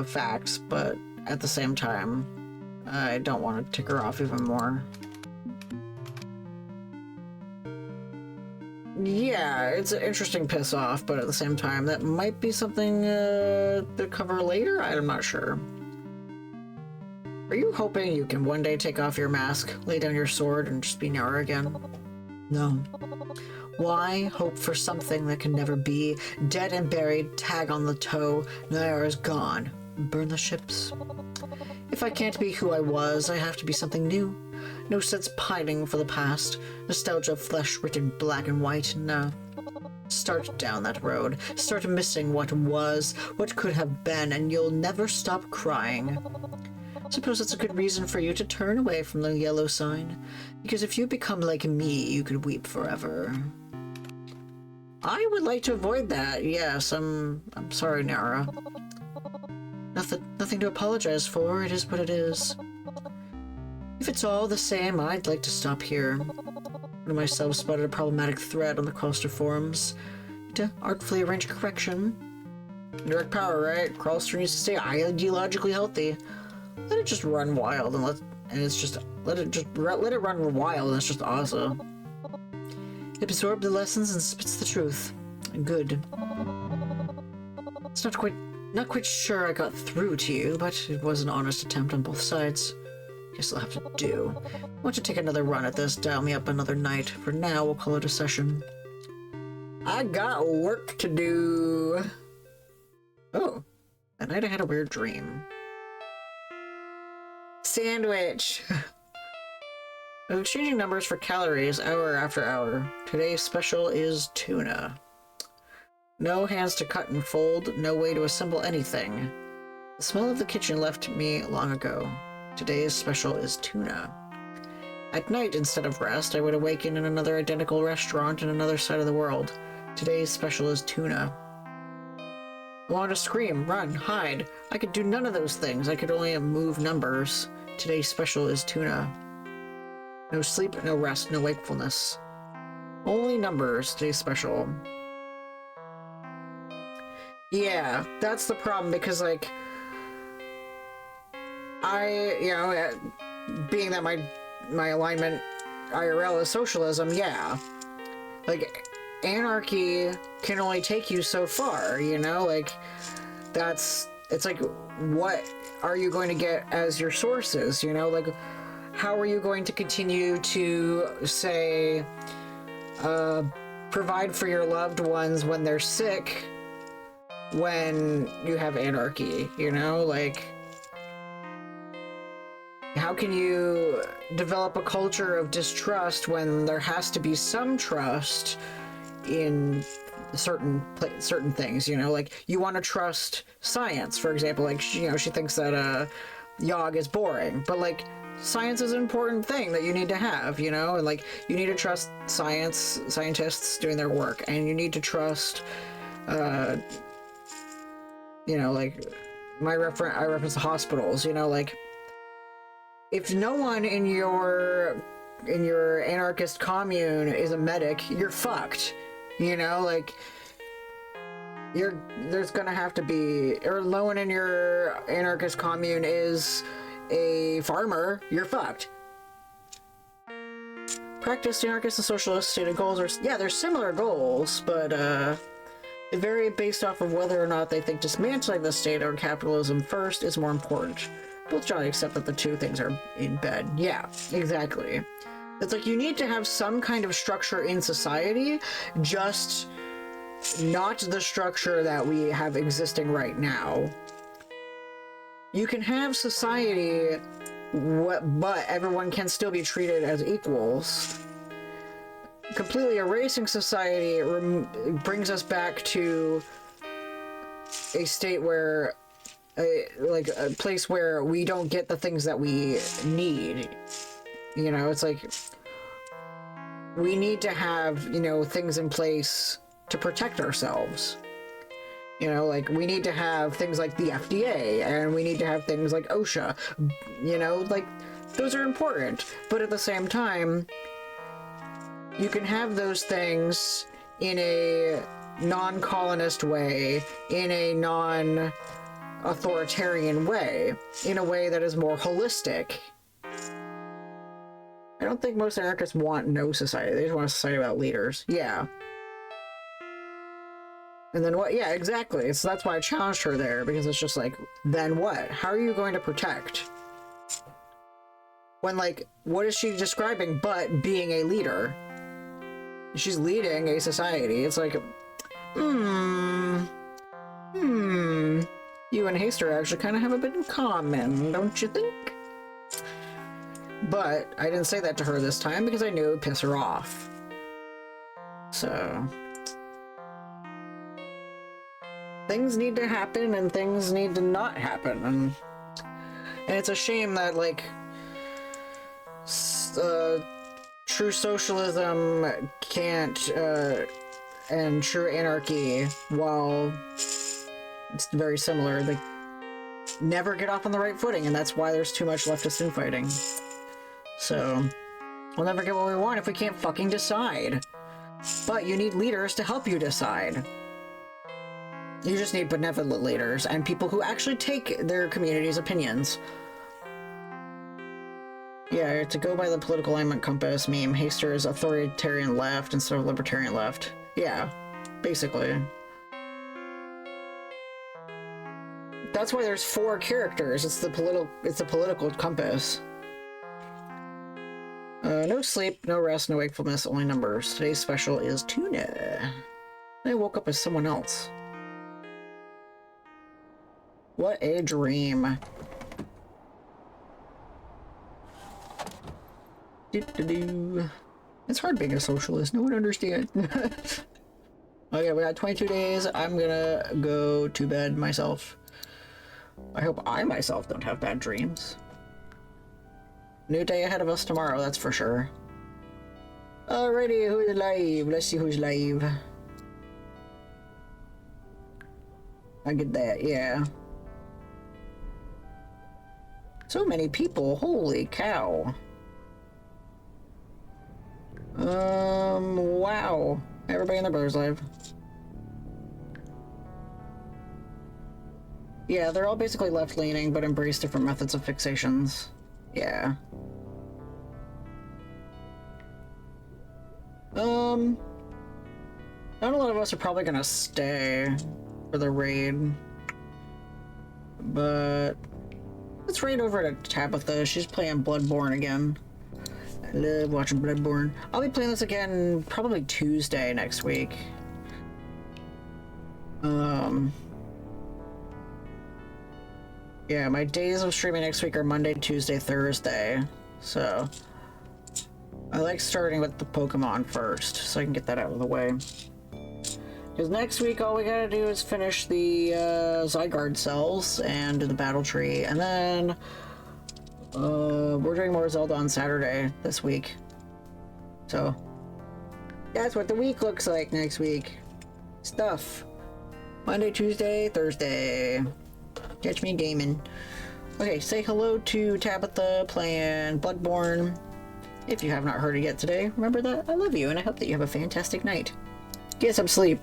facts, but at the same time, I don't want to tick her off even more. Yeah, it's an interesting piss off, but at the same time, that might be something to cover later? I'm not sure. Are you hoping you can one day take off your mask, lay down your sword, and just be Nara again? No. Why hope for something that can never be? Dead and buried, tag on the toe, Nara's gone. Burn the ships. If I can't be who I was, I have to be something new. No sense pining for the past. Nostalgia of flesh written black and white, no. Start down that road. Start missing what was, what could have been, and you'll never stop crying. Suppose it's a good reason for you to turn away from the yellow sign. Because if you become like me, you could weep forever. I would like to avoid that, yes. I'm sorry, Nara. Nothing to apologize for. It is what it is. If it's all the same, I'd like to stop here. One of myself spotted a problematic thread on the Crawlster forums. To artfully arrange a correction. Direct power, right? Crawlster needs to stay ideologically healthy. Let it just run wild and let it run wild, and that's just awesome. It absorbed the lessons and spits the truth. Good. It's not quite sure I got through to you, but it was an honest attempt on both sides. Guess I'll have to do. I want to take another run at this, dial me up another night. For now, we'll call it a session. I got work to do. Oh, that night I had a weird dream. Sandwich! I'm exchanging numbers for calories hour after hour. Today's special is tuna. No hands to cut and fold, no way to assemble anything. The smell of the kitchen left me long ago. Today's special is tuna. At night, instead of rest, I would awaken in another identical restaurant in another side of the world. Today's special is tuna. I want to scream, run, hide. I could do none of those things. I could only move numbers. Today's special is tuna. No sleep, no rest, no wakefulness. Only numbers. Today's special. Yeah, that's the problem, because, like, being that my alignment IRL is socialism, yeah. Like, anarchy can only take you so far, you know? Like, it's like, what are you going to get as your sources, you know? Like, how are you going to continue to, say, provide for your loved ones when they're sick when you have anarchy, you know? Like, how can you develop a culture of distrust when there has to be some trust in certain things, you know? Like, you want to trust science, for example. Like, you know, she thinks that Yogg is boring, but, like, science is an important thing that you need to have, you know? And, like, you need to trust scientists doing their work, and you need to trust, you know, like, I reference the hospitals, you know? Like, if no one in your anarchist commune is a medic, you're fucked. You know, like, there's gonna have to be, or no one in your anarchist commune is a farmer, you're fucked. Practice anarchist and socialist stated goals are, yeah, they're similar goals, but they vary based off of whether or not they think dismantling the state or capitalism first is more important. Both generally accept that the two things are in bed. Yeah, exactly. It's like, you need to have some kind of structure in society, just not the structure that we have existing right now. You can have society, but everyone can still be treated as equals. Completely erasing society brings us back to a state where, like, a place where we don't get the things that we need. You know, it's like, we need to have, you know, things in place to protect ourselves. You know, like, we need to have things like the FDA, and we need to have things like OSHA. You know, like, those are important. But at the same time, you can have those things in a non-colonist way, in a authoritarian way, in a way that is more holistic. I don't think most anarchists want no society. They just want a society without leaders. Yeah. And then what? Yeah, exactly. So that's why I challenged her there, because it's just like, then what? How are you going to protect? When, like, what is she describing but being a leader? She's leading a society. It's like, you and Haster actually kind of have a bit in common, don't you think? But I didn't say that to her this time because I knew it would piss her off. So things need to happen and things need to not happen, and it's a shame that, like, true socialism can't and true anarchy, while it's very similar, they never get off on the right footing, and that's why there's too much leftist infighting. So we'll never get what we want if we can't fucking decide. But you need leaders to help you decide. You just need benevolent leaders and people who actually take their community's opinions. Yeah, to go by the political alignment compass meme, Haster is authoritarian left instead of libertarian left. Yeah, basically. That's why there's 4 characters. It's the political compass. No sleep, no rest, no wakefulness, only numbers. Today's special is tuna. I woke up as someone else. What a dream. It's hard being a socialist. No one understands. Okay, we got 22 days. I'm gonna go to bed myself. I hope I myself don't have bad dreams. New day ahead of us tomorrow, that's for sure. Alrighty, who's live? Let's see who's live. I get that, yeah. So many people, holy cow. Wow. Everybody and their brother's live. Yeah, they're all basically left-leaning, but embrace different methods of fixations. Yeah. Not a lot of us are probably gonna stay for the raid. But let's raid over to Tabitha. She's playing Bloodborne again. I love watching Bloodborne. I'll be playing this again probably Tuesday next week. Yeah, my days of streaming next week are Monday, Tuesday, Thursday. So I like starting with the Pokemon first, so I can get that out of the way. Because next week all we gotta do is finish the Zygarde cells and do the battle tree, and then we're doing more Zelda on Saturday this week. So that's what the week looks like next week. Stuff. Monday, Tuesday, Thursday. Catch me gaming. Okay, say hello to Tabitha playing Bloodborne. If you have not heard it yet today, remember that I love you and I hope that you have a fantastic night. Get some sleep.